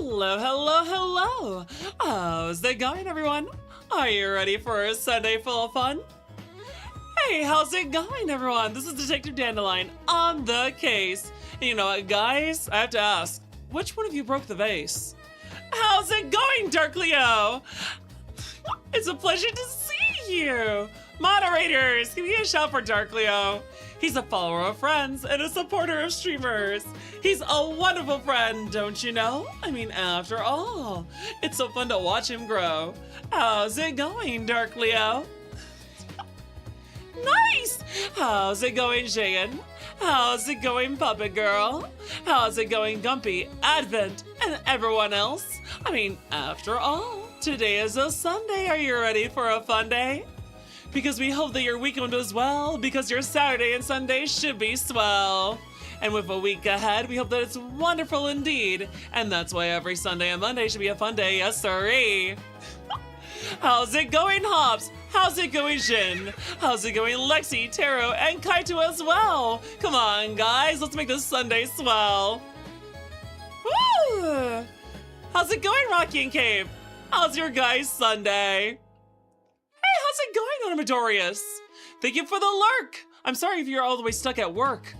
Hello, hello, hello! How's it going, everyone? Are you ready for a Sunday full of fun? Hey, how's it going, everyone? This is Detective Dandelion on the case. And you know what, guys? I have to ask, which one of you broke the vase? How's it going, Dark Leo? It's a pleasure to see you! Moderators, give me a shout for Dark Leo. He's a follower of friends and a supporter of streamers. He's a wonderful friend, don't you know? I mean, after all, it's so fun to watch him grow. How's it going, Dark Leo? Nice! How's it going, Jayan? How's it going, Puppet Girl? How's it going, Gumpy, Advent, and everyone else? I mean, after all, today is a Sunday. Are you ready for a fun day? Because we hope that your weekend was well, because your Saturday and Sunday should be swell. And with a week ahead, we hope that it's wonderful indeed. And that's why every Sunday and Monday should be a fun day, yes sirree. How's it going, Hobbs? How's it going, Jin? How's it going, Lexi, Taro, and Kaito as well? Come on, guys, let's make this Sunday swell. Woo! How's it going, Rocky and Cave? How's your guys' Sunday? How's it going, Armadorius? Thank you for the lurk. I'm sorry if you're all the way stuck at work.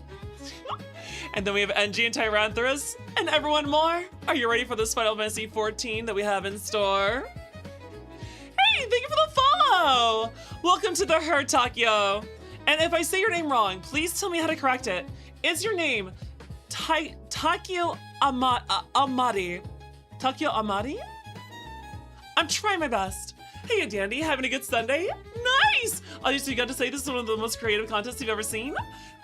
And then we have NG and Tyranthrus and everyone more. Are you ready for this Final Fantasy XIV that we have in store? Hey, thank you for the follow. Welcome to the herd, Takio. And if I say your name wrong, please tell me how to correct it. Is your name Takio Amadi? Takio Amadi? I'm trying my best. Hey, Dandy, having a good Sunday? Nice! Obviously, you got to say this is one of the most creative contests you've ever seen.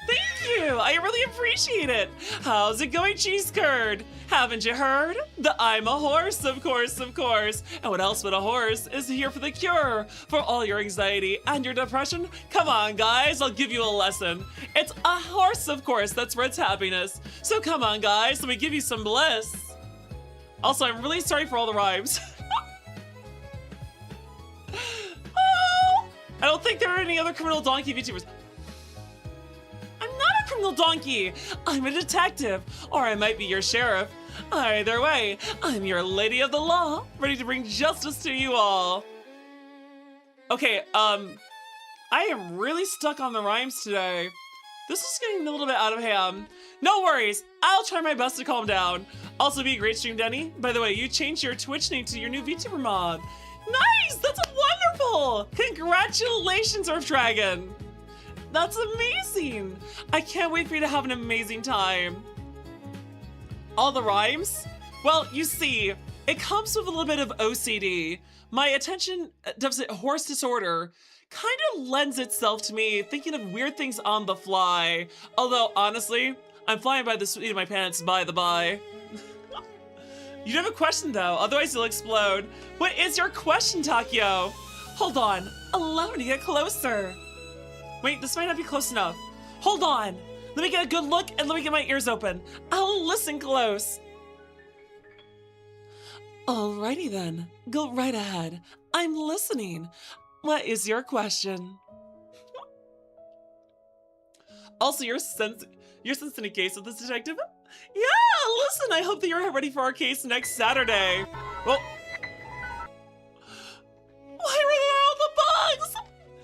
Thank you! I really appreciate it. How's it going, Cheese Curd? Haven't you heard? The I'm a horse, of course, of course. And what else but a horse is here for the cure for all your anxiety and your depression? Come on, guys, I'll give you a lesson. It's a horse, of course, that spreads happiness. So come on, guys, let me give you some bliss. Also, I'm really sorry for all the rhymes. I don't think there are any other criminal donkey VTubers. I'm not a criminal donkey. I'm a detective, or I might be your sheriff. Either way, I'm your lady of the law, ready to bring justice to you all. Okay, I am really stuck on the rhymes today. This is getting a little bit out of hand. No worries, I'll try my best to calm down. Also, be a great stream, Denny. By the way, you changed your Twitch name to your new VTuber mod. Nice! That's wonderful! Congratulations, Earth Dragon! That's amazing! I can't wait for you to have an amazing time. All the rhymes? Well, you see, it comes with a little bit of OCD. My attention deficit horse disorder kind of lends itself to me thinking of weird things on the fly. Although, honestly, I'm flying by the seat of my pants by the by. You have a question though, otherwise you'll explode. What is your question, Takio? Hold on, allow me to get closer. Wait, this might not be close enough. Hold on, let me get a good look and let me get my ears open. I'll listen close. Alrighty then, go right ahead. I'm listening. What is your question? Also, your sensitive case with this detective? Yeah, listen, I hope that you're ready for our case next Saturday. Well, why were there all the bugs?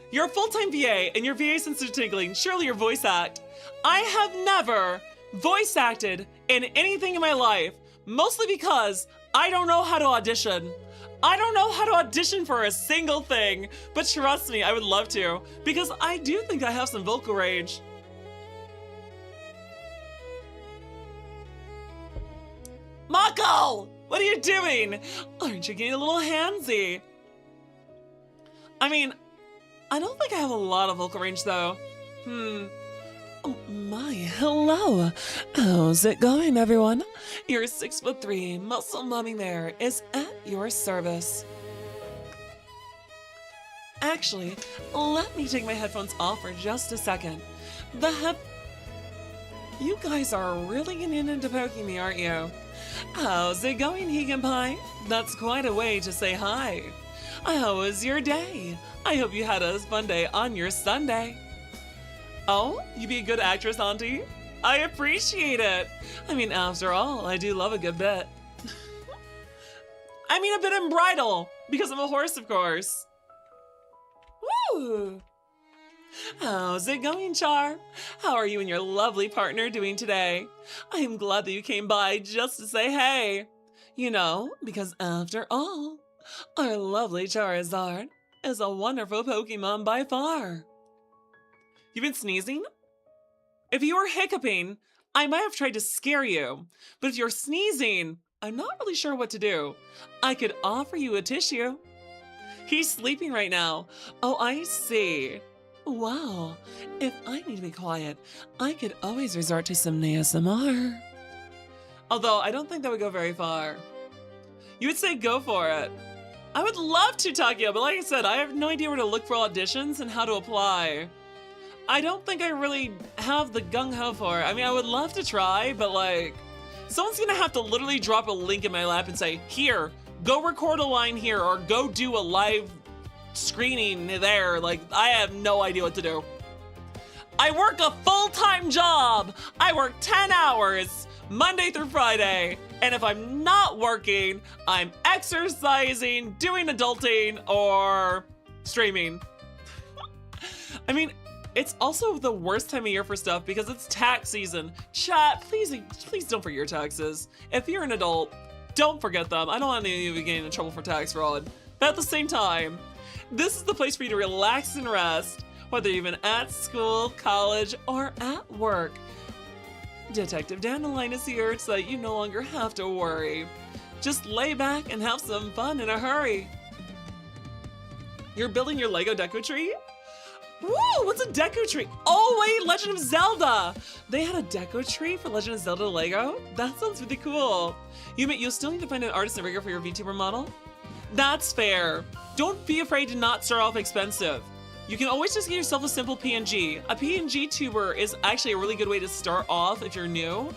You're a full-time VA, and your VA sensitive tingling. Surely your voice act. I have never voice acted in anything in my life, mostly because I don't know how to audition. I don't know how to audition for a single thing, but trust me, I would love to, because I do think I have some vocal range. Mako! What are you doing? Aren't you getting a little handsy? I mean, I don't think I have a lot of vocal range though. Oh my, hello. How's it going, everyone? Your 6'3" muscle mommy mare is at your service. Actually, let me take my headphones off for just a second. You guys are really getting into poking me, aren't you? How's it going, Hegan Pie? That's quite a way to say hi. How was your day? I hope you had a fun day on your Sunday. Oh, you be a good actress, Auntie? I appreciate it. I mean, after all, I do love a good bit. I mean a bit in bridle, because I'm a horse, of course. Woo! How's it going, Char? How are you and your lovely partner doing today? I am glad that you came by just to say hey. You know, because after all, our lovely Charizard is a wonderful Pokemon by far. You've been sneezing? If you were hiccuping, I might have tried to scare you. But if you're sneezing, I'm not really sure what to do. I could offer you a tissue. He's sleeping right now. Oh, I see. Wow, if I need to be quiet, I could always resort to some ASMR. Although, I don't think that would go very far. You would say go for it. I would love to, Takio, but like I said, I have no idea where to look for auditions and how to apply. I don't think I really have the gung-ho for it. I mean, I would love to try, but like, someone's gonna have to literally drop a link in my lap and say, here, go record a line here, or go do a live screening there. Like, I have no idea what to do. I work a full-time job. I work 10 hours, Monday through Friday. And if I'm not working, I'm exercising, doing adulting, or streaming. I mean, it's also the worst time of year for stuff because it's tax season. Chat, please don't forget your taxes. If you're an adult, don't forget them. I don't want any of you getting in trouble for tax fraud. But at the same time, this is the place for you to relax and rest, whether you've been at school, college, or at work. Detective Dandelion is here so that you no longer have to worry. Just lay back and have some fun in a hurry. You're building your Lego deco tree? Woo, what's a deco tree? Oh wait, Legend of Zelda! They had a deco tree for Legend of Zelda Lego? That sounds really cool. You'll still need to find an artist and rigger for your VTuber model? That's fair. Don't be afraid to not start off expensive. You can always just get yourself a simple PNG. A PNG tuber is actually a really good way to start off if you're new.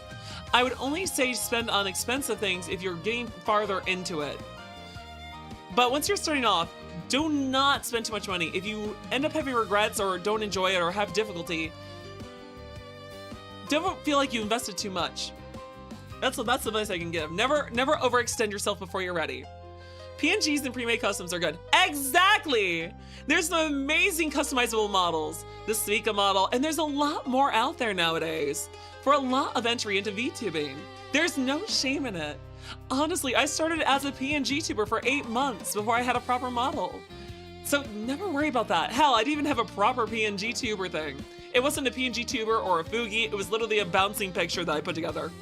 I would only say spend on expensive things if you're getting farther into it. But once you're starting off, do not spend too much money. If you end up having regrets or don't enjoy it or have difficulty, don't feel like you invested too much. That's the advice I can give. Never overextend yourself before you're ready. PNGs and pre-made customs are good. Exactly! There's some amazing customizable models, the Suika model, and there's a lot more out there nowadays for a lot of entry into VTubing. There's no shame in it. Honestly, I started as a PNG tuber for 8 months before I had a proper model. So never worry about that. Hell, I didn't even have a proper PNG tuber thing. It wasn't a PNG tuber or a Fugi, it was literally a bouncing picture that I put together.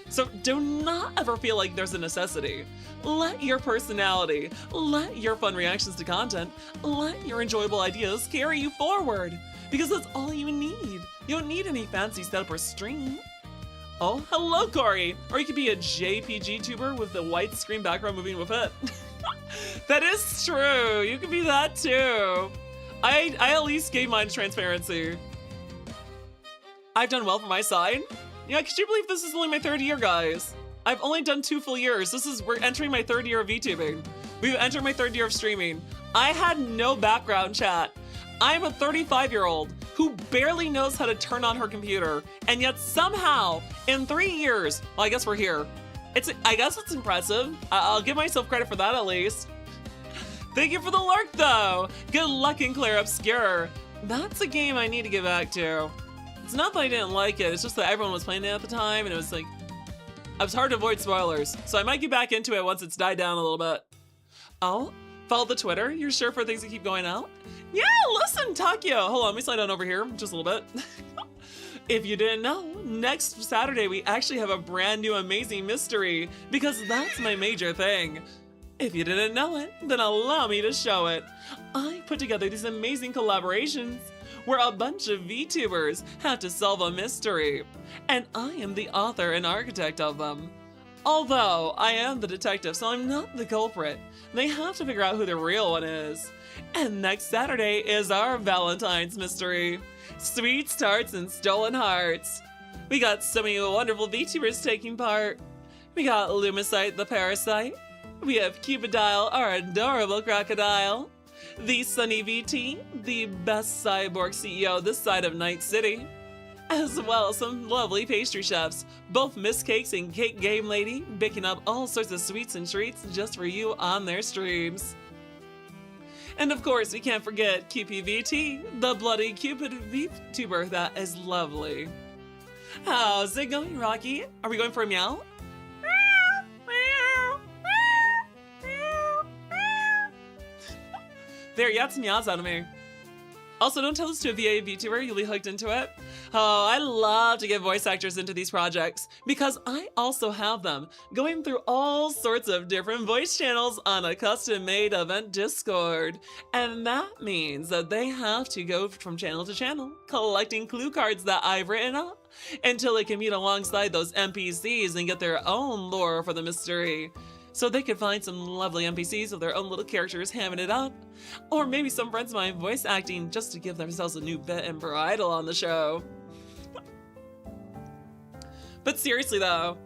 So do not ever feel like there's a necessity. Let your personality, let your fun reactions to content, let your enjoyable ideas carry you forward. Because that's all you need. You don't need any fancy setup or stream. Oh, hello, Corey. Or you could be a JPG tuber with the white screen background moving with it. That is true. You could be that too. I at least gave mine transparency. I've done well for my side. Yeah, could you believe this is only my 3rd year, guys? I've only done 2 full years. We're entering my 3rd year of VTubing. We've entered my 3rd year of streaming. I had no background chat. I'm a 35-year-old who barely knows how to turn on her computer, and yet somehow, in 3 years, well, I guess we're here. I guess it's impressive. I'll give myself credit for that at least. Thank you for the lurk, though. Good luck in Clair Obscure. That's a game I need to get back to. It's not that I didn't like it, it's just that everyone was playing it at the time, and it was like, it was hard to avoid spoilers. So I might get back into it once it's died down a little bit. Oh, follow the Twitter? You're sure for things to keep going out? Yeah, listen, Takio. Hold on, let me slide on over here just a little bit. If you didn't know, next Saturday we actually have a brand new amazing mystery, because that's my major thing. If you didn't know it, then allow me to show it. I put together these amazing collaborations where a bunch of VTubers have to solve a mystery, and I am the author and architect of them. Although I am the detective, so I'm not the culprit. They have to figure out who the real one is. And next Saturday is our Valentine's mystery. Sweet Starts and Stolen Hearts. We got so many wonderful VTubers taking part. We got Lumicite the Parasite. We have Cupidile, our adorable crocodile. The Sunny VT, the best cyborg CEO this side of Night City. as well as some lovely pastry chefs, both Miss Cakes and Cake Game Lady, baking up all sorts of sweets and treats just for you on their streams. And of course, we can't forget QPVT, the bloody Cupid VTuber that is lovely. How's it going, Rocky? Are we going for a meow? There, you had some meows out of me. Also, don't tell this to a VA VTuber, you'll be hooked into it. Oh, I love to get voice actors into these projects because I also have them, going through all sorts of different voice channels on a custom-made event Discord. And that means that they have to go from channel to channel, collecting clue cards that I've written up until they can meet alongside those NPCs and get their own lore for the mystery. So they could find some lovely NPCs of their own little characters hamming it up. Or maybe some friends of mine voice acting just to give themselves a new bit and bridle on the show. But seriously though,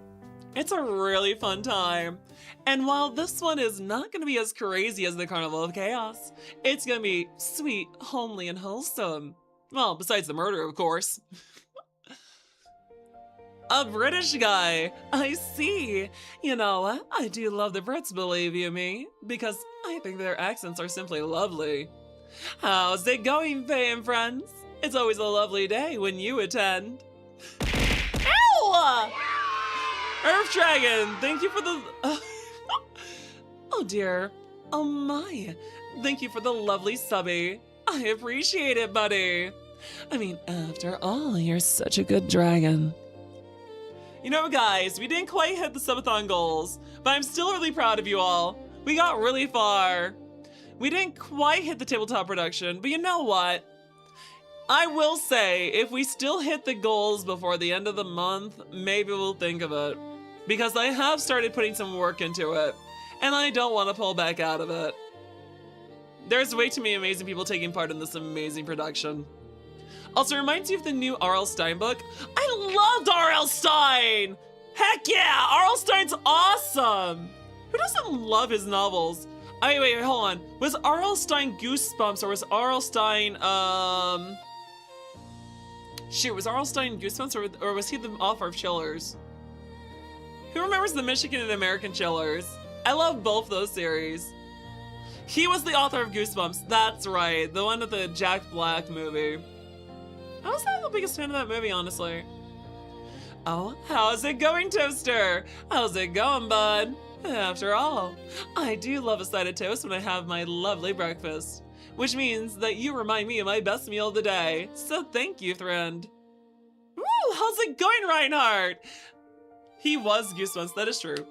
it's a really fun time. And while this one is not going to be as crazy as the Carnival of Chaos, it's going to be sweet, homely, and wholesome. Well, besides the murder, of course. A British guy, I see. You know what? I do love the Brits, believe you me, because I think their accents are simply lovely. How's it going, Faye and friends? It's always a lovely day when you attend. Ow! Earth Dragon, thank you for the... Oh dear. Oh my. Thank you for the lovely subby. I appreciate it, buddy. I mean, after all, you're such a good dragon. You know, guys, we didn't quite hit the subathon goals, but I'm still really proud of you all. We got really far. We didn't quite hit the tabletop production, but you know what? I will say, if we still hit the goals before the end of the month, maybe we'll think of it. Because I have started putting some work into it, and I don't want to pull back out of it. There's way too many amazing people taking part in this amazing production. Also, reminds you of the new R.L. Stine book. I loved R.L. Stine! Heck yeah! R.L. Stine's awesome! Who doesn't love his novels? Wait, hold on. Was R.L. Stine Goosebumps or was R.L. Stine, Shoot, was R.L. Stine Goosebumps or was he the author of Chillers? Who remembers the Michigan and American Chillers? I love both those series. He was the author of Goosebumps, that's right. The one with the Jack Black movie. I was not the biggest fan of that movie, honestly. Oh, how's it going, Toaster? How's it going, bud? After all, I do love a side of toast when I have my lovely breakfast. Which means that you remind me of my best meal of the day. So thank you, friend. Woo, how's it going, Reinhardt? He was Goosebumps, that is true.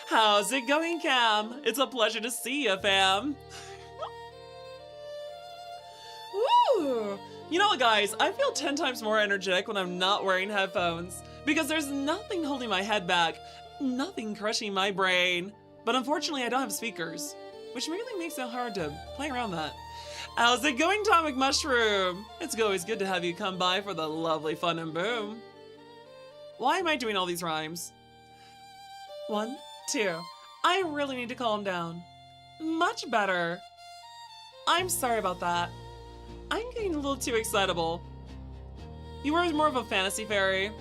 How's it going, Cam? It's a pleasure to see you, fam. Woo! You know what, guys? I feel 10 times more energetic when I'm not wearing headphones because there's nothing holding my head back, nothing crushing my brain. But unfortunately, I don't have speakers, which really makes it hard to play around that. How's it going, Atomic Mushroom? It's always good to have you come by for the lovely fun and boom. Why am I doing all these rhymes? 1, 2. I really need to calm down. Much better. I'm sorry about that. I'm getting a little too excitable. You were more of a fantasy fairy.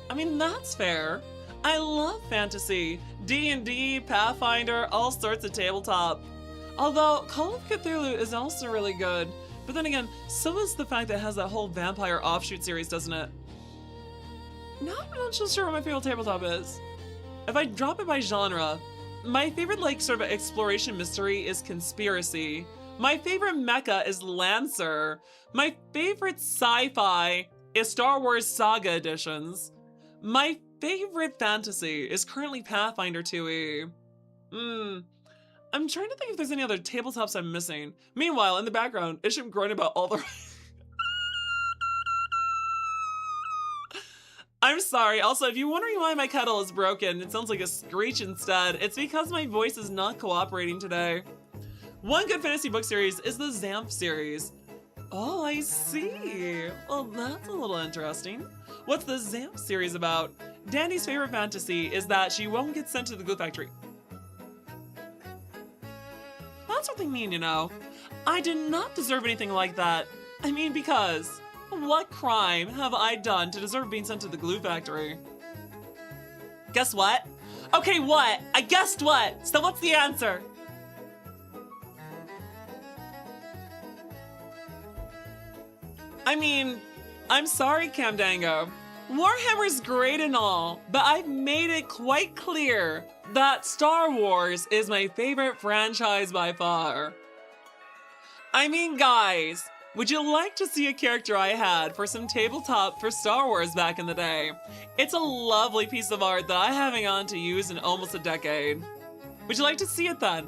I mean, that's fair. I love fantasy. D&D, Pathfinder, all sorts of tabletop. Although, Call of Cthulhu is also really good. But then again, so is the fact that it has that whole vampire offshoot series, doesn't it? Now I'm not so sure what my favorite tabletop is. If I drop it by genre, my favorite, sort of exploration mystery is Conspiracy. My favorite mecha is Lancer. My favorite sci-fi is Star Wars Saga editions. My favorite fantasy is currently Pathfinder 2e. I'm trying to think if there's any other tabletops I'm missing. Meanwhile, in the background, Isham groaning about all the... I'm sorry. Also, if you're wondering why my kettle is broken, it sounds like a screech instead, it's because my voice is not cooperating today. One good fantasy book series is the Xanth series. Oh, I see. Well, that's a little interesting. What's the Xanth series about? Dandy's favorite fantasy is that she won't get sent to the Glue Factory. That's what they mean, you know. I did not deserve anything like that. I mean, because what crime have I done to deserve being sent to the glue factory? Guess what? Okay, what? I guessed what? So what's the answer? I mean, I'm sorry, Camdango. Warhammer's great and all, but I've made it quite clear that Star Wars is my favorite franchise by far. I mean, guys, would you like to see a character I had for some tabletop for Star Wars back in the day? It's a lovely piece of art that I haven't gotten to use in almost a decade. Would you like to see it then?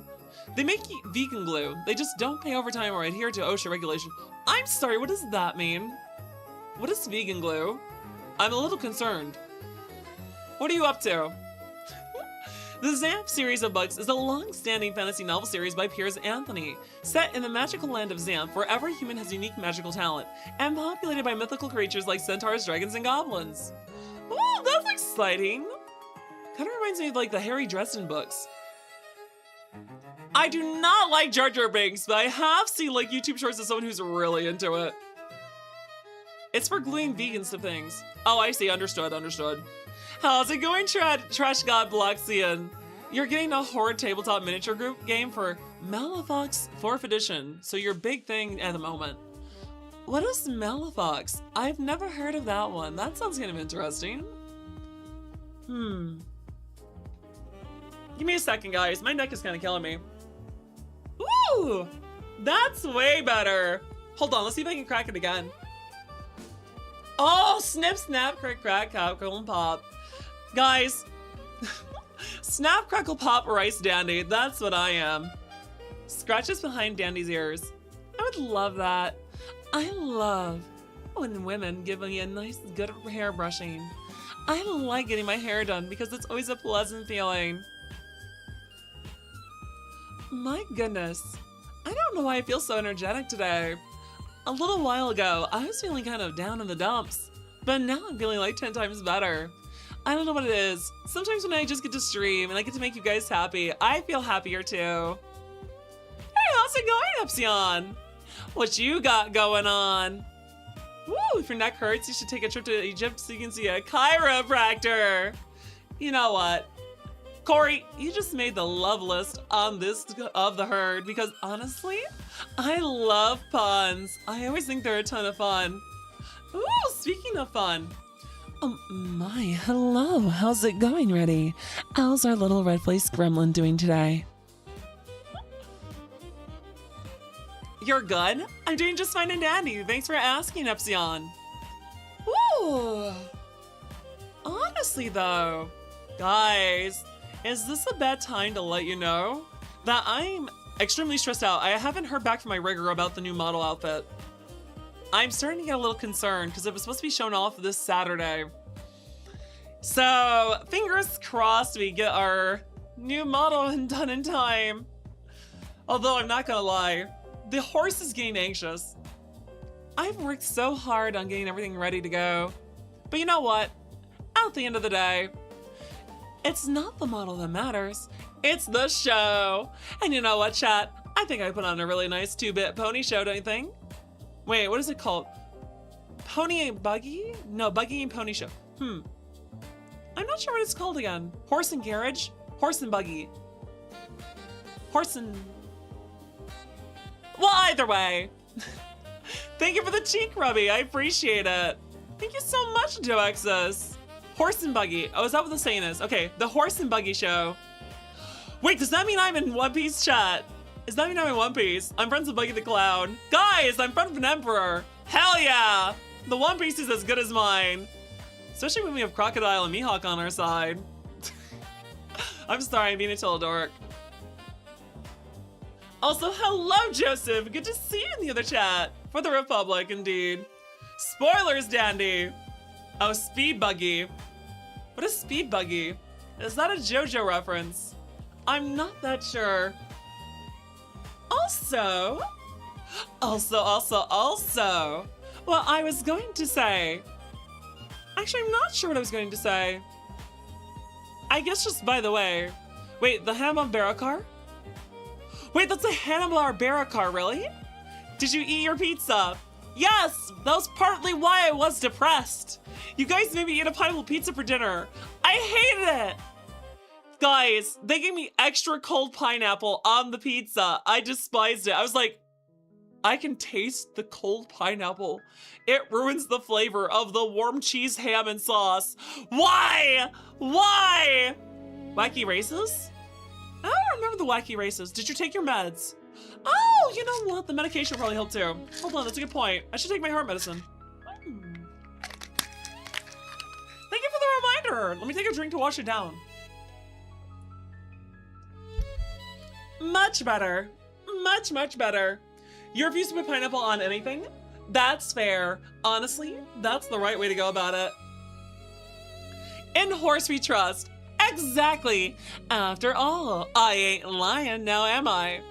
They make vegan glue. They just don't pay overtime or adhere to OSHA regulation. I'm sorry, what does that mean? What is vegan glue? I'm a little concerned. What are you up to? The Zamp series of books is a long-standing fantasy novel series by Piers Anthony, set in the magical land of Zamp, where every human has unique magical talent, and populated by mythical creatures like centaurs, dragons, and goblins. Ooh, that's exciting! Kinda reminds me of like the Harry Dresden books. I do not like Jar Jar Binks, but I have seen like YouTube shorts of someone who's really into it. It's for gluing vegans to things. Oh, I see. Understood. How's it going, Trash God Bloxian? You're getting a horror tabletop miniature group game for Malafox 4th edition, so your big thing at the moment. What is Malafox? I've never heard of that one. That sounds kind of interesting. Give me a second, guys. My neck is kind of killing me. Ooh! That's way better. Hold on, let's see if I can crack it again. Oh, snip, snap, crack, crackle, and pop. Guys, snap, crackle, pop, rice dandy. That's what I am. Scratches behind Dandy's ears. I would love that. I love when women give me a nice, good hair brushing. I like getting my hair done because it's always a pleasant feeling. My goodness, I don't know why I feel so energetic today. A little while ago, I was feeling kind of down in the dumps, but now I'm feeling like 10 times better. I don't know what it is. Sometimes when I just get to stream and I get to make you guys happy, I feel happier too. Hey, how's it going, Epsion? What you got going on? Woo, if your neck hurts, you should take a trip to Egypt so you can see a chiropractor. You know what? Corey, you just made the love list on this of the herd because honestly, I love puns. I always think they're a ton of fun. Ooh, speaking of fun. Oh my, hello, how's it going, Reddy? How's our little red-faced gremlin doing today? You're good? I'm doing just fine and dandy. Thanks for asking, Epsion. Ooh. Honestly though, guys, is this a bad time to let you know that I'm extremely stressed out? I haven't heard back from my rigger about the new model outfit. I'm starting to get a little concerned because it was supposed to be shown off this Saturday. So, fingers crossed we get our new model done in time. Although I'm not gonna lie, the horse is getting anxious. I've worked so hard on getting everything ready to go. But you know what? At the end of the day, it's not the model that matters, it's the show. And you know what, chat? I think I put on a really nice 2-bit pony show, don't you think? Wait, what is it called? Pony and Buggy? No, Buggy and Pony Show. I'm not sure what it's called again. Horse and Carriage? Horse and Buggy. Horse and... Well, either way. Thank you for the cheek rubby, I appreciate it. Thank you so much, Joexus. Horse and Buggy. Oh, is that what the saying is? Okay, the Horse and Buggy show. Wait, does that mean I'm in One Piece, chat? Does that mean I'm in One Piece? I'm friends with Buggy the Clown. Guys, I'm friends with an Emperor. Hell yeah! The One Piece is as good as mine. Especially when we have Crocodile and Mihawk on our side. I'm sorry, I'm being a total dork. Also, hello, Joseph. Good to see you in the other chat. For the Republic, indeed. Spoilers, Dandy. Oh, Speed Buggy. What is Speed Buggy? Is that a JoJo reference? I'm not that sure. Also, well, I was going to say, actually, I'm not sure what I was going to say. I guess just by the way, wait, the Hanna-Barbera car? Wait, that's a Hanna-Barbera car, really? Did you eat your pizza? Yes, that was partly why I was depressed. You guys made me eat a pineapple pizza for dinner. I hated it. Guys, they gave me extra cold pineapple on the pizza. I despised it. I was like, I can taste the cold pineapple. It ruins the flavor of the warm cheese, ham, and sauce. Why? Why? Wacky races? I don't remember the wacky races. Did you take your meds? Oh, you know what? The medication will probably help too. Hold on, that's a good point. I should take my heart medicine. Thank you for the reminder. Let me take a drink to wash it down. Much better. Much, much better. You refuse to put pineapple on anything? That's fair. Honestly, that's the right way to go about it. In horse we trust. Exactly. After all, I ain't lying now, am I?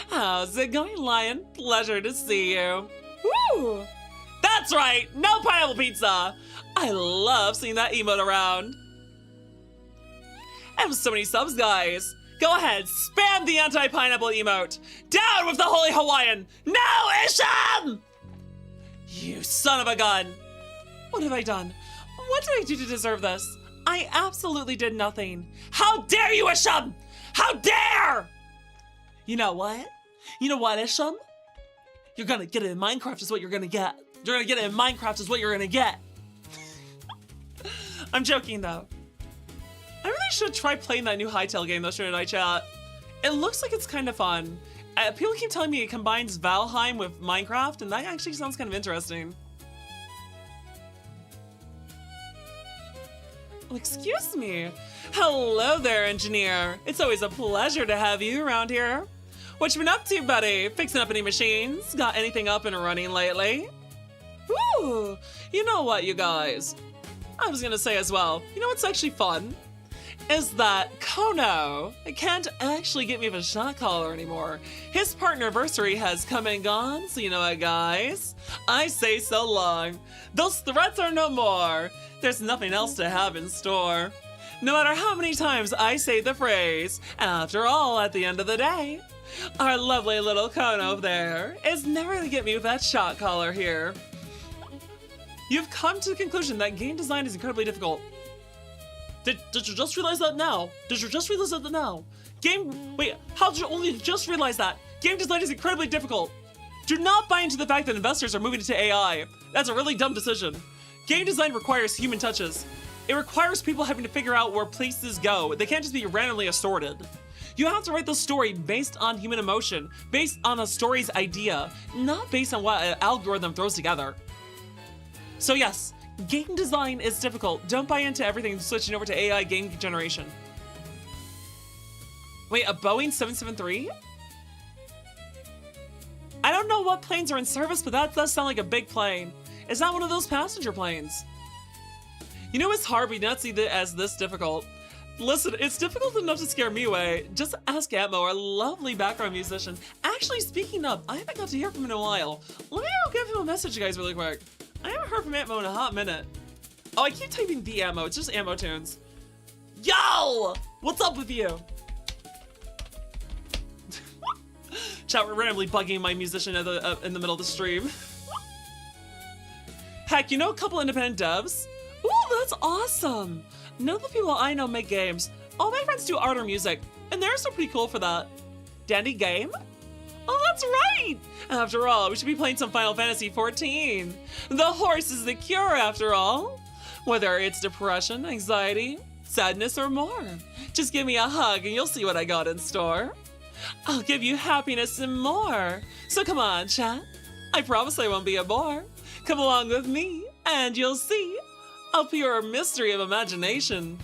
How's it going, Lion? Pleasure to see you. Woo! That's right, no pineapple pizza. I love seeing that emote around. I have so many subs, guys. Go ahead, spam the anti-pineapple emote. Down with the holy Hawaiian. No, Isham! You son of a gun. What have I done? What did I do to deserve this? I absolutely did nothing. How dare you, Isham? How dare! You know what? You know what, Isham? You're gonna get it in Minecraft is what you're gonna get. You're gonna get it in Minecraft is what you're gonna get. I'm joking though. I really should try playing that new Hytale game though, shouldn't I, chat? It looks like it's kind of fun. People keep telling me it combines Valheim with Minecraft, and that actually sounds kind of interesting. Oh, excuse me. Hello there, engineer. It's always a pleasure to have you around here. What you been up to, buddy? Fixing up any machines? Got anything up and running lately? Ooh, you know what, you guys? I was gonna say as well, you know what's actually fun? Is that Kono can't actually get me of a shot caller anymore. His partnerversary has come and gone, so you know what, guys? I say so long. Those threats are no more. There's nothing else to have in store. No matter how many times I say the phrase, after all, at the end of the day, our lovely little Kono there is never gonna get me with that shot caller here. You've come to the conclusion that game design is incredibly difficult. Did you just realize that now? Did you just realize that now? Wait, how did you only just realize that? Game design is incredibly difficult. Do not buy into the fact that investors are moving to AI. That's a really dumb decision. Game design requires human touches. It requires people having to figure out where places go. They can't just be randomly assorted. You have to write the story based on human emotion, based on a story's idea, not based on what an algorithm throws together. So yes, game design is difficult. Don't buy into everything switching over to AI game generation. Wait, a Boeing 773? I don't know what planes are in service, but that does sound like a big plane. Is that one of those passenger planes? You know it's hard, we do not see it as this difficult. Listen, it's difficult enough to scare me away. Just ask Atmo, our lovely background musician. Actually, speaking of, I haven't got to hear from him in a while. Let me go give him a message, guys, really quick. I haven't heard from Atmo in a hot minute. Oh, I keep typing the Atmo, it's just Atmo tunes. Yo! What's up with you? Chat, we're randomly bugging my musician in the middle of the stream. Heck, you know a couple independent devs? Ooh, that's awesome! None of the people I know make games. All my friends do art or music, and they're so pretty cool for that. Dandy game? Oh, that's right! After all, we should be playing some Final Fantasy XIV. The horse is the cure, after all. Whether it's depression, anxiety, sadness, or more. Just give me a hug and you'll see what I got in store. I'll give you happiness and more. So come on, chat. I promise I won't be a bore. Come along with me, and you'll see a pure mystery of imagination.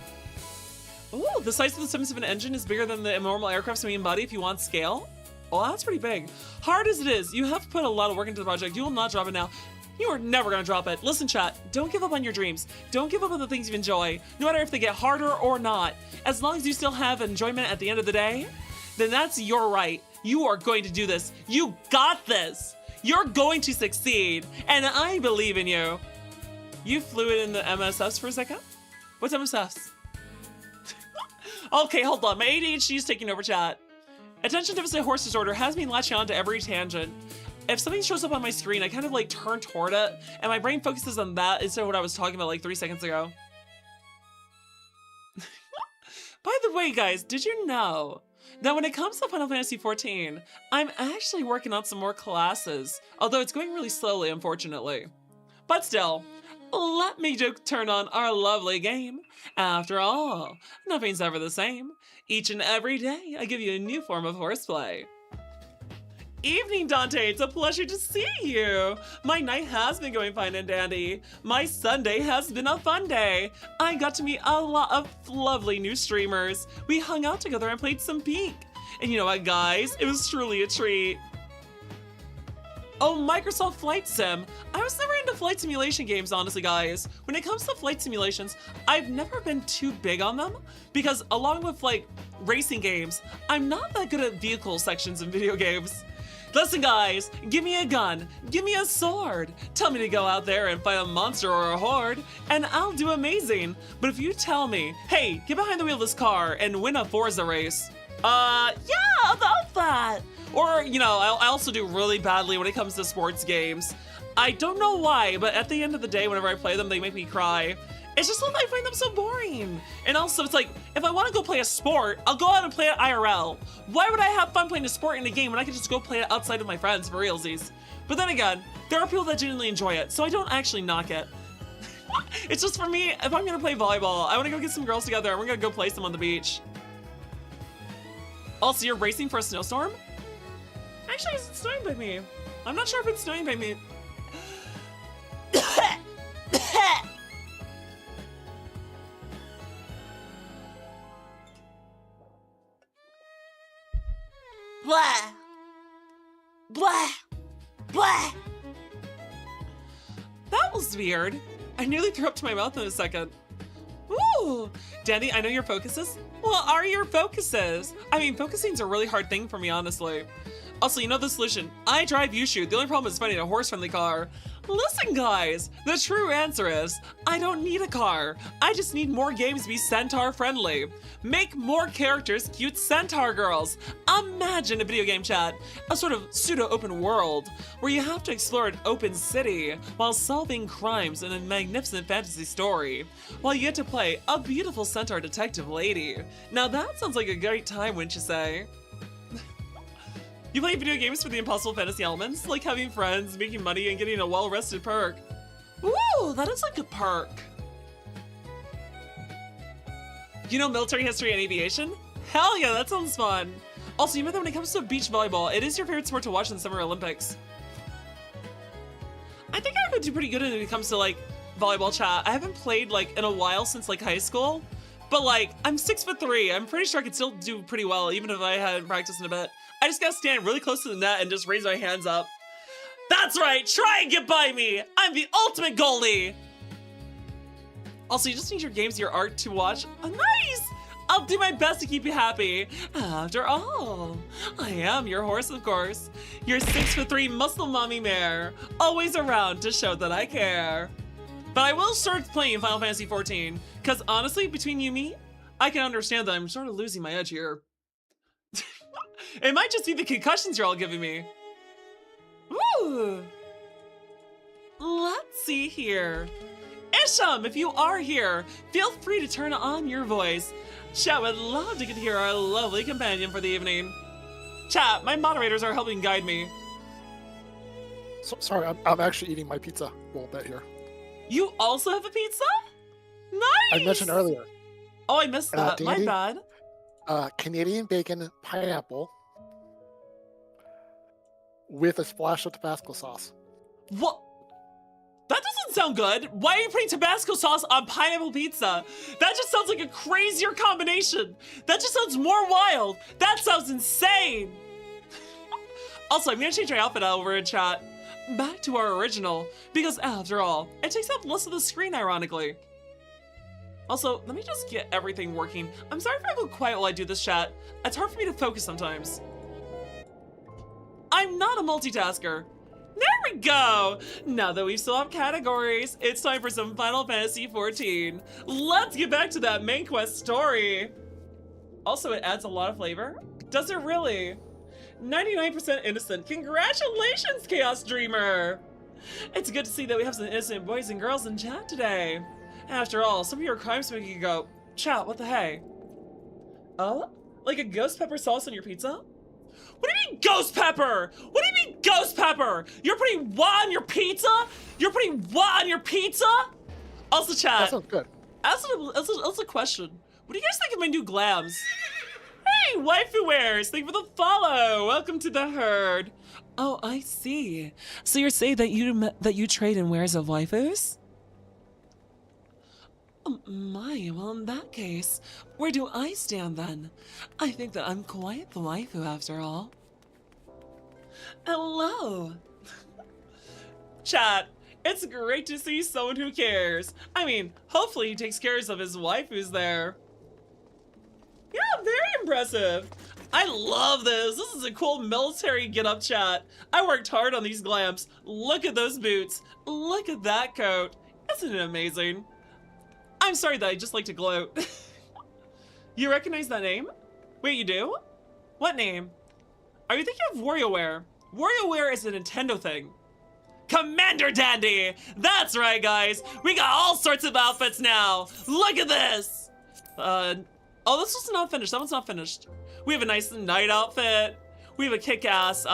Ooh, the size of the 77 engine is bigger than the normal aircraft's main body if you want scale. Oh, that's pretty big. Hard as it is, you have put a lot of work into the project. You will not drop it now. You are never gonna drop it. Listen, chat, don't give up on your dreams. Don't give up on the things you enjoy, no matter if they get harder or not. As long as you still have enjoyment at the end of the day, then that's your right. You are going to do this. You got this. You're going to succeed, and I believe in you. You flew it in the MSFs for a second? What's MSFs? Okay, hold on. My ADHD is taking over chat. Attention deficit horse disorder has me latching on to every tangent. if something shows up on my screen, I kind of like turn toward it, and my brain focuses on that instead of what I was talking about like 3 seconds ago. By the way, guys, did you know that when it comes to Final Fantasy XIV, I'm actually working on some more classes, although it's going really slowly, unfortunately. But still, let me turn on our lovely game. After all, nothing's ever the same. Each and every day, I give you a new form of horseplay. Evening, Dante. It's a pleasure to see you. My night has been going fine and dandy. My Sunday has been a fun day. I got to meet a lot of lovely new streamers. We hung out together and played some Peak. And you know what, guys? It was truly a treat. Oh, Microsoft Flight Sim. I was never into flight simulation games, honestly, guys. When it comes to flight simulations, I've never been too big on them because along with like racing games, I'm not that good at vehicle sections in video games. Listen, guys, give me a gun, give me a sword. Tell me to go out there and fight a monster or a horde, and I'll do amazing. But if you tell me, hey, get behind the wheel of this car and win a Forza race, yeah, about that. Or, you know, I also do really badly when it comes to sports games. I don't know why, but at the end of the day, whenever I play them, they make me cry. It's just that I find them so boring. And also, it's like, if I want to go play a sport, I'll go out and play it IRL. Why would I have fun playing a sport in a game when I can just go play it outside with my friends for realsies? But then again, there are people that genuinely enjoy it, so I don't actually knock it. It's just for me, if I'm gonna play volleyball, I want to go get some girls together and we're gonna go play some on the beach. Also, you're racing for a snowstorm? Actually, is it snowing by me? I'm not sure if it's snowing by me. Blah. Blah. Blah. That was weird. I nearly threw up to my mouth in a second. Ooh. Danny, I know your focuses. What are your focuses? I mean, focusing's a really hard thing for me, honestly. Also, you know the solution. I drive, you shoot. The only problem is finding a horse-friendly car. Listen, guys, the true answer is, I don't need a car. I just need more games to be centaur-friendly. Make more characters cute centaur girls. Imagine a video game chat, a sort of pseudo-open world, where you have to explore an open city while solving crimes in a magnificent fantasy story, while you get to play a beautiful centaur detective lady. Now that sounds like a great time, wouldn't you say? You play video games for the impossible fantasy elements, like having friends, making money, and getting a well-rested perk. Ooh, that is like a perk. You know military history and aviation? Hell yeah, that sounds fun. Also, you know that when it comes to beach volleyball, it is your favorite sport to watch in the Summer Olympics. I think I would do pretty good when it comes to like volleyball chat. I haven't played like in a while since like high school, but like I'm 6'3". I'm pretty sure I could still do pretty well even if I hadn't practiced in a bit. I just gotta stand really close to the net and just raise my hands up. That's right, try and get by me! I'm the ultimate goalie! Also, you just need your games, your art to watch. Oh, nice! I'll do my best to keep you happy. After all, I am your horse, of course. Your 6'3" muscle mommy mare. Always around to show that I care. But I will start playing Final Fantasy XIV, because honestly, between you and me, I can understand that I'm sort of losing my edge here. It might just be the concussions you're all giving me. Ooh. Let's see here. Isham, if you are here, feel free to turn on your voice. Chat would love to get to hear our lovely companion for the evening. Chat, my moderators are helping guide me. So, sorry, I'm actually eating my pizza roll bit here. You also have a pizza? Nice! I mentioned earlier. Oh, I missed that. Danny, my bad. Canadian bacon pineapple with a splash of Tabasco sauce. What? That doesn't sound good. Why are you putting Tabasco sauce on pineapple pizza? That just sounds like a crazier combination. That just sounds more wild. That sounds insane. Also, I'm gonna change my outfit out over in chat. Back to our original, because after all, it takes up less of the screen, ironically. Also, let me just get everything working. I'm sorry if I go quiet while I do this chat. It's hard for me to focus sometimes. I'm not a multitasker. There we go! Now that we've swapped categories, it's time for some Final Fantasy XIV. Let's get back to that main quest story. Also, it adds a lot of flavor. Does it really? 99% innocent. Congratulations, Chaos Dreamer! It's good to see that we have some innocent boys and girls in chat today. After all, some of your crimes make you go, chat, what the hey? Oh? Like a ghost pepper sauce on your pizza? What do you mean ghost pepper? What do you mean ghost pepper? You're putting what on your pizza? You're putting what on your pizza? Also chat. That sounds good. Also question. What do you guys think of my new glams? Hey, waifu wares, thank you for the follow. Welcome to the herd. Oh, I see. So you're saying that you trade in wares of waifus? Oh my, well in that case, where do I stand then? I think that I'm quite the waifu after all. Hello. Chat, it's great to see someone who cares. I mean, hopefully he takes care of his waifus there. Yeah, very impressive. I love this. This is a cool military get-up, chat. I worked hard on these glams. Look at those boots. Look at that coat. Isn't it amazing? I'm sorry that I just like to gloat. You recognize that name? Wait, you do? What name? Are you thinking of WarioWare? WarioWare is a Nintendo thing. Commander Dandy! That's right, guys. We got all sorts of outfits now. Look at this. Oh, this one's not finished. That one's not finished. We have a nice knight outfit. We have a kick-ass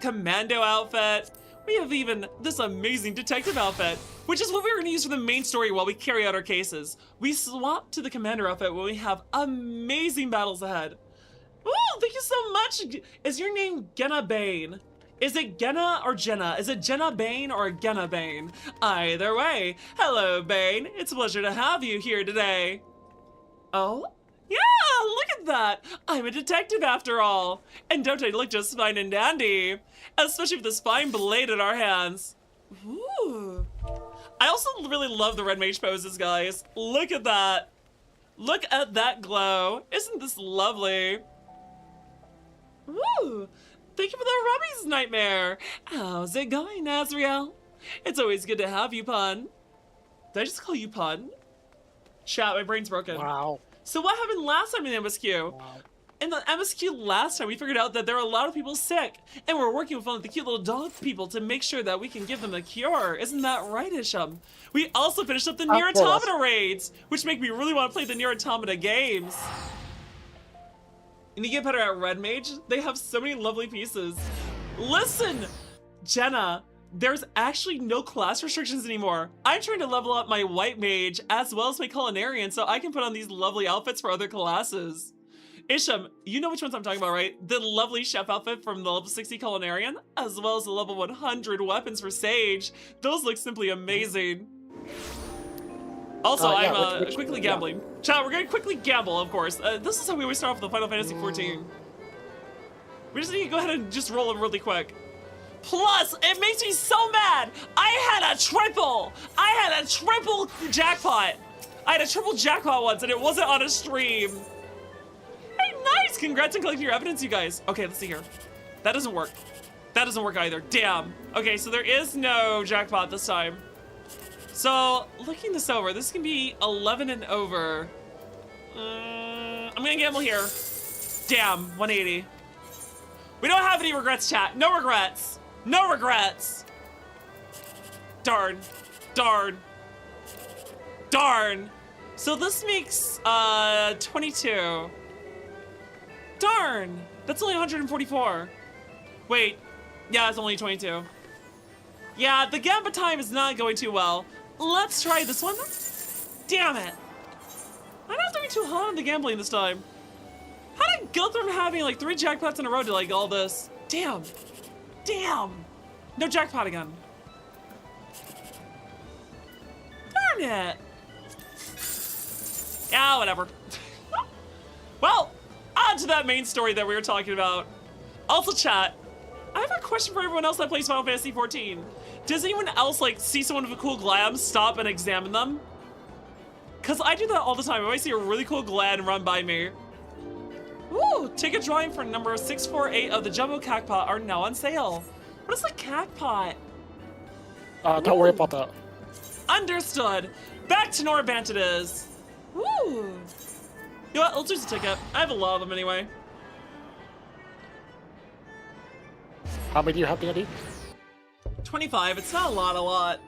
commando outfit. We have even this amazing detective outfit, which is what we're gonna use for the main story while we carry out our cases. We swap to the commander outfit when we have amazing battles ahead. Ooh, thank you so much. Is your name Genna Bane? Is it Genna or Jenna? Is it Jenna Bane or Genna Bane? Either way, hello Bane. It's a pleasure to have you here today. Oh? Yeah, look at that. I'm a detective after all. And don't I look just fine and dandy? Especially with this fine blade in our hands. Ooh. I also really love the red mage poses, guys. Look at that. Look at that glow. Isn't this lovely? Woo! Thank you for the Robbie's nightmare. How's it going, Azriel? It's always good to have you, Pun. Did I just call you Pun? Chat, my brain's broken. Wow. So what happened last time in the MSQ? Wow. In the MSQ last time, we figured out that there are a lot of people sick, and we're working with one of the cute little dog people to make sure that we can give them a cure. Isn't that right, Isham? We also finished up the Nier Automata raids, which make me really want to play the Nier Automata games. And you get better at Red Mage. They have so many lovely pieces. Listen, Jenna, there's actually no class restrictions anymore. I'm trying to level up my White Mage as well as my Culinarian so I can put on these lovely outfits for other classes. Isham, you know which ones I'm talking about, right? The lovely chef outfit from the level 60 Culinarian, as well as the level 100 weapons for Sage. Those look simply amazing. Also, yeah, I'm quickly gambling. Yeah. Chat, we're gonna quickly gamble, of course. This is how we always start off with the Final Fantasy XIV. We just need to go ahead and just roll it really quick. Plus, it makes me so mad. I had a triple jackpot. I had a triple jackpot once and it wasn't on a stream. Hey, nice, congrats on collecting your evidence, you guys. Okay, let's see here. That doesn't work. That doesn't work either, damn. Okay, so there is no jackpot this time. So, looking this over, this can be 11 and over. I'm gonna gamble here. Damn, 180. We don't have any regrets, chat. No regrets. No regrets. Darn. Darn. Darn. So this makes 22. Darn. That's only 144. Wait. Yeah, it's only 22. Yeah, the gambit time is not going too well. Let's try this one. Damn it. I'm not doing too hot on the gambling this time. How did I go from having like 3 jackpots in a row to like all this? Damn. Damn. No jackpot again. Darn it. Yeah, whatever. Well, on to that main story that we were talking about. Also, chat, I have a question for everyone else that plays Final Fantasy XIV. Does anyone else like see someone with a cool glam, stop and examine them? Cause I do that all the time. If I see a really cool glam run by me. Ooh, ticket drawing for number 648 of the Jumbo Cacpot are now on sale. What is the Cacpot? Don't worry about that. Understood. Back to Norbant it is. Ooh. You know what, let's use a ticket. I have a lot of them anyway. How many do you have, Dandy? 25. It's not a lot.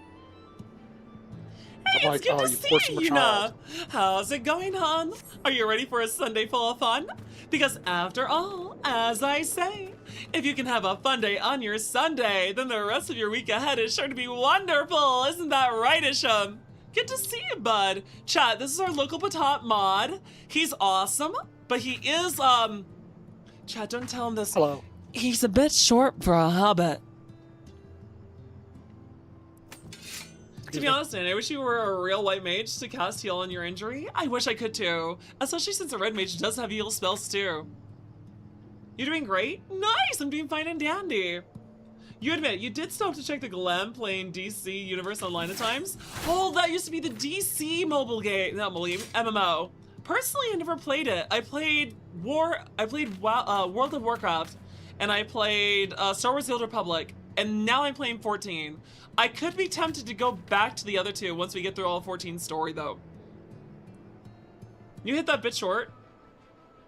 Hey, I'm it's like, good oh, to you forced see him a you, child. Yuna. How's it going, hon? Are you ready for a Sunday full of fun? Because after all, as I say, if you can have a fun day on your Sunday, then the rest of your week ahead is sure to be wonderful. Isn't that right, Isham? Good to see you, bud. Chat, this is our local Patat mod. He's awesome, but he is, Chat, don't tell him this. Hello. He's a bit short for a hobbit. To be honest, I wish you were a real white mage to cast heal on your injury. I wish I could too, especially since a red mage does have heal spells too. You're doing great? Nice, I'm doing fine and dandy. You admit, you did stop to check the Glam playing DC Universe Online at times? Oh, that used to be the DC mobile game, not mobile game, MMO. Personally, I never played it. I played World of Warcraft, and I played Star Wars The Old Republic, and now I'm playing 14. I could be tempted to go back to the other two once we get through all 14's story, though. You hit that bit short.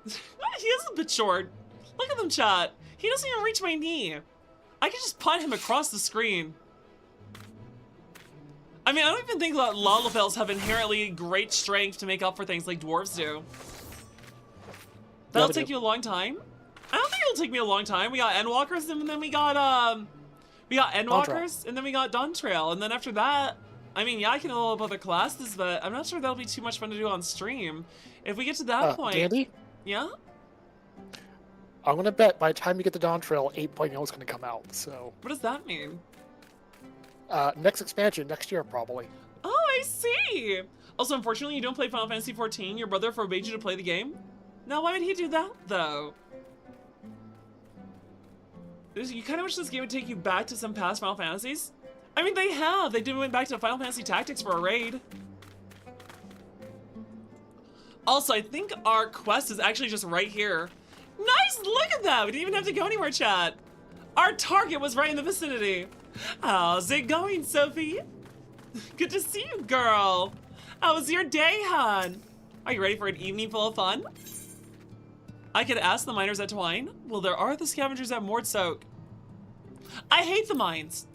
He is a bit short. Look at them, chat. He doesn't even reach my knee. I can just punt him across the screen. I mean, I don't even think that Lalafels have inherently great strength to make up for things like dwarves do. That'll take you a long time. I don't think it'll take me a long time. We got Endwalkers, and then we got Endwalkers, and then we got Dawntrail, and then after that, I mean, yeah, I can level up other classes, but I'm not sure that'll be too much fun to do on stream. If we get to that point, Dandy? Yeah. I'm gonna bet by the time you get to Dawntrail, 8.0 is gonna come out. So. What does that mean? Next expansion next year probably. Oh, I see. Also, unfortunately, you don't play Final Fantasy XIV. Your brother forbade you to play the game. Now, why would he do that, though? You kind of wish this game would take you back to some past Final Fantasies? I mean, they have. They went back to Final Fantasy Tactics for a raid. Also, I think our quest is actually just right here. Nice, look at that. We didn't even have to go anywhere, chat. Our target was right in the vicinity. How's it going, Sophie? Good to see you, girl. How was your day, hon? Are you ready for an evening full of fun? I could ask the miners at Twine. Well, there are the scavengers at Mordsoak. I hate the mines.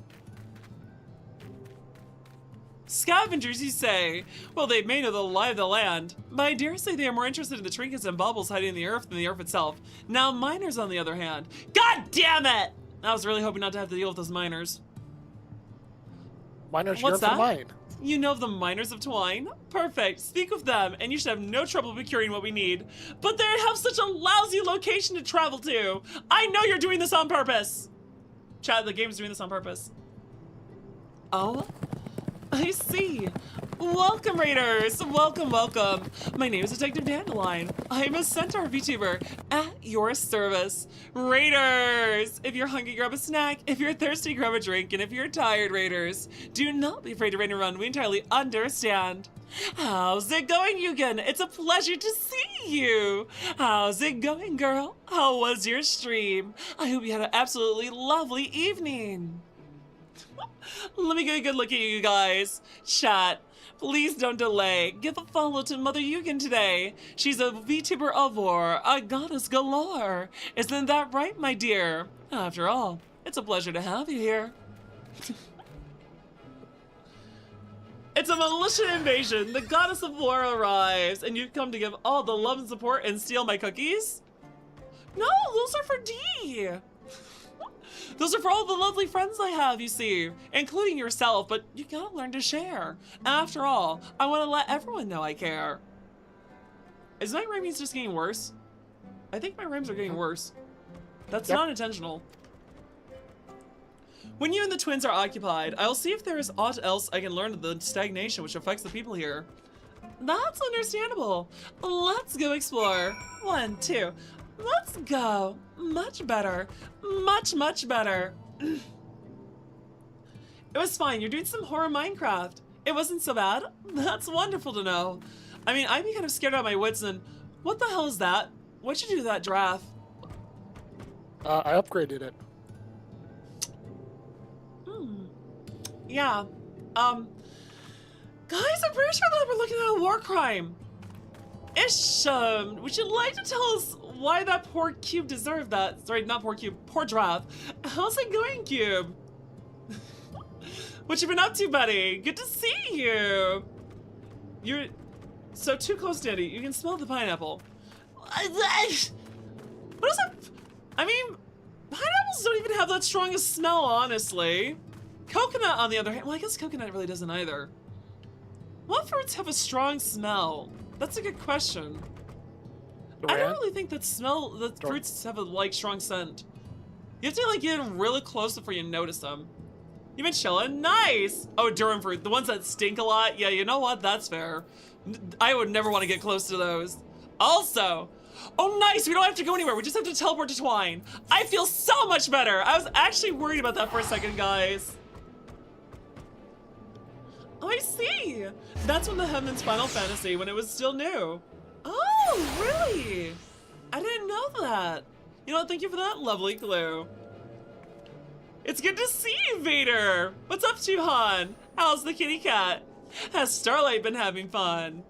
Scavengers, you say? Well, they may know the lie of the land, but I dare say they are more interested in the trinkets and baubles hiding in the earth than the earth itself. Now, miners, on the other hand. God damn it! I was really hoping not to have to deal with those miners. Miners, What's you're that? mine. You know of the miners of Twine? Perfect. Speak with them, and you should have no trouble procuring what we need. But they have such a lousy location to travel to. I know you're doing this on purpose. Chat, the game's doing this on purpose. Oh, I see. Welcome, Raiders. Welcome, welcome. My name is Detective Dandelion. I'm a Centaur VTuber at your service. Raiders! If you're hungry, grab a snack. If you're thirsty, grab a drink. And if you're tired, Raiders, do not be afraid to raid and run. We entirely understand. How's it going, Yugen? It's a pleasure to see you. How's it going, girl? How was your stream? I hope you had an absolutely lovely evening. Let me get a good look at you guys. Chat, please don't delay. Give a follow to Mother Yugen today. She's a VTuber of war, a goddess galore. Isn't that right, my dear? After all, it's a pleasure to have you here. It's a militia invasion. The goddess of war arrives, and you've come to give all the love and support and steal my cookies? No, those are for D. Those are for all the lovely friends I have, you see, including yourself, but you gotta learn to share. After all, I want to let everyone know I care. Is my rhyming just getting worse? I think my rhymes are getting worse. That's not intentional. When you and the twins are occupied, I'll see if there is aught else I can learn of the stagnation which affects the people here. That's understandable. Let's go explore. 1, 2. Let's go. Much better. Much, much better. It was fine. You're doing some horror Minecraft. It wasn't so bad. That's wonderful to know. I mean, I'd be kind of scared out of my wits and... What the hell is that? What'd you do to that giraffe? I upgraded it. Yeah. Guys, I'm pretty sure that we're looking at a war crime. Ish, would you like to tell us why that poor cube deserved that? Sorry, not poor cube, poor draft. How's it going, Cube? What you been up to, buddy? Good to see you. You're so too close, Daddy. You can smell the pineapple. What is that? I mean, pineapples don't even have that strong a smell, honestly. Coconut, on the other hand, well, I guess coconut really doesn't either. What fruits have a strong smell? That's a good question. I don't really think that fruits have a strong scent. You have to get really close before you notice them. You been chilling? Nice! Oh, Durham fruit, the ones that stink a lot. Yeah, you know what? That's fair. I would never want to get close to those. Also, oh nice, we don't have to go anywhere. We just have to teleport to Twine. I feel so much better. I was actually worried about that for a second, guys. Oh, I see. That's when the Heaven's Final Fantasy, when it was still new. Oh, really? I didn't know that. You know what? Thank you for that lovely clue. It's good to see you, Vader. What's up, Chuhan? How's the kitty cat? Has Starlight been having fun?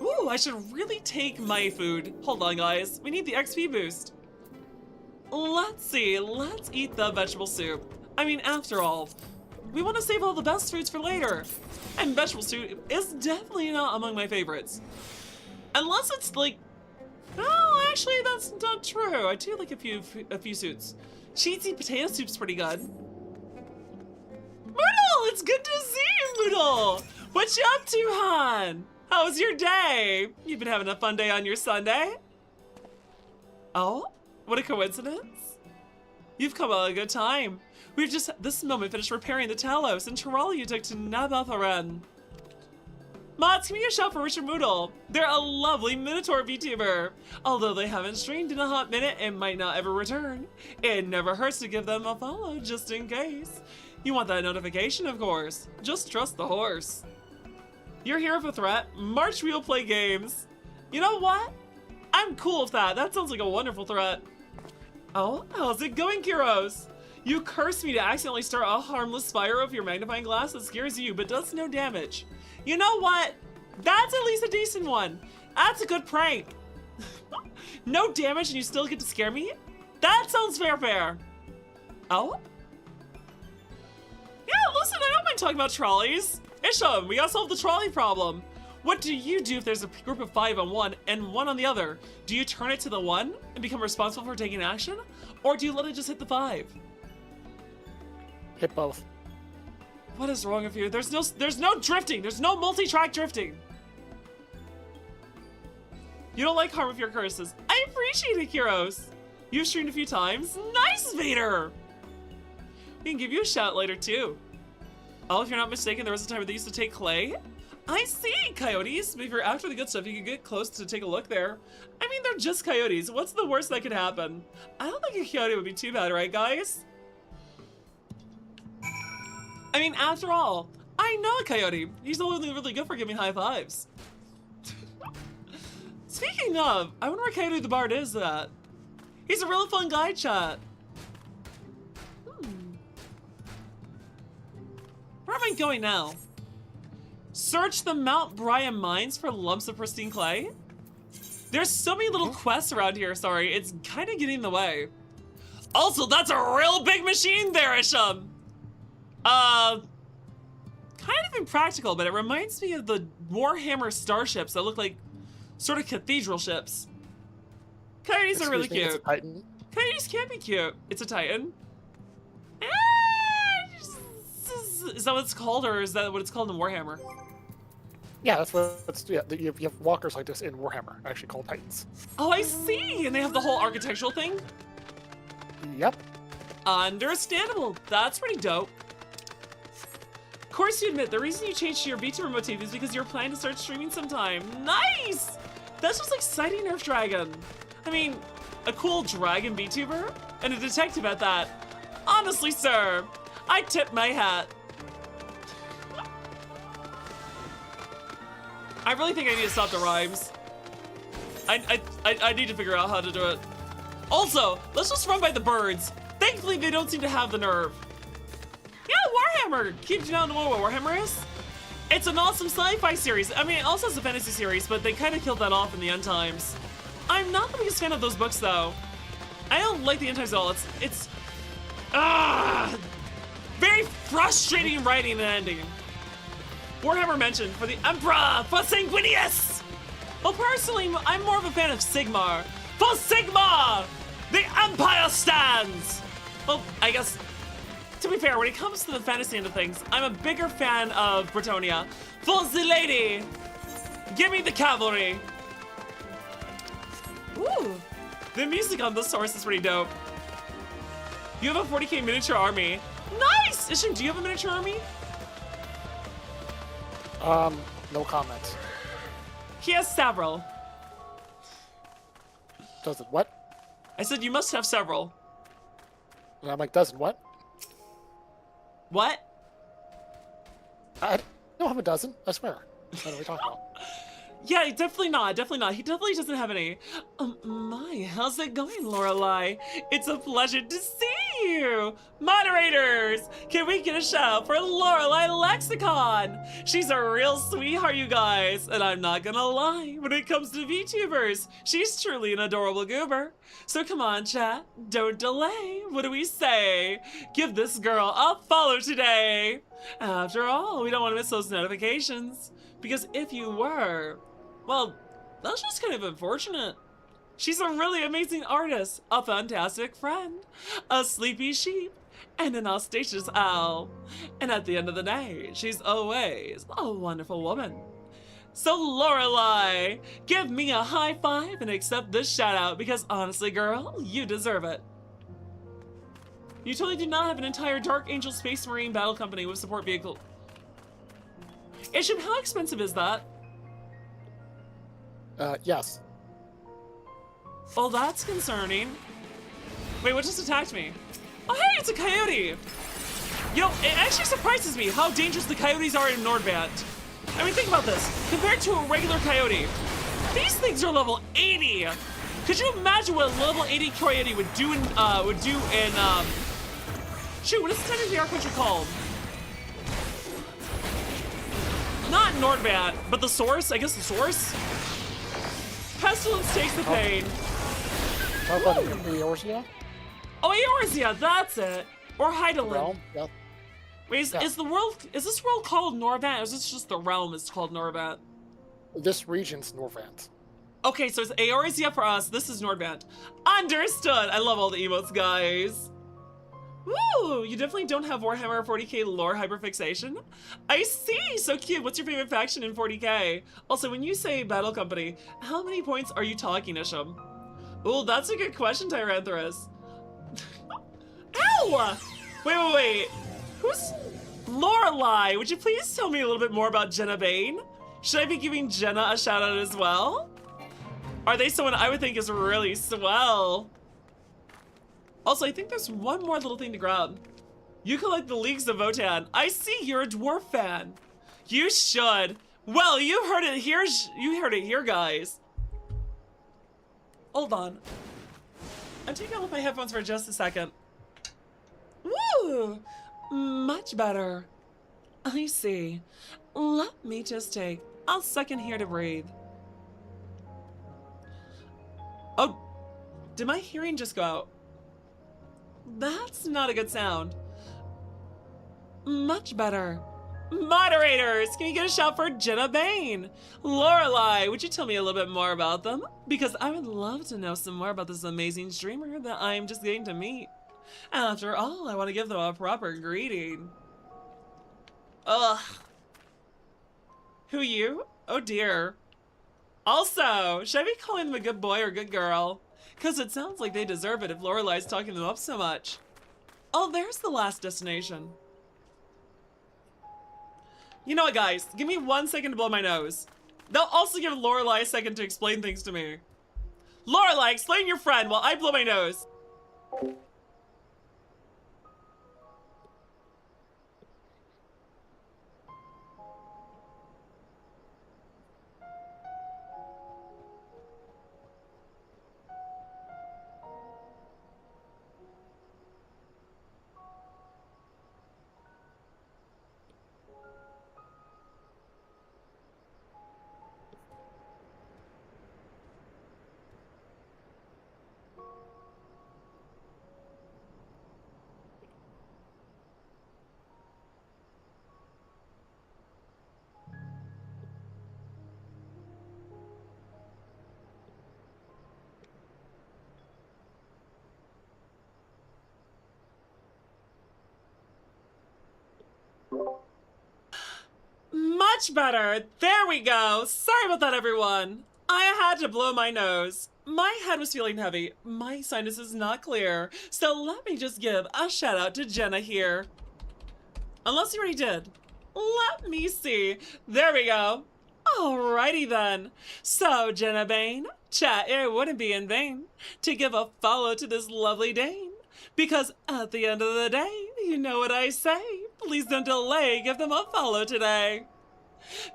Ooh, I should really take my food. Hold on, guys. We need the XP boost. Let's see. Let's eat the vegetable soup. I mean, after all, we want to save all the best foods for later. And vegetable soup is definitely not among my favorites. Unless it's no, actually that's not true. I do like a few soups. Cheesy potato soup's pretty good. Moodle, it's good to see you, Moodle. What you up to, hon? How was your day? You've been having a fun day on your Sunday? Oh, what a coincidence. You've come at a good time. We've just this moment finished repairing the Talos and Tirali you took to Nabatharan. Mods, give me a shout for Richard Moodle. They're a lovely Minotaur VTuber. Although they haven't streamed in a hot minute and might not ever return, it never hurts to give them a follow just in case. You want that notification, of course. Just trust the horse. You're here with a threat. March, we'll play games. You know what? I'm cool with that. That sounds like a wonderful threat. Oh, how's it going, Kyros? You cursed me to accidentally start a harmless fire with your magnifying glass that scares you but does no damage. You know what? That's at least a decent one. That's a good prank. No damage and you still get to scare me? That sounds fair. Oh? Yeah, listen, I don't mind talking about trolleys. Isham, we gotta solve the trolley problem. What do you do if there's a group of 5 on one and 1 on the other? Do you turn it to the 1 and become responsible for taking action? Or do you let it just hit the 5? Hit both. What is wrong with you? There's no drifting. There's no multi-track drifting. You don't like harm with your curses. I appreciate it, Kyros. You've streamed a few times. Nice, Vader! We can give you a shout later, too. Oh, if you're not mistaken, there was a time where they used to take clay. I see, coyotes. If you're after the good stuff, you can get close to take a look there. I mean, they're just coyotes. What's the worst that could happen? I don't think a coyote would be too bad, right, guys? I mean, after all, I know a coyote. He's only really good for giving high fives. Speaking of, I wonder where Coyote the Bard is at. He's a really fun guy, chat. Where am I going now? Search the Mount Brian mines for lumps of pristine clay? There's so many little quests around here, sorry. It's kind of getting in the way. Also, that's a real big machine there, Isham. Kind of impractical, but it reminds me of the Warhammer starships that look like sort of cathedral ships. Coyotes are really cute. It's a Titan. Coyotes can be cute. It's a Titan. Is that what it's called, or is that what it's called in Warhammer? Yeah, that's what it's. Yeah, you have walkers like this in Warhammer, actually called Titans. Oh, I see. And they have the whole architectural thing. Yep. Understandable. That's pretty dope. Of course, you admit the reason you changed your VTuber motif is because you're planning to start streaming sometime. Nice. That's just exciting, Nerf Dragon. I mean, a cool dragon VTuber and a detective at that. Honestly, sir, I tip my hat. I really think I need to stop the rhymes. I need to figure out how to do it. Also, let's just run by the birds. Thankfully, they don't seem to have the nerve. Yeah, Warhammer! Keep you not know what Warhammer is? It's an awesome sci-fi series. I mean, it also has a fantasy series, but they kind of killed that off in the end times. I'm not the biggest fan of those books, though. I don't like the end times at all. It's very frustrating writing and ending. Warhammer mentioned for the Emperor, for Sanguinius! Well, personally, I'm more of a fan of Sigmar. For Sigmar! The Empire stands! Well, I guess, to be fair, when it comes to the fantasy end of things, I'm a bigger fan of Bretonia. For the lady! Give me the cavalry! Ooh, the music on this horse is pretty dope. You have a 40k miniature army. Nice! Isham, do you have a miniature army? No comments. He has several. Does it what? I said you must have several. And I'm like, doesn't what? What? I don't have a dozen, I swear. What are we talking about? Yeah, definitely not. Definitely not. He definitely doesn't have any. My, how's it going, Lorelai? It's a pleasure to see you. Moderators, can we get a shout out for Lorelai Lexicon? She's a real sweetheart, you guys. And I'm not gonna lie, when it comes to VTubers, she's truly an adorable goober. So come on, chat, don't delay. What do we say? Give this girl a follow today. After all, we don't want to miss those notifications. Because if you were, well, that's just kind of unfortunate. She's a really amazing artist, a fantastic friend, a sleepy sheep, and an audacious owl. And at the end of the day, she's always a wonderful woman. So Lorelai, give me a high five and accept this shout out because honestly, girl, you deserve it. You totally do not have an entire Dark Angel Space Marine battle company with support vehicle. Isham, how expensive is that? Yes. Well, that's concerning. Wait, what just attacked me? Oh, hey, it's a coyote! You know, it actually surprises me how dangerous the coyotes are in Nordvant. I mean, think about this. Compared to a regular coyote, these things are level 80. Could you imagine what a level 80 coyote would do in, shoot, what is the technically our country called? Not Nordvant, but the source? I guess the source? Pestilence takes the pain. How about Eorzea? Oh, Eorzea, that's it. Or Hydaelyn. Realm? Yeah. Wait, is this world called Norvant, or is this just the realm is called Norvant? This region's Norvant. Okay, so it's Eorzea for us, this is Nordvant. Understood! I love all the emotes, guys. Woo! You definitely don't have Warhammer 40k lore hyperfixation? I see! So cute! What's your favorite faction in 40k? Also, when you say battle company, how many points are you talking, Isham? Oh, that's a good question, Tyranthrus. Ow! Wait. Who's Lorelai? Would you please tell me a little bit more about Jenna Bane? Should I be giving Jenna a shout out as well? Are they someone I would think is really swell? Also, I think there's one more little thing to grab. You collect the Leagues of Votan. I see you're a dwarf fan. You should. Well, you heard it here, guys. Hold on. I'm taking off my headphones for just a second. Woo! Much better. I see. Let me just take a second here to breathe. Oh, did my hearing just go out? That's not a good sound. Much better. Moderators, can you get a shout for Jenna Bane? Lorelai, would you tell me a little bit more about them? Because I would love to know some more about this amazing streamer that I'm just getting to meet. After all, I want to give them a proper greeting. Ugh. Who you? Oh dear. Also, should I be calling them a good boy or good girl? Because it sounds like they deserve it if Lorelai's talking them up so much. Oh, there's the last destination. You know what, guys? Give me 1 second to blow my nose. They'll also give Lorelai a second to explain things to me. Lorelai, explain your friend while I blow my nose. Much better. There we go. Sorry about that, everyone. I had to blow my nose. My head was feeling heavy. My sinus is not clear. So let me just give a shout out to Jenna here. Unless you already did. Let me see. There we go. Alrighty then. So, Jenna Bain, chat, it wouldn't be in vain to give a follow to this lovely dame. Because at the end of the day, you know what I say. Please don't delay, give them a follow today.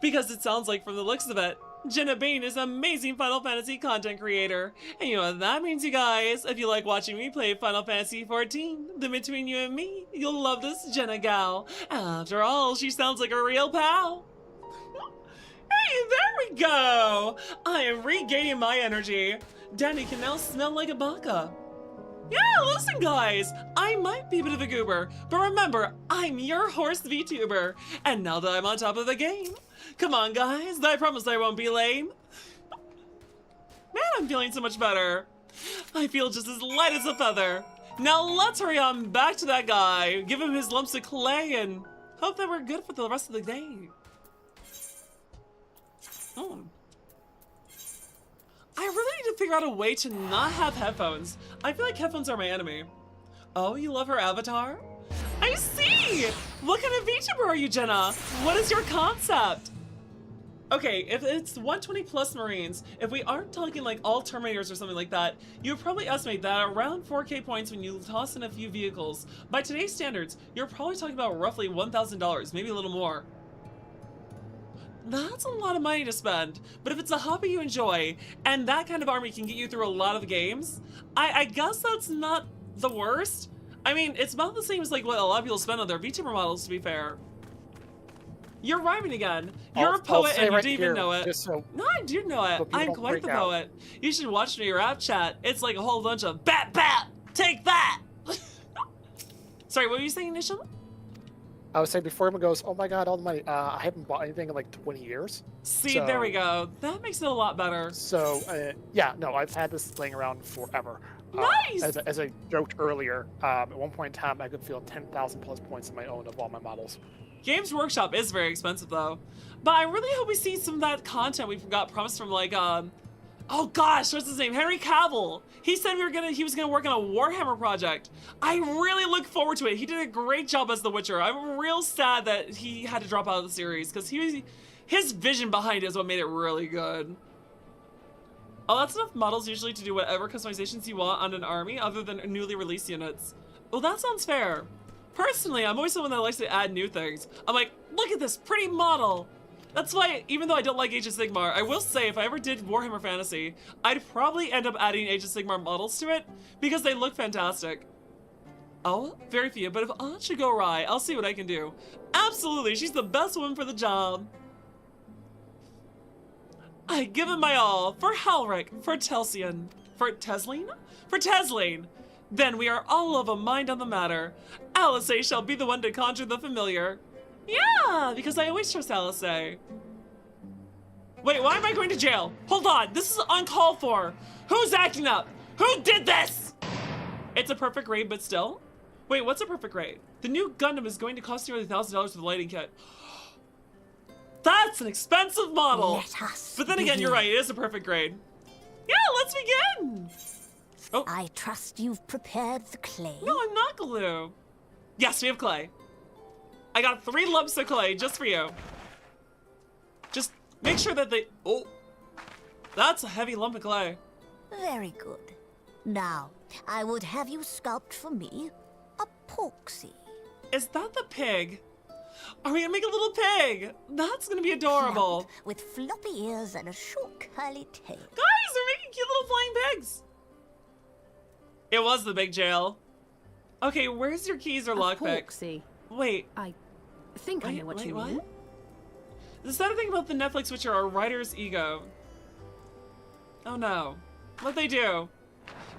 Because it sounds like from the looks of it, Jenna Bain is an amazing Final Fantasy content creator. And you know what that means, you guys. If you like watching me play Final Fantasy XIV, then between you and me, you'll love this Jenna gal. After all, she sounds like a real pal. Hey, there we go! I am regaining my energy. Danny can now smell like a baka. Yeah, listen guys, I might be a bit of a goober, but remember, I'm your horse VTuber. And now that I'm on top of the game, come on guys, I promise I won't be lame. Man, I'm feeling so much better. I feel just as light as a feather. Now let's hurry on back to that guy, give him his lumps of clay, and hope that we're good for the rest of the day. I really need to figure out a way to not have headphones. I feel like headphones are my enemy. Oh, you love her avatar? I see! What kind of VTuber are you, Jenna? What is your concept? Okay, if it's 120 plus Marines, if we aren't talking like all Terminators or something like that, you would probably estimate that around 4K points when you toss in a few vehicles. By today's standards, you're probably talking about roughly $1,000, maybe a little more. That's a lot of money to spend, but if it's a hobby you enjoy, and that kind of army can get you through a lot of games, I guess that's not the worst. I mean, it's about the same as like what a lot of people spend on their VTuber models, to be fair. You're rhyming again. You're a poet and you didn't even know it. So no, I do know it. I'm quite the poet. You should watch me rap chat. It's like a whole bunch of bat bat, take that. Sorry, what were you saying initially? I would say before everyone goes, oh my god, all the money. I haven't bought anything in like 20 years. See, so, there we go. That makes it a lot better. So, yeah, no, I've had this laying around forever. Nice! As I joked earlier, at one point in time, I could feel 10,000 plus points in my own of all my models. Games Workshop is very expensive, though. But I really hope we see some of that content we got promised from, like, oh gosh, what's his name? Henry Cavill. He said he was gonna work on a Warhammer project. I really look forward to it. He did a great job as The Witcher. I'm real sad that he had to drop out of the series because his vision behind it is what made it really good. Oh, that's enough models usually to do whatever customizations you want on an army other than newly released units. Well, that sounds fair. Personally, I'm always someone that likes to add new things. I'm like, look at this pretty model. That's why, even though I don't like Age of Sigmar, I will say if I ever did Warhammer Fantasy, I'd probably end up adding Age of Sigmar models to it because they look fantastic. Oh, very few, but if all should go awry, I'll see what I can do. Absolutely, she's the best one for the job. I give it my all for Halric, for Telsian, for Tesline? For Tesline. Then we are all of a mind on the matter. Alice shall be the one to conjure the familiar. Yeah, because I always trust Alice. Wait, why am I going to jail? Hold on, this is uncalled for. Who's acting up? Who did this? It's a perfect raid, but still. Wait, what's a perfect raid? The new Gundam is going to cost nearly $1,000 for the lighting kit. That's an expensive model. Let us but then again, begin. you're right, it is a perfect grade. Yeah, let's begin. Oh. I trust you've prepared the clay. No, I'm not glue. Yes, we have clay. I got 3 lumps of clay just for you. Just make sure that they... Oh, that's a heavy lump of clay. Very good. Now, I would have you sculpt for me a porksy. Is that the pig? Are we gonna make a little pig? That's gonna be adorable. Plump, with floppy ears and a short curly tail. Guys, we're making cute little flying pigs. It was the big jail. Okay, where's your keys or lockpick? Porksy. Wait. I think I know what you mean. What? Is that a thing about the Netflix Witcher or writer's ego? Oh no. What'd they do?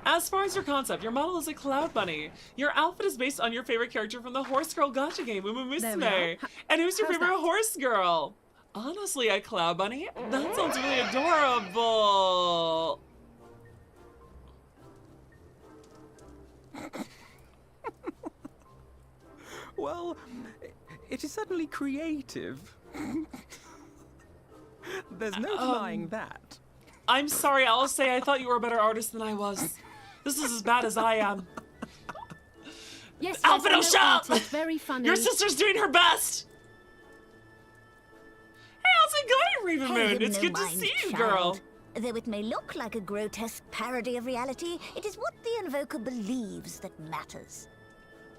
As far as your concept, your model is a cloud bunny. Your outfit is based on your favorite character from the horse girl gacha game, There we Musume. are. And who's your How's favorite that? horse girl? Honestly, a cloud bunny? That sounds really adorable. Well, it is certainly creative. There's no denying that. I'm sorry, I'll say I thought you were a better artist than I was. This is as bad as I am. Yes, Alfred I know O'Shaw! art is very funny. Your sister's doing her best! Hey, how's it going, Raven Pay Moon? him It's no good to mind, see you, child. girl. Though it may look like a grotesque parody of reality, it is what the invoker believes that matters.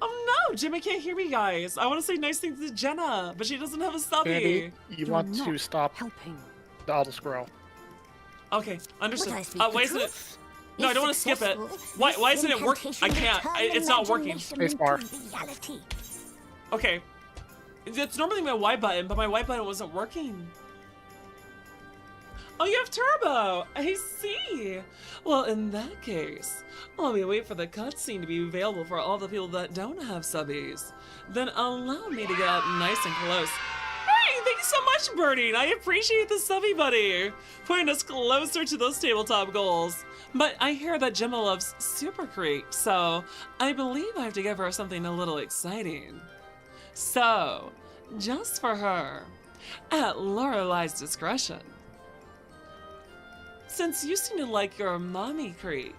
Oh no, Jimmy can't hear me, guys. I want to say nice things to Jenna, but she doesn't have a subby. Andy, you You're want to not stop helping. the Alder Scroll. Okay, understood. Would I speak the Why isn't it? truth? No, I If don't want to skip it. successful, Why this isn't it work? I incantation can't. will turn It's not working. imagination Spacebar. into reality. Okay. It's normally my Y button, but my Y button wasn't working. Oh, you have turbo! I see! Well, in that case, while we wait for the cutscene to be available for all the people that don't have subbies, then allow me to get up nice and close. Hey, thank you so much, Birdie! I appreciate the subby buddy! Putting us closer to those tabletop goals. But I hear that Gemma loves Super Creek, so I believe I have to give her something a little exciting. So, just for her, at Lorelei's discretion, since you seem to like your mommy Creek.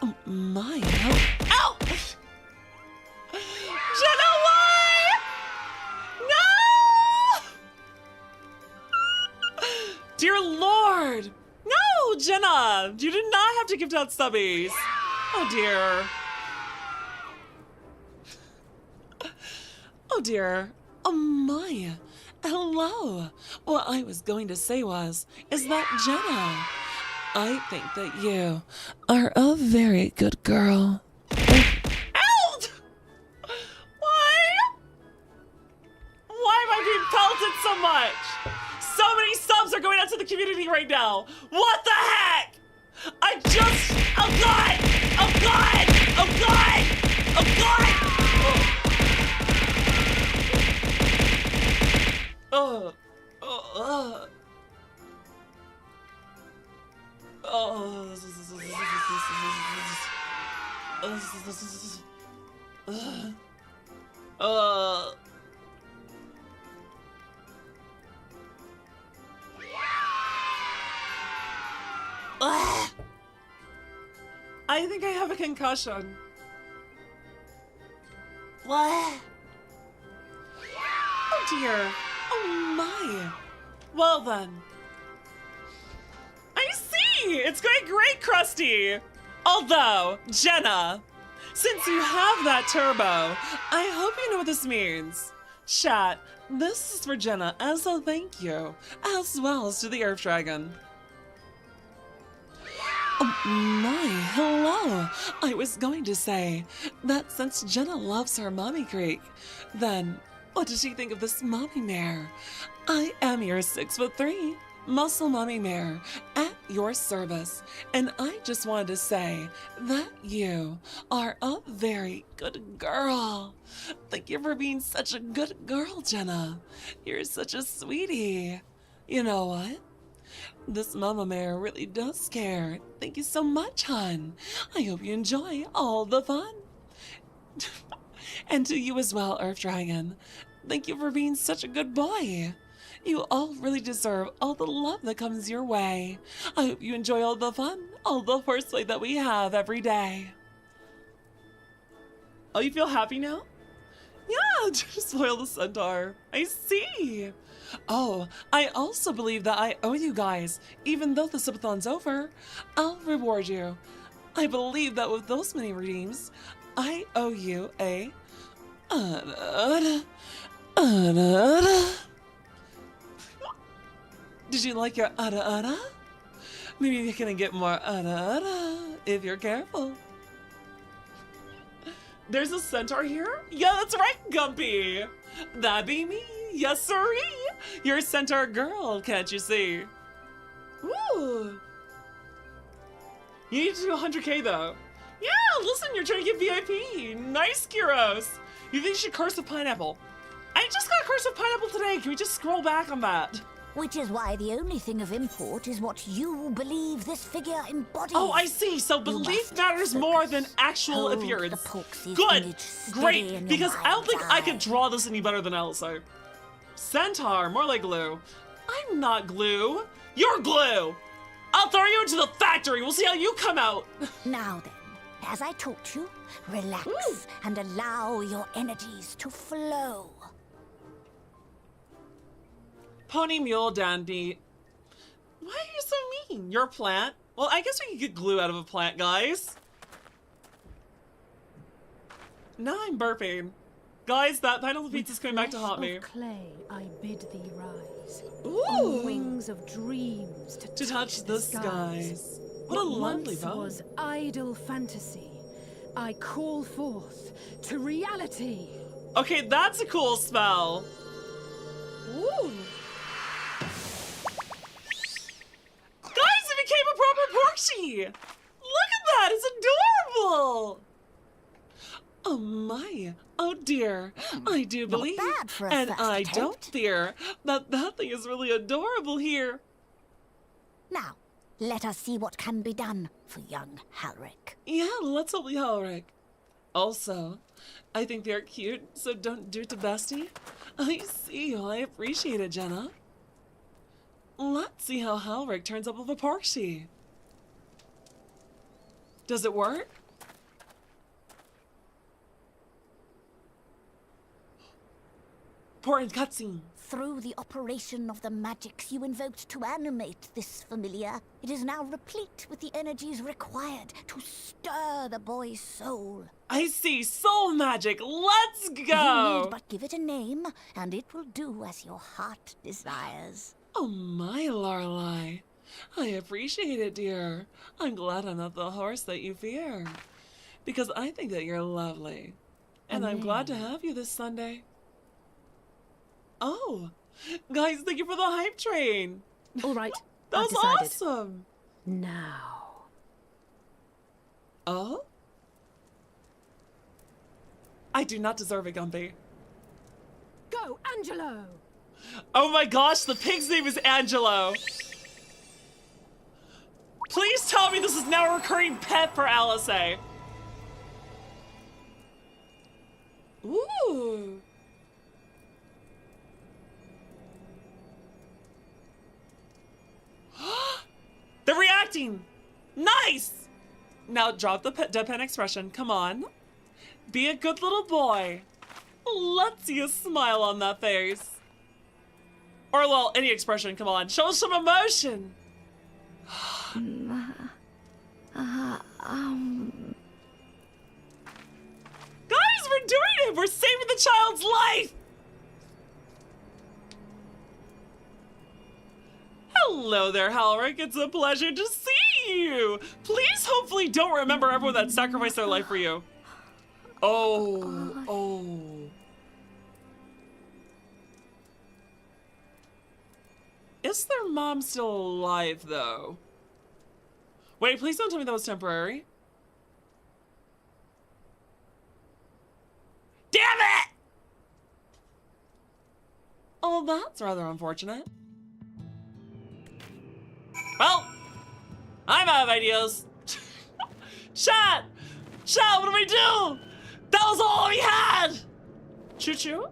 Oh my, ow! Jenna, why? No! Dear Lord! No, Jenna! You did not have to give out subbies. Oh dear. Oh dear. Oh my. Hello. What I was going to say is that Jenna, I think that you are a very good girl. Ow! Why? Why am I being pelted so much? So many subs are going out to the community right now. What the heck? I just, oh God! Oh God! Oh God! Oh God! I think I have a concussion. What? Oh dear. Oh my. Well then. I see! It's going great, Krusty! Although, Jenna, since you have that turbo, I hope you know what this means. Chat, this is for Jenna as a thank you, as well as to the Earth Dragon. Oh my, hello! I was going to say that since Jenna loves her mommy Creek, then what does she think of this mommy mare? I am your 6'3" muscle mommy mare at your service, and I just wanted to say that you are a very good girl. Thank you for being such a good girl, Jenna. You're such a sweetie. You know what? This mama mare really does care. Thank you so much, hon. I hope you enjoy all the fun. And to you as well, Earth Dragon. Thank you for being such a good boy. You all really deserve all the love that comes your way. I hope you enjoy all the fun, all the horseplay that we have every day. Oh, you feel happy now? Yeah, just spoil the centaur. I see. Oh, I also believe that I owe you guys, even though the subathon's over. I'll reward you. I believe that with those many redeems, I owe you a... Did you like your ada? Maybe you can get more ada if you're careful. There's a centaur here? Yeah, that's right, Gumpy. That be me. Yes, sirree. You're a centaur girl, can't you see? Woo. You need to do 100K though. Yeah, listen, you're trying to get VIP. Nice, Kyros. You think you should curse a pineapple? I just got a curse of pineapple today. Can we just scroll back on that? Which is why the only thing of import is what you believe this figure embodies. Oh, I see. So belief must matters focus. more than actual Hold the appearance. Poxy's Good. image steady Great. in your Because I don't think mind's I could eye. draw this any better than Elsa. Centaur, more like glue. I'm not glue. You're glue. I'll throw you into the factory. We'll see how you come out. Now then, as I taught you, relax and allow your energies to flow. Pony, mule, dandy. Why are you so mean? You're a plant. Well, I guess we can get glue out of a plant, guys. Now I'm burping. Guys, that pineapple pizza's coming back to haunt me. Of clay, I bid thee rise. Ooh. On wings of dreams To touch the skies. What a lovely once vow. was idle fantasy, I call forth to reality. Okay, that's a cool spell. Ooh. Guys, it became a proper Porkshy! Look at that, it's adorable! Oh my, oh dear, I do Not believe, bad for a and first I don't attempt. fear, that thing is really adorable here. Now, let us see what can be done for young Halric. Yeah, let's help the Halric. Also, I think they're cute, so don't do it to Bestie. I see you, I appreciate it, Jenna. Let's see how Halric turns up with a Porkshy. Does it work? Important cutscene. Through the operation of the magics you invoked to animate this familiar, it is now replete with the energies required to stir the boy's soul. I see soul magic. Let's You go. need but give it a name, and it will do as your heart desires. Oh my, Lorelei. I appreciate it, dear. I'm glad I'm not the horse that you fear. Because I think that you're lovely. And I'm glad to have you this Sunday. Oh, guys, thank you for the hype train. All right, That I've was decided. awesome. Now. Oh? I do not deserve it, Gumpy. Go, Angelo! Oh my gosh, the pig's name is Angelo. Please tell me this is now a recurring pet for Alice. Ooh. They're reacting. Nice. Now drop the deadpan expression. Come on. Be a good little boy. Let's see a smile on that face. Or, well, any expression, come on. Show us some emotion. Guys, we're doing it! We're saving the child's life! Hello there, Halric. It's a pleasure to see you. Please, hopefully, don't remember everyone that sacrificed their life for you. Oh. Is their mom still alive, though? Wait, please don't tell me that was temporary. Damn it! Oh, that's rather unfortunate. Well, I'm out of ideas. Chat! Chat, what do we do? That was all we had! Choo-choo?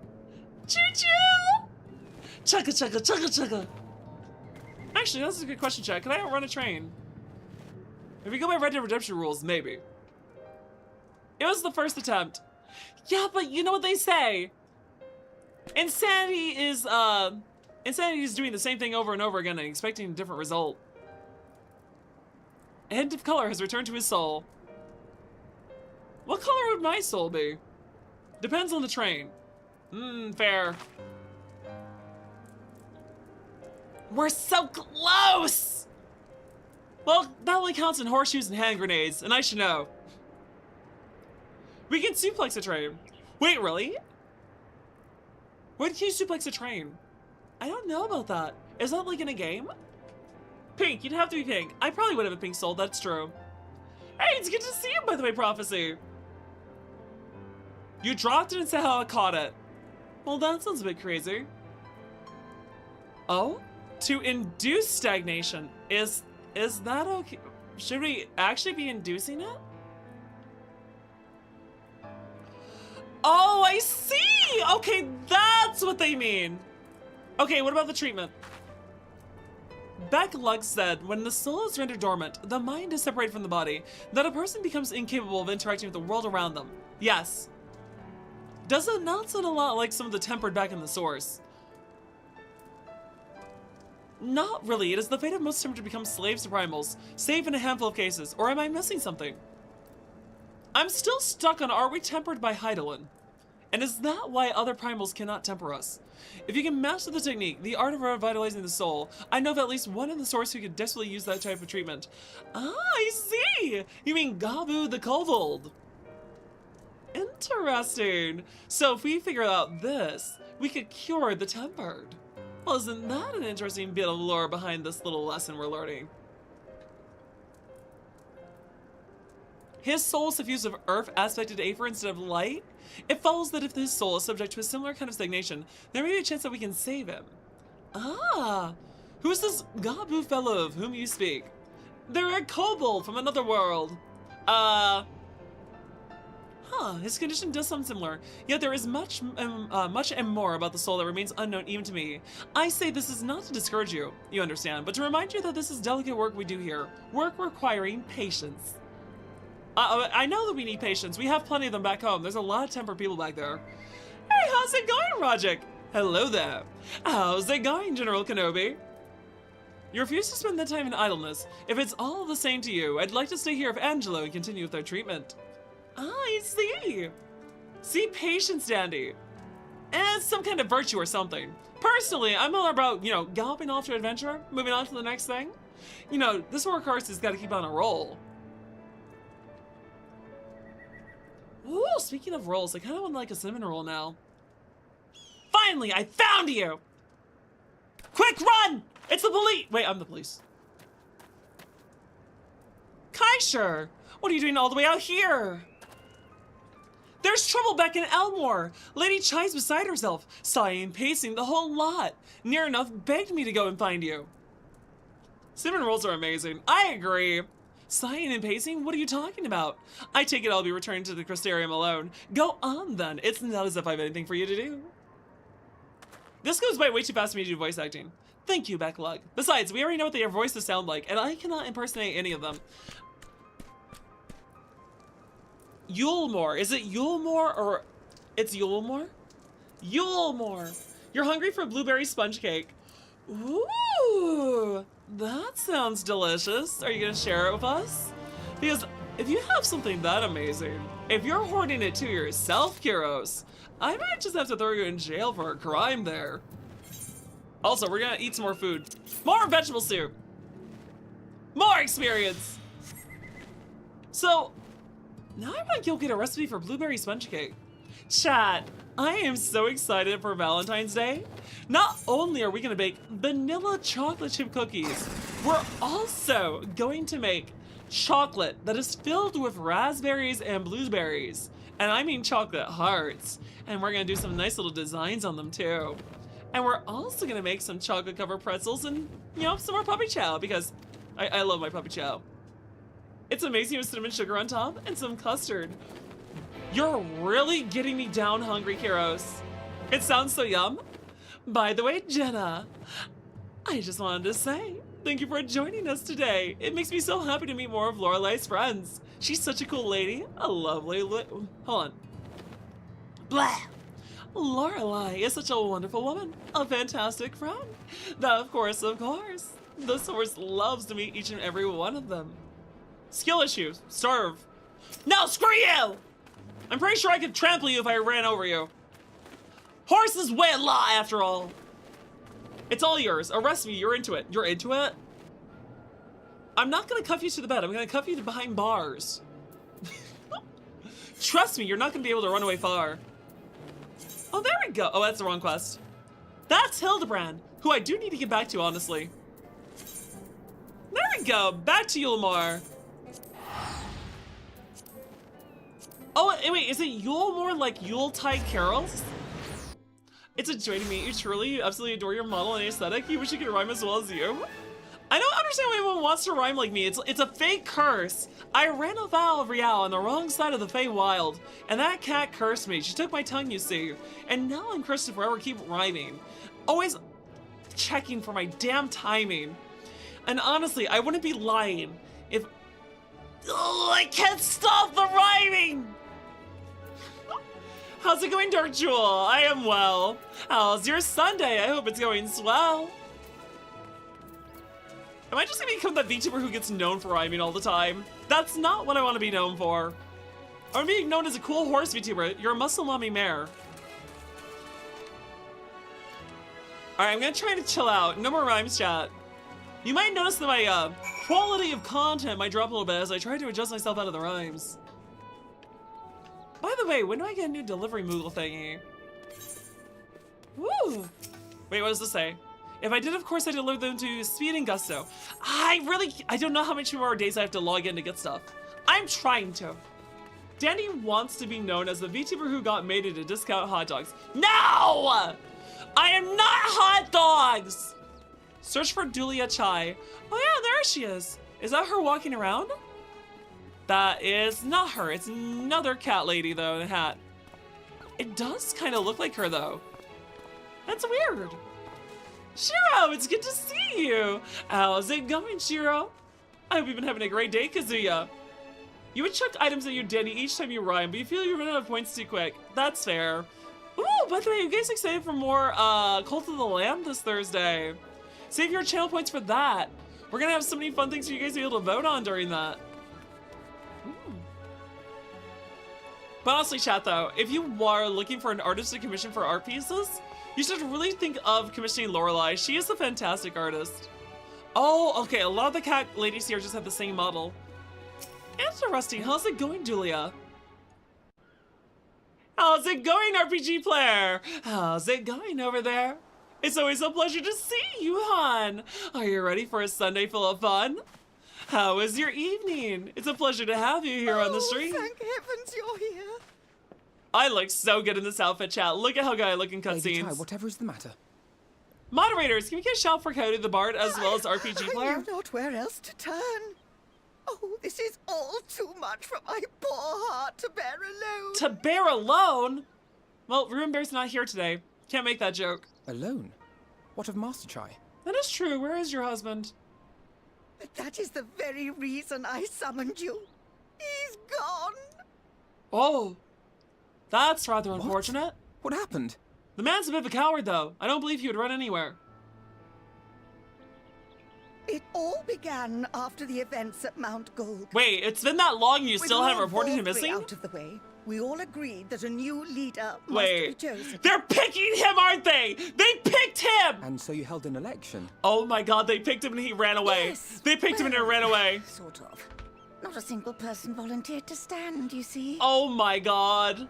Choo-choo! Chugga, chugga, chugga, chugga. Actually, that's a good question, chat. Can I outrun a train? If we go by Red Dead Redemption rules, maybe. It was the first attempt. Yeah, but you know what they say? Insanity is doing the same thing over and over again and expecting a different result. A hint of color has returned to his soul. What color would my soul be? Depends on the train. Fair. We're so close! Well, that only counts in horseshoes and hand grenades, and I should know. We can suplex a train. Wait, really? When can you suplex a train? I don't know about that. Is that like in a game? Pink, you'd have to be pink. I probably would have a pink soul, that's true. Hey, it's good to see you, by the way, Prophecy. You dropped it and said how I caught it. Well, that sounds a bit crazy. Oh? To induce stagnation. Is that okay? Should we actually be inducing it? Oh, I see! Okay, that's what they mean. Okay, what about the treatment? Beck Lugg said, when the soul is rendered dormant, the mind is separated from the body, that a person becomes incapable of interacting with the world around them. Yes. Does it not sound a lot like some of the tempered back in the source? Not really. It is the fate of most tempered to become slaves to primals, save in a handful of cases. Or am I missing something? I'm still stuck on, are we tempered by Heidelin? And is that why other primals cannot temper us? If you can master the technique, the art of revitalizing the soul, I know of at least one in the source who could desperately use that type of treatment. Ah, I see! You mean Gabu the Kobold. Interesting. So if we figure out this, we could cure the tempered. Well, isn't that an interesting bit of lore behind this little lesson we're learning? His soul is suffused of earth aspected to Aether instead of light. It follows that if his soul is subject to a similar kind of stagnation, there may be a chance that we can save him. Ah, who's this Gabu fellow of whom you speak? They're a kobold from another world. His condition does sound similar, yet there is much and more about the soul that remains unknown even to me. I say this is not to discourage you, you understand, but to remind you that this is delicate work we do here, work requiring patience. I know that we need patience. We have plenty of them back home. There's a lot of tempered people back there. Hey, how's it going, Rajik? Hello there. How's it going, General Kenobi? You refuse to spend that time in idleness. If it's all the same to you, I'd like to stay here with Angelo and continue with their treatment. I see. See, patience, Dandy. It's some kind of virtue or something. Personally, I'm all about, galloping off to adventure, moving on to the next thing. This workhorse has got to keep on a roll. Ooh, speaking of rolls, I kind of want like a cinnamon roll now. Finally, I found you! Quick, run! It's the police! Wait, I'm the police. Kaisher, what are you doing all the way out here? There's trouble back in Elmore. Lady Chai's beside herself, sighing, pacing, the whole lot. Near enough begged me to go and find you. Cinnamon rolls are amazing. I agree. Sighing and pacing? What are you talking about? I take it I'll be returning to the Crystarium alone. Go on then. It's not as if I have anything for you to do. This goes by way too fast for me to do voice acting. Thank you, Backlug. Besides, we already know what their voices sound like, and I cannot impersonate any of them. Yulemore. Is it Yulemore or it's Yulemore? Yulemore. You're hungry for blueberry sponge cake. Ooh, that sounds delicious. Are you gonna share it with us? Because if you have something that amazing, if you're hoarding it to yourself, Kyros, I might just have to throw you in jail for a crime there. Also, we're gonna eat some more food. More vegetable soup. More experience. So, now I want to go get a recipe for blueberry sponge cake. Chat, I am so excited for Valentine's Day. Not only are we gonna bake vanilla chocolate chip cookies, we're also going to make chocolate that is filled with raspberries and blueberries. And I mean chocolate hearts. And we're gonna do some nice little designs on them too. And we're also gonna make some chocolate covered pretzels and, some more puppy chow because I love my puppy chow. It's amazing with cinnamon sugar on top and some custard. You're really getting me down hungry, Kyros. It sounds so yum. By the way, Jenna, I just wanted to say thank you for joining us today. It makes me so happy to meet more of Lorelei's friends. She's such a cool lady, a lovely hold on. Blah. Lorelei is such a wonderful woman, a fantastic friend. That, of course, the source loves to meet each and every one of them. Skill issues. Starve. No, screw you! I'm pretty sure I could trample you if I ran over you. Horses win law, after all. It's all yours. Arrest me. You're into it. You're into it? I'm not gonna cuff you to the bed. I'm gonna cuff you to behind bars. Trust me, you're not gonna be able to run away far. Oh, there we go. Oh, that's the wrong quest. That's Hildebrand, who I do need to get back to, honestly. There we go. Back to Yulemore. Oh, wait, is it Yulemore like Yuletide carols? It's a joy to meet you, truly. You absolutely adore your model and aesthetic. You wish you could rhyme as well as you. I don't understand why anyone wants to rhyme like me. It's a fake curse. I ran afoul of Rial on the wrong side of the Feywild, and that cat cursed me. She took my tongue, you see. And now I'm cursed to forever keep rhyming. Always checking for my damn timing. And honestly, I wouldn't be lying if... Oh, I can't stop the rhyming! How's it going, Dark Jewel? I am well. How's your Sunday? I hope it's going swell. Am I just gonna become that VTuber who gets known for rhyming all the time? That's not what I want to be known for. I'm being known as a cool horse VTuber. You're a muscle mommy mare. Alright, I'm gonna try to chill out. No more rhymes, chat. You might notice that my quality of content might drop a little bit as I try to adjust myself out of the rhymes. By the way, when do I get a new delivery Moogle thingy? Woo! Wait, what does this say? If I did, of course, I deliver them to Speed and Gusto. I don't know how much more days I have to log in to get stuff. I'm trying to. Danny wants to be known as the VTuber who got mated to discount hot dogs. No! I am not hot dogs! Search for Dulia Chai. Oh yeah, there she is. Is that her walking around? That is not her. It's another cat lady, though, in a hat. It does kind of look like her, though. That's weird. Shiro, it's good to see you. How's it going, Shiro? I hope you've been having a great day, Kazuya. You would chuck items at you, Danny, each time you rhyme, but you feel you run out of points too quick. That's fair. Ooh, by the way, you guys excited for more Cult of the Lamb this Thursday? Save your channel points for that. We're gonna have so many fun things for you guys to be able to vote on during that. But honestly, chat though, if you are looking for an artist to commission for art pieces, you should really think of commissioning Lorelei. She is a fantastic artist. Oh, okay, a lot of the cat ladies here just have the same model. Interesting. How's it going, Julia? How's it going, RPG player? How's it going over there? It's always a pleasure to see you, hon. Are you ready for a Sunday full of fun? How was your evening? It's a pleasure to have you here on the stream. Thank heavens you're here. I look so good in this outfit, chat. Look at how good I look in Lady Chai, cutscenes. whatever is the matter? Moderators, can we get a shout for Cody the Bard as well as RPG I player? knew not where else to turn. Oh, this is all too much for my poor heart to bear alone. To bear alone? Well, Ruin Bear's not here today. Can't make that joke. Alone? What of Master Chai? That is true. Where is your husband? But that is the very reason I summoned you. He's gone. Oh, that's rather What? unfortunate. What happened? The man's a bit of a coward, though. I don't believe he would run anywhere. It all began after the events at Mount Gold. Wait, it's been that long and you With still haven't Lord reported him Baldry missing? out of the way, we all agreed that a new leader must be Wait, chosen. they're picking him, aren't they? They picked him! And so you held an election? Oh my god, they picked him and he ran away. Yes, They picked him and he well, ran away. Sort of. Not a single person volunteered to stand, you see. Oh my god.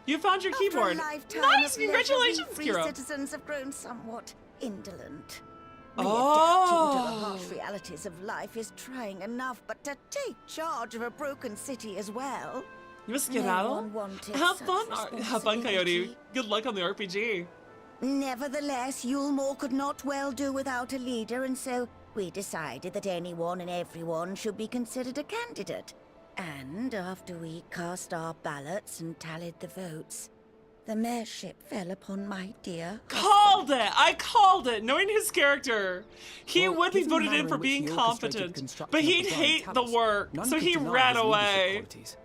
You found your After keyboard. a lifetime Nice, of leisure, congratulations, we free Kira. citizens have grown somewhat indolent. Readapting to the Oh. harsh realities of life is trying enough, but to take charge of a broken city as well. You must No skedaddle. one wanted Have such fun, have fun, Coyote. responsibility. Good luck on the RPG. Nevertheless, Yulmore could not well do without a leader, and so we decided that anyone and everyone should be considered a candidate. And after we cast our ballots and tallied the votes, the mayorship fell upon my dear Called it! I called it! Knowing his character, he Well, would be given the voted manner in for in which being he orchestrated competent, construction but of he'd the Blind hate the Palace, work, none so could he deny ran his leadership away. qualities.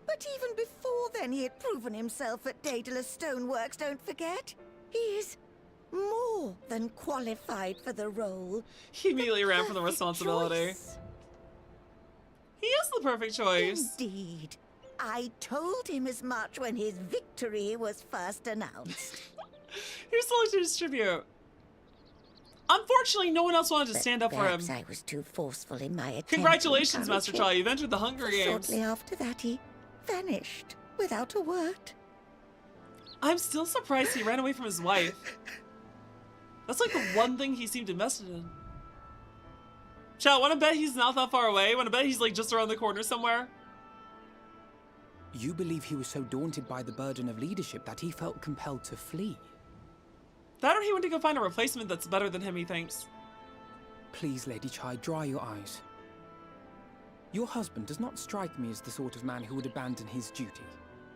But even before then, he had proven himself at Daedalus Stoneworks, don't forget. He is more than qualified for the role. He immediately ran from the Perfect responsibility. choice. He is the perfect choice. Indeed. I told him as much when his victory was first announced. He was willing to distribute. Unfortunately, no one else wanted to But stand up for him. perhaps I was too forceful in my attempt. Congratulations, to Master encourage Chai. You've entered the Hunger him. Games. Shortly after that, he vanished without a word. I'm still surprised he ran away from his wife. That's like the one thing he seemed invested in. Chat, wanna bet he's not that far away? Wanna bet he's like just around the corner somewhere? You believe he was so daunted by the burden of leadership that he felt compelled to flee? That or he went to go find a replacement that's better than him, he thinks. Please, Lady Chai, dry your eyes. Your husband does not strike me as the sort of man who would abandon his duty.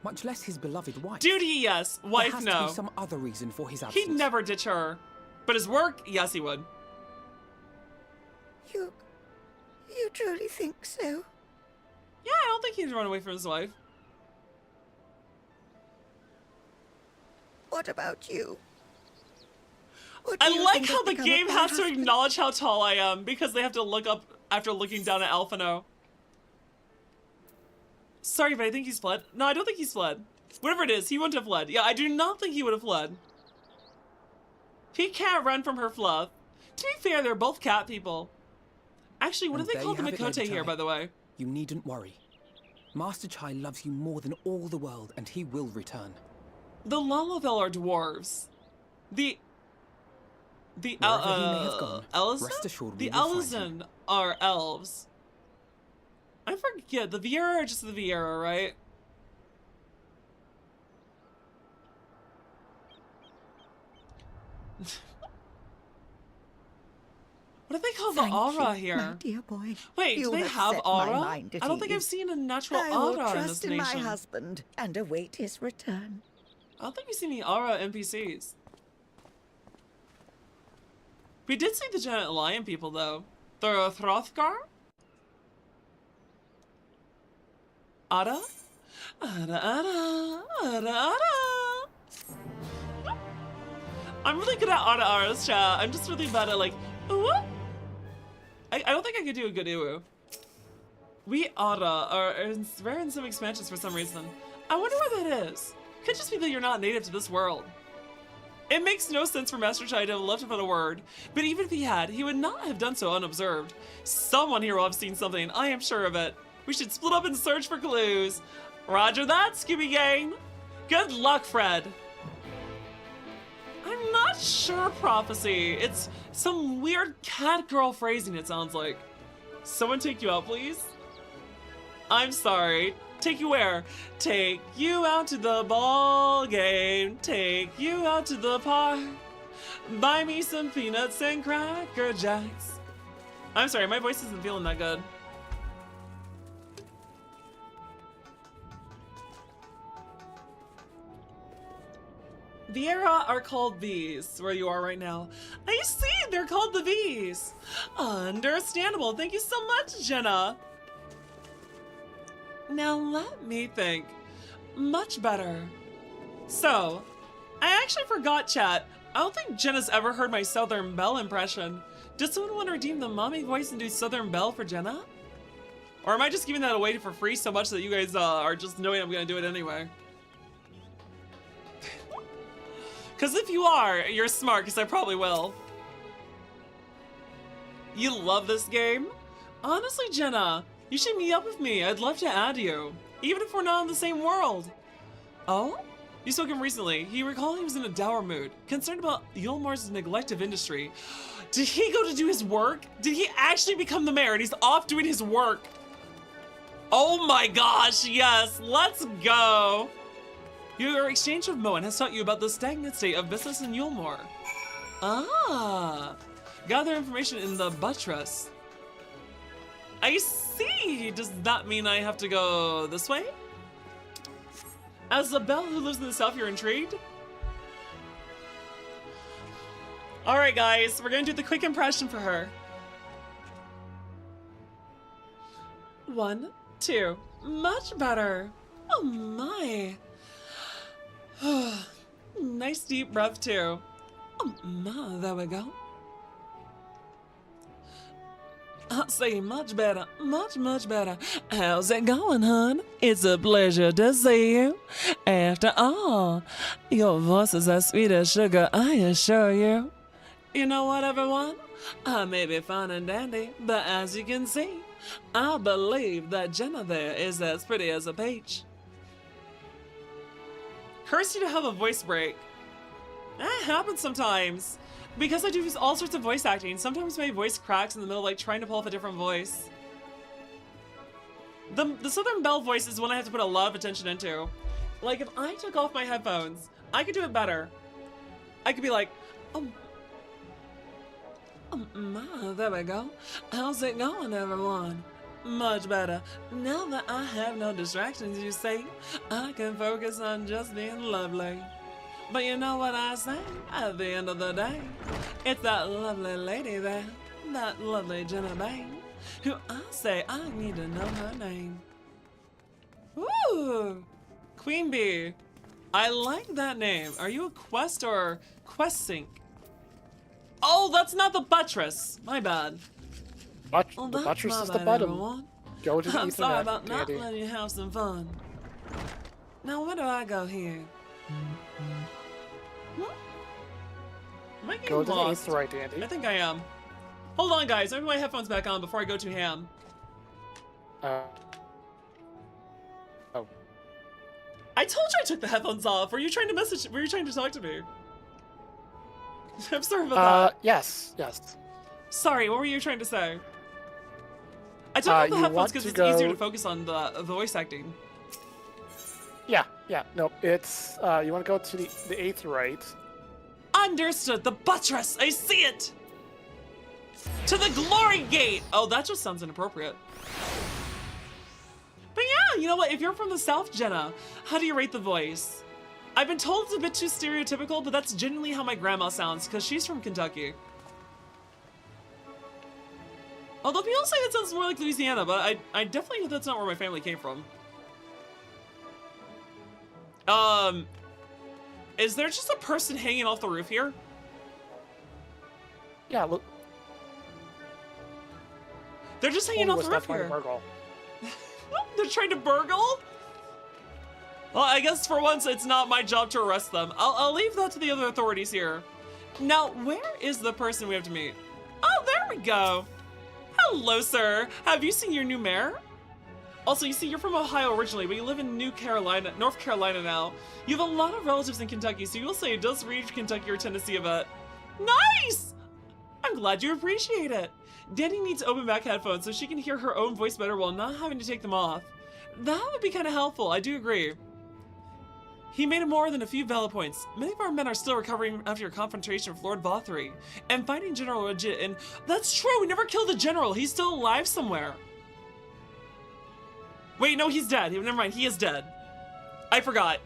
much less his beloved wife. Duty, yes. Wife, there has no. to be some other reason for his absence. He'd never ditch her. But his work, yes, he would. You truly think so? Yeah, I don't think he'd run away from his wife. What about you? What do I you like think how has the become game of my has to husband? acknowledge how tall I am because they have to look up after looking down at Alphino. Sorry, but I think he's fled. No, I don't think he's fled. Whatever it is, he wouldn't have fled. Yeah, I do not think he would have fled. He can't run from her fluff. To be fair, they're both cat people. Actually, what And do they there call you the have it, Mikote Lady here, Chai. by the way? You needn't worry. Master Chai loves you more than all the world, and he will return. The Lalavel are dwarves. The Wherever he may have gone, Elizan? rest assured The we will find him. Elizan are elves. I forget, the Vieira are just the Vieira, right? What do they call the Thank aura you, my here? dear boy. Wait, do You they have have set my aura? mind at I don't think I've ease. seen a natural I will aura in this trust in my nation. husband and await his return. I don't think we've seen any aura NPCs. We did see the giant lion people though. The Throthgar? Ada? Ada. I'm really good at Ara's chat. I'm just really bad at like, ooh. I don't think I could do a good ooh. We Ada are rare in some expansions for some reason. I wonder why that is. Could just be that you're not native to this world. It makes no sense for Master Chai to have left without a word, but even if he had, he would not have done so unobserved. Someone here will have seen something, I am sure of it. We should split up and search for clues. Roger that, Scooby Gang. Good luck, Fred. I'm not sure, Prophecy. It's some weird cat girl phrasing, it sounds like. Someone take you out, please? I'm sorry. Take you where? Take you out to the ball game. Take you out to the park. Buy me some peanuts and Cracker Jacks. I'm sorry, my voice isn't feeling that good. Vieira are called V's, where you are right now. I see, they're called the V's. Understandable. Thank you so much, Jenna. Now let me think. Much better. So, I actually forgot, chat. I don't think Jenna's ever heard my Southern Belle impression. Does someone want to redeem the mommy voice and do Southern Belle for Jenna? Or am I just giving that away for free so much that you guys are just knowing I'm gonna do it anyway? Because if you are, you're smart, because I probably will. You love this game? Honestly, Jenna, you should meet up with me. I'd love to add you, even if we're not in the same world. Oh? You spoke to him recently. He recalled he was in a dour mood, concerned about Yulmar's neglect of industry. Did he go to do his work? Did he actually become the mayor and he's off doing his work? Oh my gosh, yes, let's go. Your exchange with Moen has taught you about the stagnant state of business in Yulmore. Ah, gather information in the buttress. I see. Does that mean I have to go this way? As a belle who lives in the south, you're intrigued? All right, guys, we're gonna do the quick impression for her. 1, 2, much better. Oh my. Nice deep breath too. Oh my, there we go. I'll say much better, much better. How's it going, hon? It's a pleasure to see you. After all, your voice is as sweet as sugar, I assure you. You know what, everyone? I may be fine and dandy, but as you can see, I believe that Jenna there is as pretty as a peach. Curse you to have a voice break. That happens sometimes. Because I do all sorts of voice acting, sometimes my voice cracks in the middle, like trying to pull off a different voice. The Southern Belle voice is one I have to put a lot of attention into. Like, if I took off my headphones, I could do it better. I could be like, oh my, there we go. How's it going, everyone? Much better. Now that I have no distractions, you see, I can focus on just being lovely. But you know what I say at the end of the day? It's that lovely lady there, that lovely Jenna Bane, who I say I need to know her name. Ooh, Queen Bee. I like that name. Are you a quest or quest sync? Oh, that's not the buttress. My bad. The Well, buttress that's is my the bad, bottom. everyone. Go to the I'm sorry Ethernet, about not Dandy. letting you have some fun. Now, where do I go here? Am I getting Go to the lost? Aetheryte, Dandy. I think I am. Hold on, guys. Let me put my headphones back on before I go too ham. Oh. I told you I took the headphones off. Were you trying to message? Were you trying to talk to me? I'm sorry about that. Yes. Sorry, what were you trying to say? I took off the you headphones want because to it's easier go- to focus on the voice acting. Yeah. No, it's you want to go to the Aetheryte. Understood. The buttress. I see it. To the glory gate. Oh, that just sounds inappropriate. But yeah, you know what? If you're from the South, Jenna, how do you rate the voice? I've been told it's a bit too stereotypical, but that's genuinely how my grandma sounds, because she's from Kentucky. Although people say that sounds more like Louisiana, but I definitely know that's not where my family came from. Is there just a person hanging off the roof here? Yeah, look. They're just hanging off was the not roof trying to here. burgle. They're trying to burgle? Well, I guess for once it's not my job to arrest them. I'll leave that to the other authorities here. Now, where is the person we have to meet? Oh, there we go. Hello, sir. Have you seen your new mayor? Also, you see, you're from Ohio originally, but you live in North Carolina now. You have a lot of relatives in Kentucky, so you'll say it does reach Kentucky or Tennessee a bit. Nice! I'm glad you appreciate it. Danny needs open back headphones so she can hear her own voice better while not having to take them off. That would be kind of helpful, I do agree. He made more than a few valid points. Many of our men are still recovering after your confrontation with Lord Vothry and finding General Legit, and that's true, we never killed the General, he's still alive somewhere. Wait, no, he's dead. Never mind, he is dead. I forgot.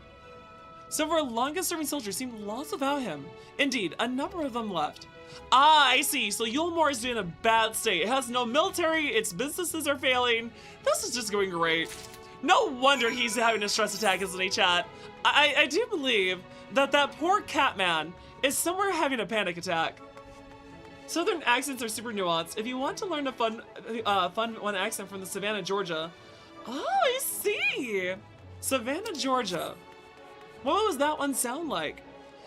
Some of our longest serving soldiers seem lost without him. Indeed, a number of them left. Ah, I see. So Yulmore is in a bad state. It has no military, its businesses are failing. This is just going great. No wonder he's having a stress attack, isn't he, chat? I do believe that poor Catman is somewhere having a panic attack. Southern accents are super nuanced. If you want to learn a fun one accent from the Savannah, Georgia. Oh, I see. Savannah, Georgia. What was that one sound like?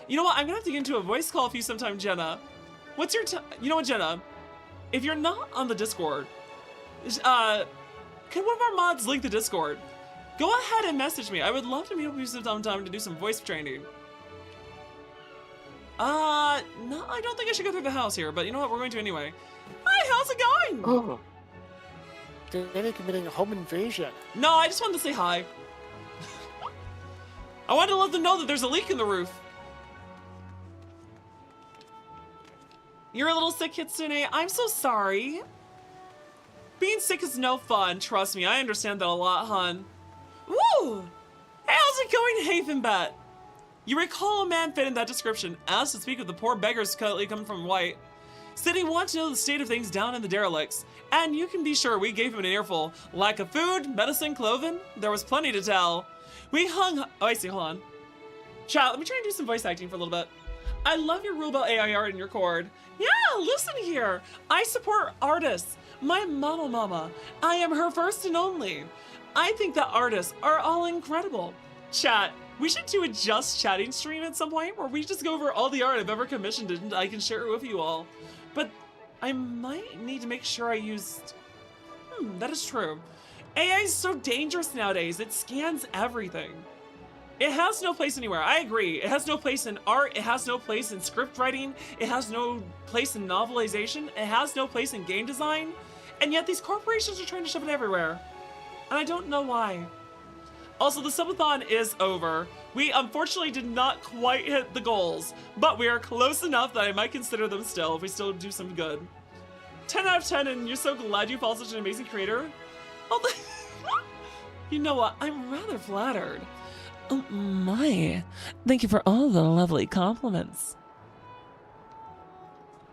You know what? I'm gonna have to get into a voice call with you sometime, Jenna. What's your you know what, Jenna? If you're not on the Discord, can one of our mods link the Discord? Go ahead and message me. I would love to meet up with you sometime to do some voice training. No, I don't think I should go through the house here, but you know what? We're going to anyway. Hi, how's it going? Oh. Danny committing a home invasion. No, I just wanted to say hi. I wanted to let them know that there's a leak in the roof. You're a little sick, Kitsune. I'm so sorry. Being sick is no fun. Trust me, I understand that a lot, hun. Woo! Hey, how's it going, Havenbet? You recall a man fit in that description, asked to speak with the poor beggars coming from White. Said he wanted to know the state of things down in the derelicts. And you can be sure we gave him an earful. Lack of food, medicine, clothing, there was plenty to tell. We hung... Oh, I see, hold on. Chat, let me try and do some voice acting for a little bit. I love your rule about AI art in your chord. Yeah, listen here. I support artists. My model mama. I am her first and only. I think that artists are all incredible. Chat, we should do a just chatting stream at some point where we just go over all the art I've ever commissioned and I can share it with you all. But I might need to make sure I used... that is true. AI is so dangerous nowadays. It scans everything. It has no place anywhere. I agree. It has no place in art. It has no place in script writing. It has no place in novelization. It has no place in game design. And yet these corporations are trying to shove it everywhere. And I don't know why. Also, the subathon is over. We unfortunately did not quite hit the goals, but we are close enough that I might consider them still if we still do some good. 10 out of 10, and you're so glad you followed such an amazing creator. Although, you know what? I'm rather flattered. Oh my. Thank you for all the lovely compliments.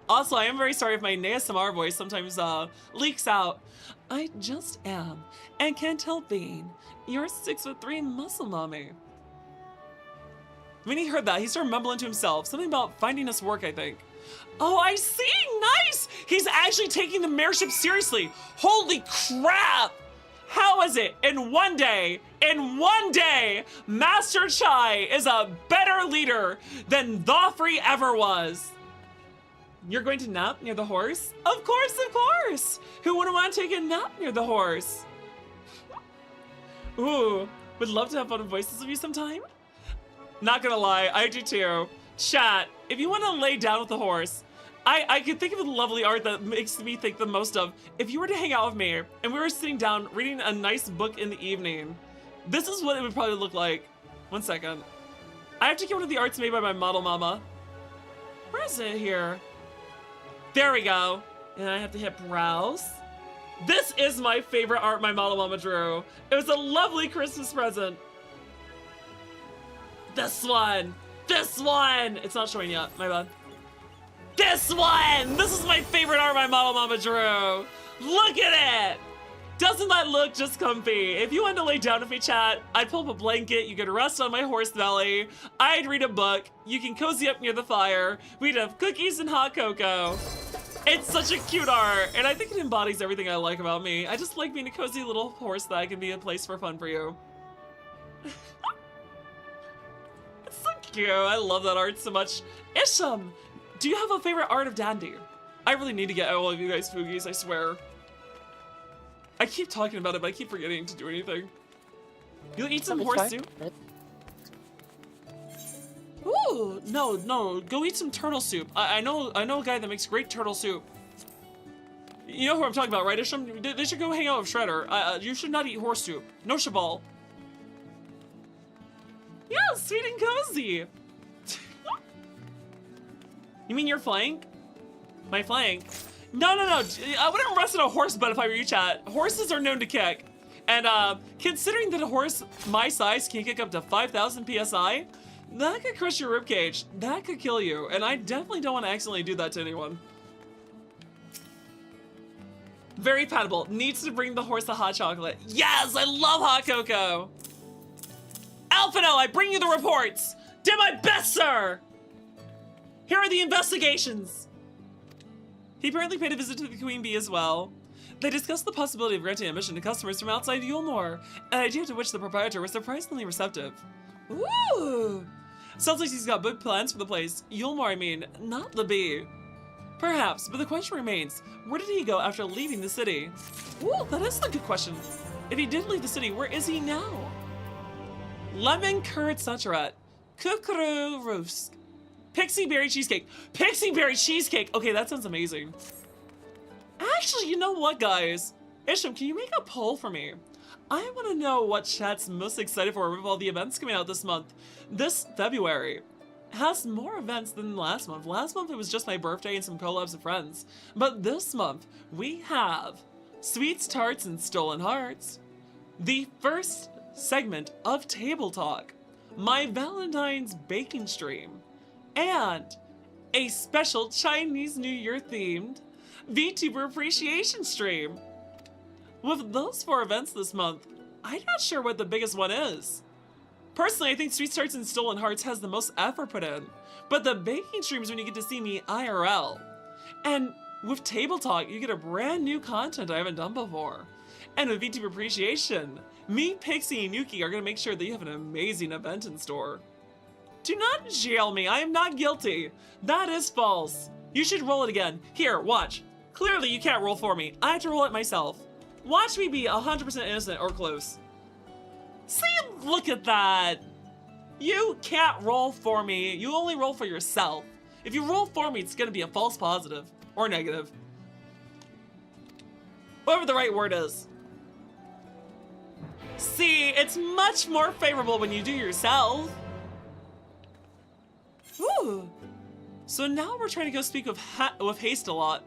Also, I am very sorry if my ASMR voice sometimes leaks out. I just am, and can't help being your 6'3" muscle mommy. When he heard that, he started mumbling to himself. Something about finding us work, I think. Oh, I see! Nice! He's actually taking the mayorship seriously. Holy crap! How is it in one day, Master Chai is a better leader than Thoffrey ever was? You're going to nap near the horse? Of course, of course! Who wouldn't want to take a nap near the horse? Ooh, would love to have fun with voices of you sometime. Not gonna lie, I do too. Chat, if you want to lay down with the horse, I could think of the lovely art that makes me think the most of. If you were to hang out with me and we were sitting down reading a nice book in the evening, this is what it would probably look like. 1 second. I have to get one of the arts made by my model mama. Where is it here? There we go. And I have to hit browse. This is my favorite art my model mama drew. It was a lovely Christmas present. This one. This one. It's not showing yet. My bad. This one. This is my favorite art my model mama drew. Look at it. Doesn't that look just comfy? If you wanted to lay down with me, chat, I'd pull up a blanket. You could rest on my horse belly. I'd read a book. You can cozy up near the fire. We'd have cookies and hot cocoa. It's such a cute art, and I think it embodies everything I like about me. I just like being a cozy little horse that can be a place for fun for you. It's so cute. I love that art so much. Isham, do you have a favorite art of Dandy? I really need to get all of you guys Foogies, I swear. I keep talking about it, but I keep forgetting to do anything. You'll eat some horse soup? Ooh, no, go eat some turtle soup. I know a guy that makes great turtle soup. You know who I'm talking about, right, Isham? They should go hang out with Shredder. You should not eat horse soup. No Shabal. Yeah, sweet and cozy. You mean your flank? My flank? No. I wouldn't rest on a horse butt if I were you, chat. Horses are known to kick. And considering that a horse my size can kick up to 5,000 PSI, that could crush your ribcage. That could kill you. And I definitely don't want to accidentally do that to anyone. Very patable. Needs to bring the horse the hot chocolate. Yes, I love hot cocoa. Alphino, I bring you the reports. Did my best, sir. Here are the investigations. He apparently paid a visit to the Queen Bee as well. They discussed the possibility of granting admission to customers from outside Yulmore, an idea to which the proprietor was surprisingly receptive. Ooh! Sounds like he's got big plans for the place. Yulmore, I mean, not the bee. Perhaps, but the question remains, where did he go after leaving the city? Ooh, that is a good question. If he did leave the city, where is he now? Lemon curd saturat. Kukuru roofs. Pixie berry cheesecake. Pixie berry cheesecake! Okay, that sounds amazing. Actually, you know what, guys? Isham, can you make a poll for me? I want to know what chat's most excited for with all the events coming out this month. This February has more events than last month. Last month it was just my birthday and some collabs with friends. But this month we have Sweets, Tarts, and Stolen Hearts, the first segment of Table Talk, my Valentine's baking stream, and a special Chinese New Year themed VTuber appreciation stream. With those 4 events this month, I'm not sure what the biggest one is. Personally, I think Sweet Tarts and Stolen Hearts has the most effort put in, but the baking stream is when you get to see me IRL. And with Table Talk, you get a brand new content I haven't done before. And with VTuber appreciation, me, Pixie, and Yuki are gonna make sure that you have an amazing event in store. Do not jail me, I am not guilty. That is false. You should roll it again. Here, watch. Clearly you can't roll for me. I have to roll it myself. Watch me be 100% innocent or close. See, look at that. You can't roll for me. You only roll for yourself. If you roll for me, it's gonna be a false positive or negative. Whatever the right word is. See, it's much more favorable when you do yourself. Ooh. So now we're trying to go speak with Haste a lot.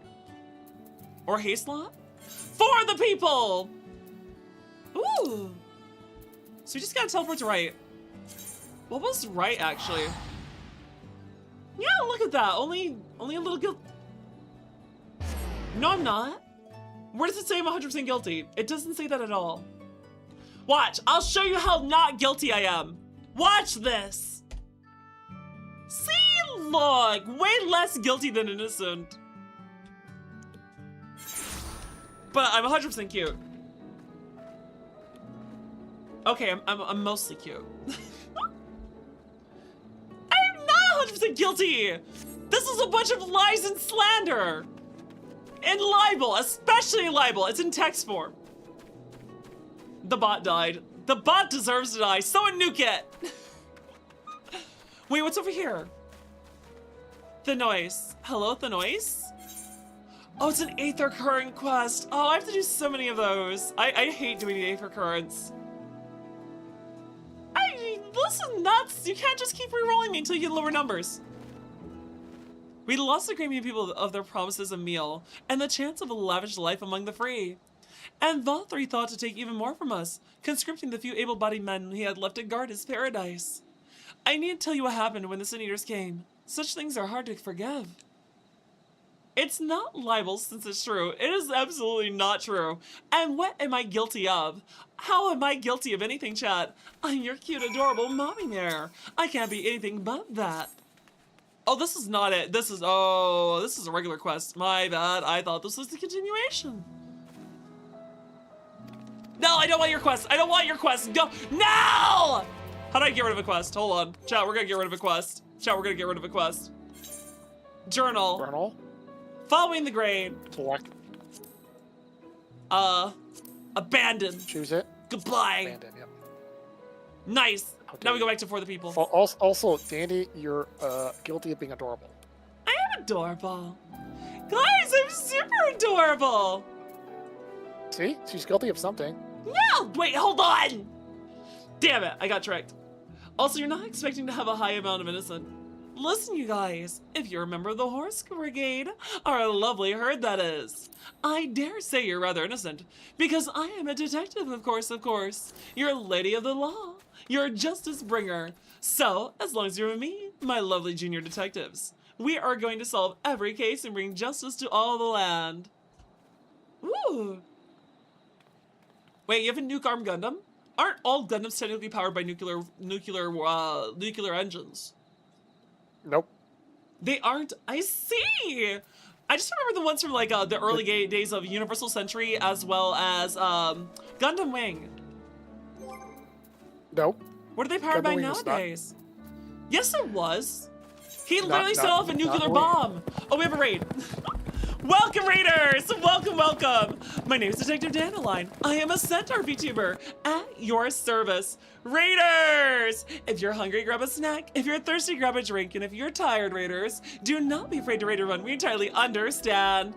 Or Haste a lot? For the people! Ooh. So we just gotta teleport to right. What was right, actually? Yeah, look at that. Only a little guilt. No, I'm not. Where does it say I'm 100% guilty? It doesn't say that at all. Watch, I'll show you how not guilty I am. Watch this. See, look, way less guilty than innocent. But I'm 100% cute. Okay, I'm mostly cute. I'm not 100% guilty. This is a bunch of lies and slander. And libel, especially libel. It's in text form. The bot died. The bot deserves to die. Someone nuke it. Wait, what's over here? The noise. Hello, the noise? Oh, it's an Aether Current quest. Oh, I have to do so many of those. I hate doing the Aether Currents. Listen, nuts. You can't just keep re-rolling me until you get lower numbers. We lost the great many people of their promises of meal and the chance of a lavish life among the free. And Valtteri thought to take even more from us, conscripting the few able-bodied men he had left to guard his paradise. I need to tell you what happened when the Sin Eaters came. Such things are hard to forgive. It's not libel since it's true. It is absolutely not true. And what am I guilty of? How am I guilty of anything, chat? I'm your cute, adorable mommy mare. I can't be anything but that. Oh, this is not it. This is a regular quest. My bad. I thought this was the continuation. No, I don't want your quest. I don't want your quest. Go. No! How do I get rid of a quest? Hold on. Chat, we're gonna get rid of a quest. Chat, we're gonna get rid of a quest. Journal. Journal. Following the grain. Select. Abandon. Choose it. Goodbye. Abandon, yep. Nice. How Now we dare go back to For the People. Also, Dandy, you're guilty of being adorable. I am adorable. Guys, I'm super adorable. See? She's guilty of something. No! Wait, hold on! Damn it, I got tricked. Also, you're not expecting to have a high amount of innocent. Listen, you guys, if you're a member of the Horse Brigade, our lovely herd that is, I dare say you're rather innocent, because I am a detective, of course. You're a lady of the law. You're a justice bringer. So, as long as you're with me, my lovely junior detectives, we are going to solve every case and bring justice to all the land. Ooh. Wait, you have a nuke-armed Gundam? Aren't all Gundams technically powered by nuclear engines? Nope. They aren't. I see. I just remember the ones from like the early days of Universal Century, as well as Gundam Wing. Nope. What are they powered by nowadays? Yes, it was. He literally set off a nuclear bomb. Oh, we have a raid. Welcome, Raiders! Welcome! My name is Detective Dandelion. I am a Centaur VTuber at your service. Raiders! If you're hungry, grab a snack. If you're thirsty, grab a drink. And if you're tired, Raiders, do not be afraid to raid or run. We entirely understand.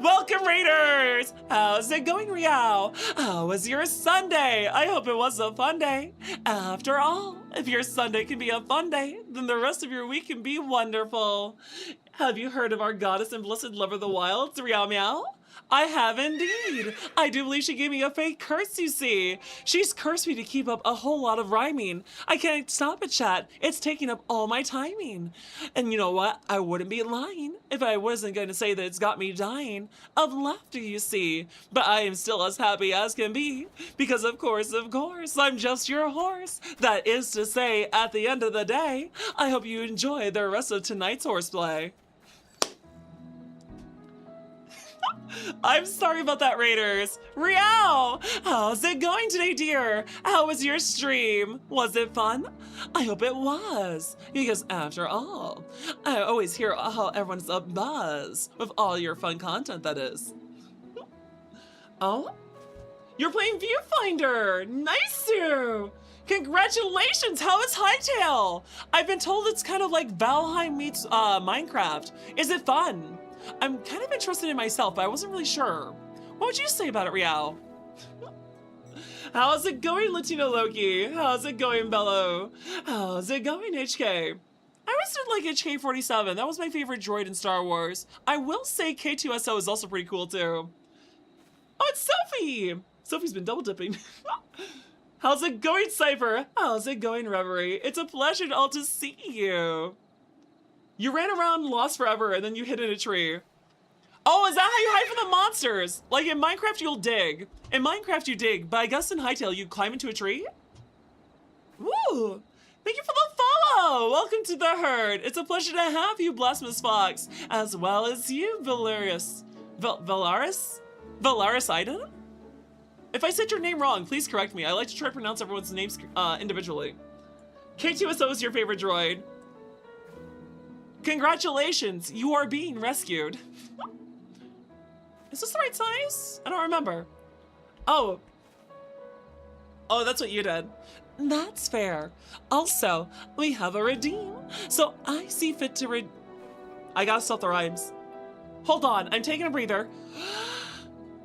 Welcome, Raiders! How's it going, Riao? How was your Sunday? I hope it was a fun day. After all, if your Sunday can be a fun day, then the rest of your week can be wonderful. Have you heard of our goddess and blessed lover of the wilds, Riao Meow? I have indeed. I do believe she gave me a fake curse, you see. She's cursed me to keep up a whole lot of rhyming. I can't stop it, chat. It's taking up all my timing. And you know what? I wouldn't be lying if I wasn't going to say that it's got me dying of laughter, you see. But I am still as happy as can be. Because of course, I'm just your horse. That is to say, at the end of the day, I hope you enjoy the rest of tonight's horseplay. I'm sorry about that, Raiders. Riao, how's it going today, dear? How was your stream? Was it fun? I hope it was, because after all, I always hear how everyone's a buzz with all your fun content, that is. Oh? You're playing Viewfinder! Nice to! Congratulations! How is Hightail? I've been told it's kind of like Valheim meets Minecraft. Is it fun? I'm kind of interested in myself, but I wasn't really sure. What would you say about it, Riao? How's it going, Latino Loki? How's it going, Bello? How's it going, HK? I always did like HK-47. That was my favorite droid in Star Wars. I will say K2SO is also pretty cool, too. Oh, it's Sophie! Sophie's been double dipping. How's it going, Cypher? How's it going, Reverie? It's a pleasure all to see you. You ran around lost forever and then you hid in a tree. Oh, is that how you hide from the monsters? Like in Minecraft, you'll dig. In Minecraft, you dig, but I guess in Hytale, you climb into a tree? Woo! Thank you for the follow! Welcome to the herd. It's a pleasure to have you, Blasphemous Fox, as well as you, Valerius. Valaris Ida? If I said your name wrong, please correct me. I like to try to pronounce everyone's names individually. K2SO is your favorite droid. Congratulations, you are being rescued. Is this the right size? I don't remember. Oh, that's what you did. That's fair. Also, we have a redeem. So I see fit to I gotta stop the rhymes. Hold on, I'm taking a breather.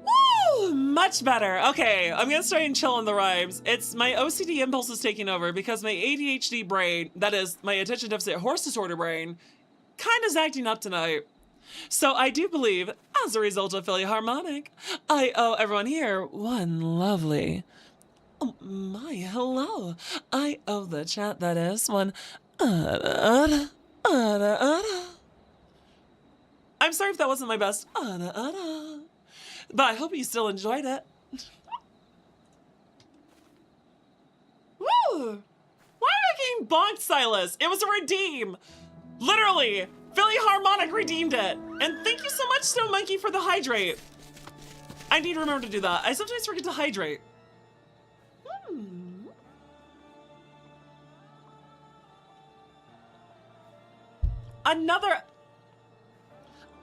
Woo! Much better. Okay, I'm gonna start and chill on the rhymes. It's my OCD impulse is taking over because my ADHD brain, that is, my attention deficit horse disorder brain, kind of is acting up tonight. So I do believe, as a result of Philharmonic, I owe everyone here one lovely... Oh my, hello. I owe the chat, that is, one... I'm sorry if that wasn't my best... But I hope you still enjoyed it. Woo! Why am I getting bonked, Silas? It was a redeem! Literally! Philharmonic redeemed it! And thank you so much, Snow Monkey, for the hydrate. I need to remember to do that. I sometimes forget to hydrate. Another...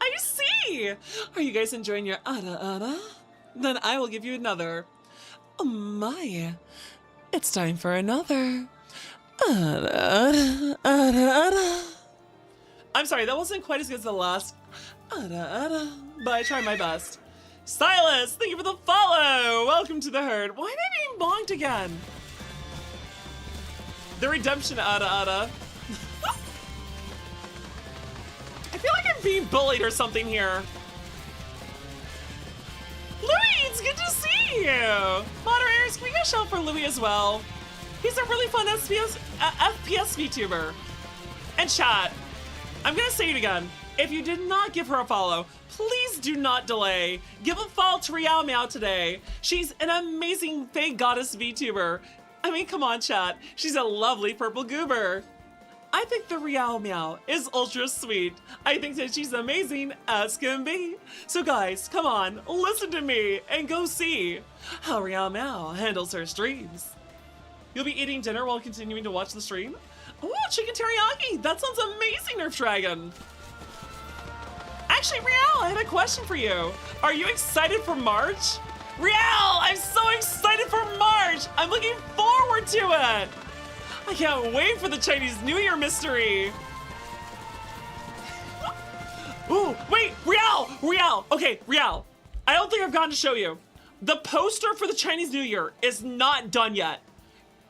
I see! Are you guys enjoying your ada? Then I will give you another. Oh my. It's time for another. Ada. I'm sorry, that wasn't quite as good as the last. But I tried my best. Silas, thank you for the follow! Welcome to the herd. Why am I being bonked again? The redemption ada. I feel like I'm being bullied or something here. Louis, it's good to see you! Moderators, can we get a shout for Louis as well? He's a really fun FPS VTuber. And chat, I'm gonna say it again. If you did not give her a follow, please do not delay. Give a follow to Riao Meow today. She's an amazing fake goddess VTuber. I mean, come on, chat. She's a lovely purple goober. I think the Riao Meow is ultra sweet. I think that she's amazing as can be. So guys, come on, listen to me and go see how Riao Meow handles her streams. You'll be eating dinner while continuing to watch the stream? Oh, chicken teriyaki! That sounds amazing, Nerf Dragon! Actually, Rial, I have a question for you. Are you excited for March? Rial, I'm so excited for March! I'm looking forward to it! I can't wait for the Chinese New Year mystery! Ooh, wait, Rial! Okay, Rial, I don't think I've gotten to show you. The poster for the Chinese New Year is not done yet.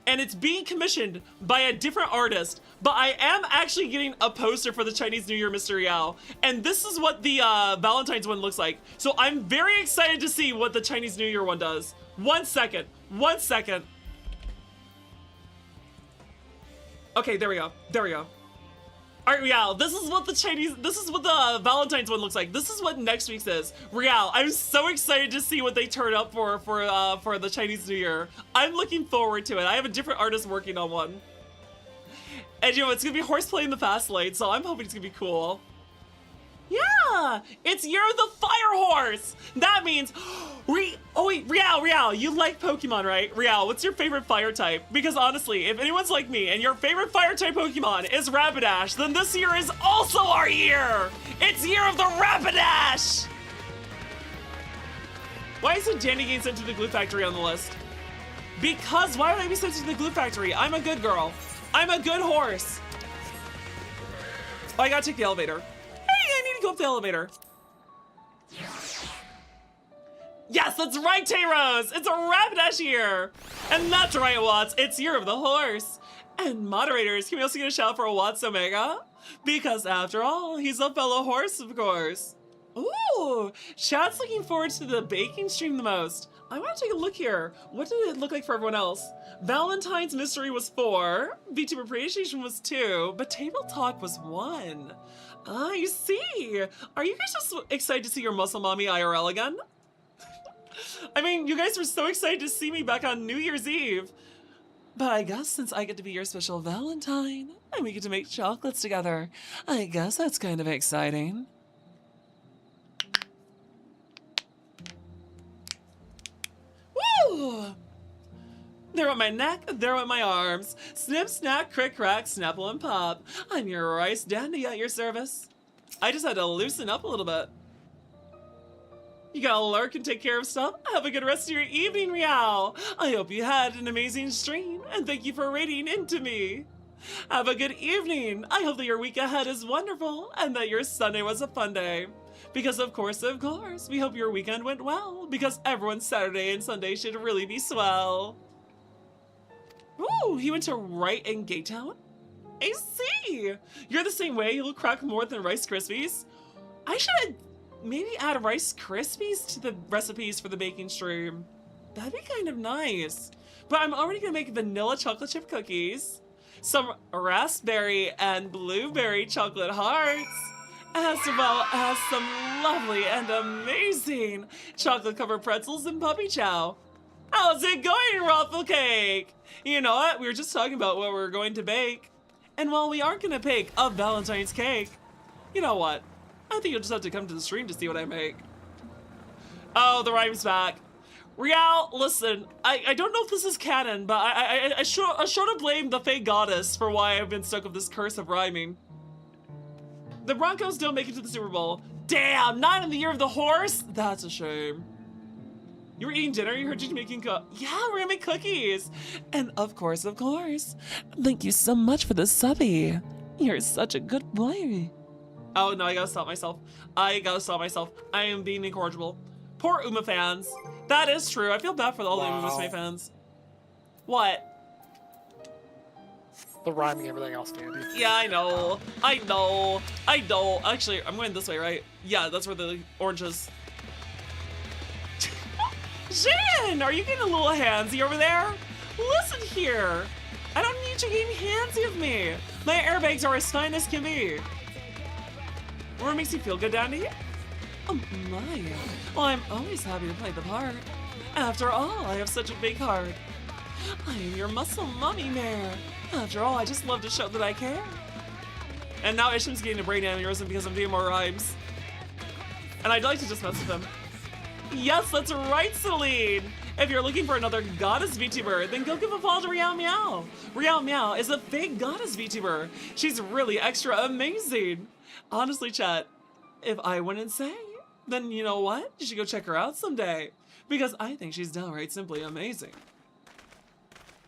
And it's being commissioned by a different artist, but I am actually getting a poster for the Chinese New Year Mystery Owl, and this is what the Valentine's one looks like. So I'm very excited to see what the Chinese New Year one does. One second. Okay, there we go. All right, Rial, this is what the Valentine's one looks like. This is what next week's is. Rial, I'm so excited to see what they turn up for the Chinese New Year. I'm looking forward to it. I have a different artist working on one. And you know, it's gonna be horseplay in the fast lane, so I'm hoping it's gonna be cool. Yeah, it's Year of the Fire Horse. That means, Rial, you like Pokemon, right? Rial, what's your favorite fire type? Because honestly, if anyone's like me and your favorite fire type Pokemon is Rapidash, then this year is also our year. It's Year of the Rapidash. Why isn't Danny getting sent to the Glue Factory on the list? Because why would I be sent to the Glue Factory? I'm a good girl. I'm a good horse. Oh, I gotta take the elevator. I need to go up the elevator. Yes, that's right, Tay-Rose! It's a Rapidash year! And that's right, Watts, it's Year of the Horse. And moderators, can we also get a shout for Watts Omega? Because after all, he's a fellow horse, of course. Ooh, chat's looking forward to the baking stream the most. I want to take a look here. What did it look like for everyone else? Valentine's Mystery was 4, VTuber Appreciation was 2, but Table Talk was 1. I see. Are you guys just excited to see your muscle mommy IRL again? I mean, you guys were so excited to see me back on New Year's Eve. But I guess since I get to be your special Valentine, and we get to make chocolates together, I guess that's kind of exciting. Woo! There went my neck, there went my arms. Snip, snack, crick, crack, snapple, and pop. I'm your rice dandy at your service. I just had to loosen up a little bit. You gotta lurk and take care of stuff. Have a good rest of your evening, Riao. I hope you had an amazing stream, and thank you for raiding into me. Have a good evening. I hope that your week ahead is wonderful, and that your Sunday was a fun day. Because of course, we hope your weekend went well, because everyone's Saturday and Sunday should really be swell. Ooh, he went to Right in Gate Town? I see. You're the same way, you'll crack more than Rice Krispies. I should maybe add Rice Krispies to the recipes for the baking stream. That'd be kind of nice. But I'm already gonna make vanilla chocolate chip cookies, some raspberry and blueberry chocolate hearts, as well as some lovely and amazing chocolate covered pretzels and puppy chow. How's it going, Ruffle Cake? You know what? We were just talking about what we're going to bake. And while we aren't gonna bake a Valentine's cake, you know what? I think you'll just have to come to the stream to see what I make. Oh, the rhyme's back. Rial, listen, I don't know if this is canon, but I sure to blame the Fae Goddess for why I've been stuck with this curse of rhyming. The Broncos don't make it to the Super Bowl. Damn, not in the year of the horse? That's a shame. You were eating dinner? You heard you making yeah, we're gonna make cookies. And of course, thank you so much for the subby. You're such a good boy. Oh no, I gotta stop myself. I am being incorrigible. Poor Uma fans. That is true. I feel bad for all the Uma fans. What? The rhyming and everything else, Dandy. Yeah, I know. Actually, I'm going this way, right? Yeah, that's where the orange is. Jin, are you getting a little handsy over there? Listen here. I don't need you getting handsy with me. My airbags are as fine as can be. Or it makes you feel good, Dandy? Oh my. Well, I'm always happy to play the part. After all, I have such a big heart. I am your muscle mummy mare. After all, I just love to show that I care. And now Ishim's getting a brain aneurysm because I'm doing more rhymes. And I'd like to just mess with him. Yes, that's right, Celine! If you're looking for another goddess VTuber, then go give a follow to Riao Meow. Riao Meow is a fake goddess VTuber. She's really extra amazing. Honestly, chat, if I wouldn't say, then you know what? You should go check her out someday. Because I think she's downright simply amazing.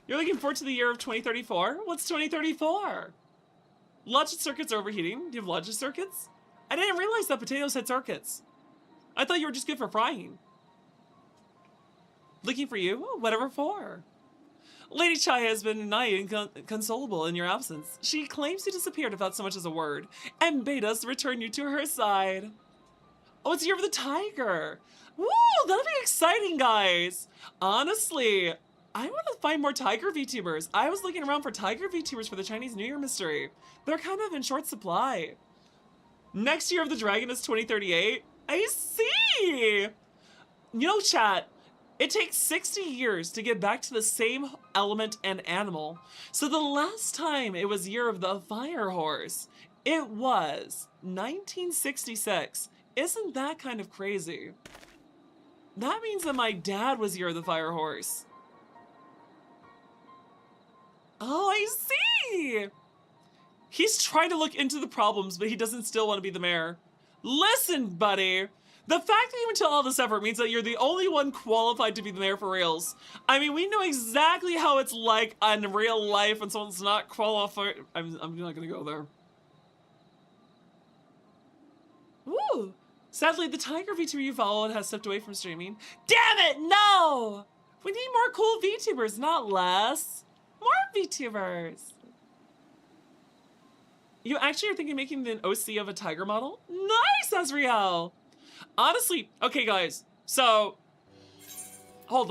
You're looking forward to the year of 2034? What's 2034? Logic circuits are overheating. Do you have logic circuits? I didn't realize that potatoes had circuits. I thought you were just good for frying. Looking for you? Whatever for. Lady Chai has been nigh inconsolable in your absence. She claims you disappeared without so much as a word, and bade us return you to her side. Oh, it's the year of the tiger. Woo, that'll be exciting, guys. Honestly, I want to find more tiger VTubers. I was looking around for tiger VTubers for the Chinese New Year mystery. They're kind of in short supply. Next year of the dragon is 2038. I see! You know, chat, it takes 60 years to get back to the same element and animal. So the last time it was year of the fire horse, it was 1966. Isn't that kind of crazy? That means that my dad was year of the fire horse. Oh, I see! He's trying to look into the problems, but he doesn't still want to be the mayor. Listen, buddy. The fact that you went to all this effort means that you're the only one qualified to be the mayor for reals. I mean, we know exactly how it's like in real life when someone's not qualified. I'm not gonna go there. Woo! Sadly, the tiger VTuber you followed has stepped away from streaming. Damn it, no! We need more cool VTubers, not less. More VTubers. You actually are thinking of making an OC of a tiger model? Nice, Azriel! Honestly, okay guys, so hold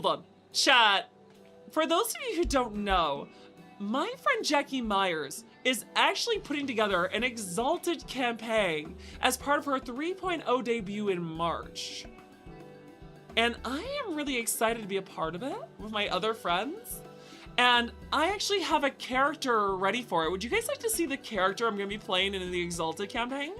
on. Chat, for those of you who don't know, my friend Jackie Myers is actually putting together an Exalted campaign as part of her 3.0 debut in March. And I am really excited to be a part of it with my other friends. And I actually have a character ready for it. Would you guys like to see the character I'm going to be playing in the Exalted campaign?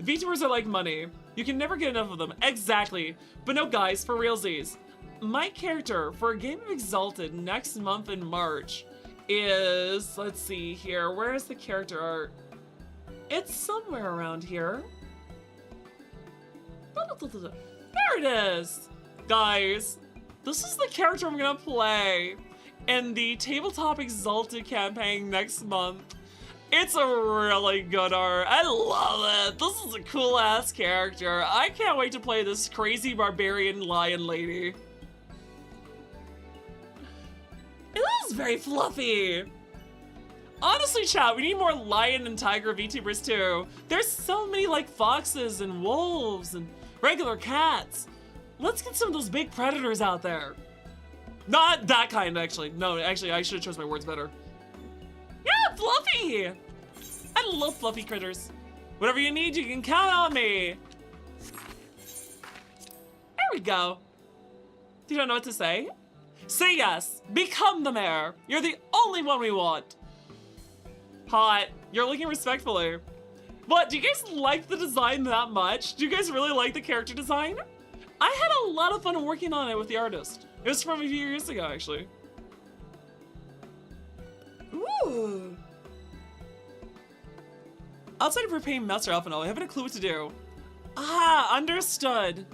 VTubers are like money. You can never get enough of them. Exactly. But no, guys, for realsies. My character for a game of Exalted next month in March is, let's see here, where is the character art? It's somewhere around here. There it is! Guys, this is the character I'm gonna play in the Tabletop Exalted campaign next month. It's a really good art. I love it. This is a cool ass character. I can't wait to play this crazy barbarian lion lady. It is very fluffy. Honestly, chat, we need more lion and tiger VTubers too. There's so many like foxes and wolves and regular cats. Let's get some of those big predators out there. Not that kind, actually. No, actually, I should have chosen my words better. Yeah, fluffy. I love fluffy critters. Whatever you need, you can count on me. There we go. You don't know what to say? Say yes. Become the mayor. You're the only one we want. Hot. You're looking respectfully. What, do you guys like the design that much? Do you guys really like the character design? I had a lot of fun working on it with the artist. It was from a few years ago, actually. Ooh. Outside of repaying Master Alphino, I haven't a clue what to do. Ah, understood.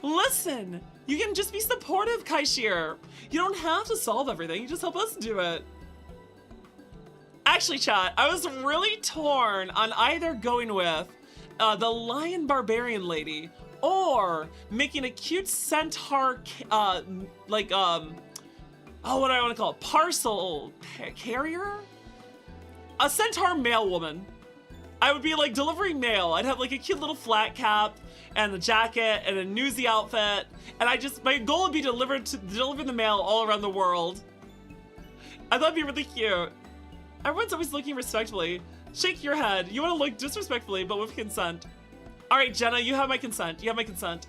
Listen, you can just be supportive, Kaishir. You don't have to solve everything, you just help us do it. Actually, chat, I was really torn on either going with the Lion Barbarian Lady or making a cute centaur, oh, what do I want to call it? Parcel carrier? A centaur mail woman. I would be like delivering mail. I'd have like a cute little flat cap and a jacket and a newsy outfit. And my goal would be to deliver the mail all around the world. I thought it'd be really cute. Everyone's always looking respectfully. Shake your head. You want to look disrespectfully, but with consent. All right, Jenna, you have my consent. You have my consent.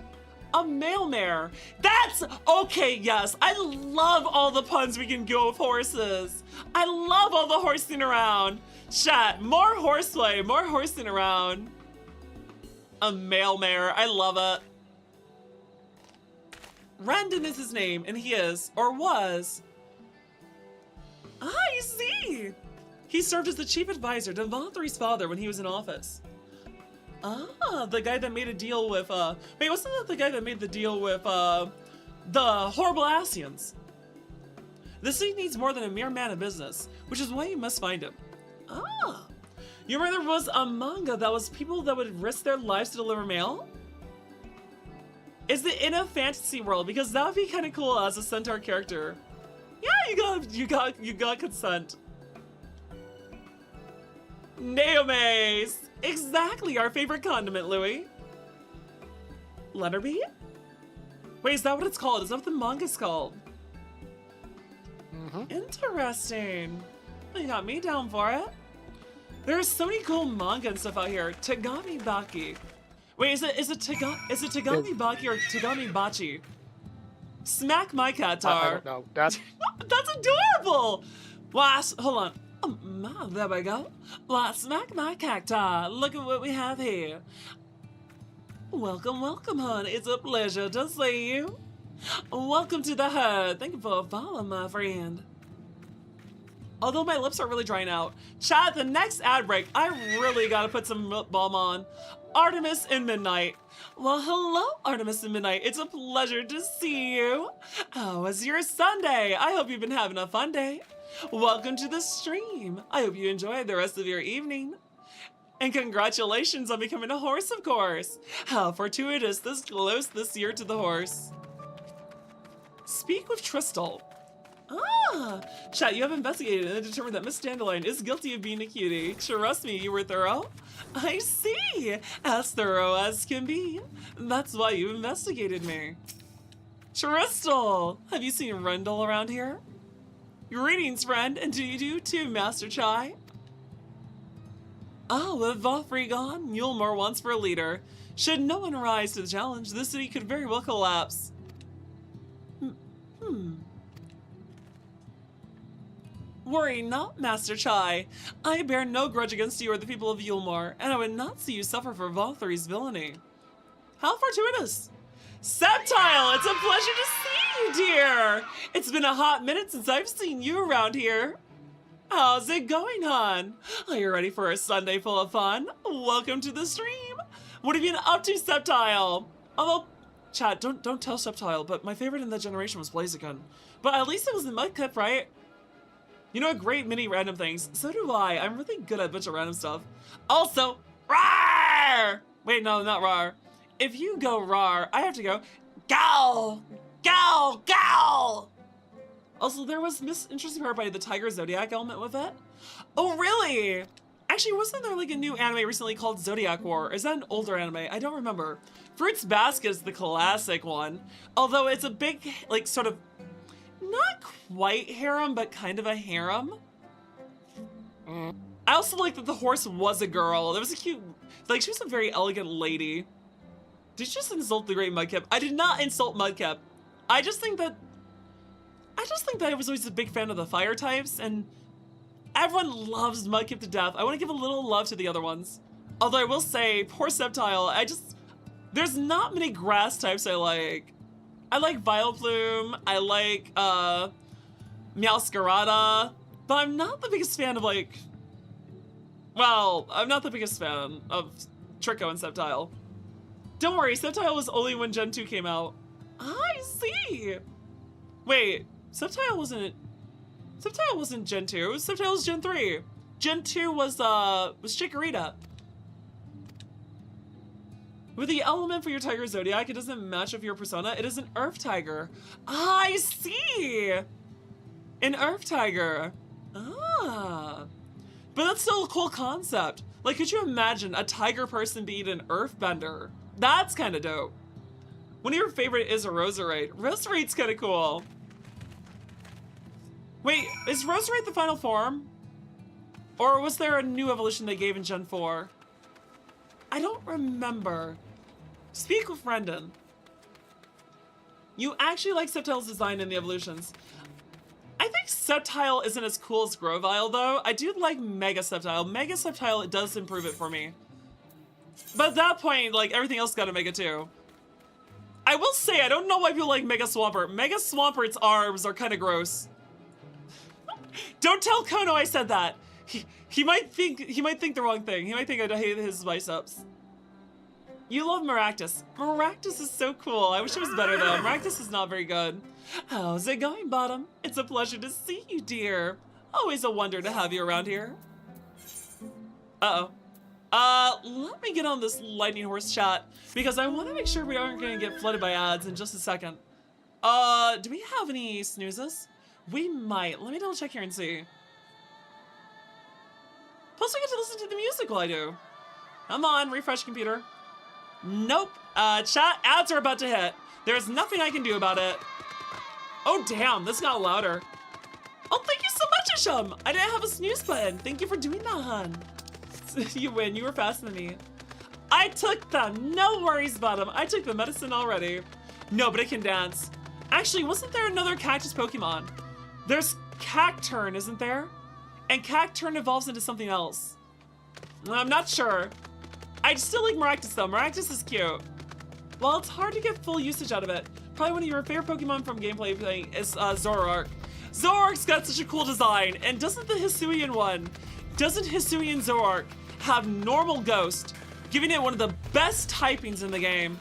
A mail mare. That's okay, yes. I love all the puns we can go with horses. I love all the horsing around. Chat, more horseplay, more horsing around. A mail mare. I love it. Randon is his name, and he is, or was. Ah, you see. He served as the chief advisor to Valthry's father when he was in office. Ah, the guy that made a deal with, wait, wasn't that the guy that made the deal with, the horrible Asians? The city needs more than a mere man of business, which is why you must find him. Ah, you remember there was a manga that was people that would risk their lives to deliver mail? Is it in a fantasy world? Because that would be kind of cool as a centaur character. Yeah, you got consent. Neomaze! Exactly, our favorite condiment, Louis. Letter B? Wait, is that what it's called? Is that what the manga's called? Mm-hmm. Interesting. Well, you got me down for it. There's so many cool manga and stuff out here. Tagami Baki. Wait, is it Tagami Baki or Tagami Bachi? Smack my Qatar. I don't know. That's adorable! Hold on. There we go. Well, smack my cacti. Look at what we have here. Welcome, welcome, hon. It's a pleasure to see you. Welcome to the herd. Thank you for following, my friend. Although my lips are really drying out. Chat, the next ad break, I really gotta put some lip balm on. Artemis in Midnight. Well, hello, Artemis in Midnight. It's a pleasure to see you. How was your Sunday? I hope you've been having a fun day. Welcome to the stream. I hope you enjoy the rest of your evening. And congratulations on becoming a horse, of course. How fortuitous, this close this year to the horse. Speak with Tristal. Ah, chat, you have investigated and determined that Miss Dandelion is guilty of being a cutie. Trust me, you were thorough. I see, as thorough as can be. That's why you investigated me. Crystal, have you seen Rendell around here? Greetings, friend, and do you do too, Master Chai? Ah, with Valkyrie gone, Yulmore wants for a leader. Should no one rise to the challenge, the city could very well collapse. Worry not, Master Chai. I bear no grudge against you or the people of Yulmore, and I would not see you suffer for Valkyrie's villainy. How fortuitous! Septile, it's a pleasure to see you, dear! It's been a hot minute since I've seen you around here. How's it going, hon? Are you ready for a Sunday full of fun? Welcome to the stream! What have you been up to, Septile? Although, chat, don't tell Septile, but my favorite in that generation was Blaziken. But at least it was in Mudkip, right? You know, great many random things. So do I. I'm really good at a bunch of random stuff. Also, rawr! Wait, no, not rawr. If you go rawr, I have to go gow! Gow! Gow! Also, there was this interesting part by the Tiger Zodiac element with it. Oh, really? Actually, wasn't there like a new anime recently called Zodiac War? Is that an older anime? I don't remember. Fruits Basket is the classic one. Although it's a big, like, sort of, not quite harem, but kind of a harem. I also like that the horse was a girl. There was a cute, like, she was a very elegant lady. Did you just insult the great Mudkip? I did not insult Mudkip. I just think that I was always a big fan of the fire types, and everyone loves Mudkip to death. I want to give a little love to the other ones. Although I will say, poor Septile, there's not many grass types I like. I like Vileplume, I like, Meowscarada, but I'm not the biggest fan of, like, well, I'm not the biggest fan of Trico and Septile. Don't worry, Septile was only when Gen 2 came out. I see! Wait, Septile wasn't Gen 2, Septile was Gen 3. Gen 2 was Chikorita. With the element for your Tiger Zodiac, it doesn't match with your persona. It is an Earth Tiger. I see! An Earth Tiger. Ah. But that's still a cool concept. Like, could you imagine a tiger person being an Earthbender? That's kind of dope. One of your favorite is a Roserite. Roserite's kind of cool. Wait, is Roserite the final form? Or was there a new evolution they gave in Gen 4? I don't remember. Speak with Brendan. You actually like Septile's design in the evolutions. I think Septile isn't as cool as Grovyle, though. I do like Mega Septile. Mega Septile, it does improve it for me. But at that point, like, everything else got a Mega too. I will say, I don't know why people like Mega Swampert. Mega Swampert's arms are kind of gross. Don't tell Kono I said that. He might think the wrong thing. He might think I hate his biceps. You love Maractus. Maractus is so cool. I wish it was better though. Maractus is not very good. How's it going, Bottom? It's a pleasure to see you, dear. Always a wonder to have you around here. Uh-oh. Let me get on this Lightning Horse chat because I want to make sure we aren't going to get flooded by ads in just a second. Do we have any snoozes? We might. Let me double check here and see. Plus we get to listen to the music while I do. Come on, refresh computer. Nope. Chat, ads are about to hit. There's nothing I can do about it. Oh damn, this got louder. Oh, thank you so much, Isham. I didn't have a snooze button. Thank you for doing that, hun. You win, you were faster than me. I took them, no worries, Bottom. I took the medicine already. No, but it can dance. Actually, wasn't there another cactus Pokemon? There's Cacturn, isn't there? And Cacturn evolves into something else. I'm not sure. I still like Maractus though. Maractus is cute. Well, it's hard to get full usage out of it. Probably one of your favorite Pokemon from gameplay playing is Zoroark. Zoroark's got such a cool design, and doesn't Hisuian Zoroark have normal ghost, giving it one of the best typings in the game?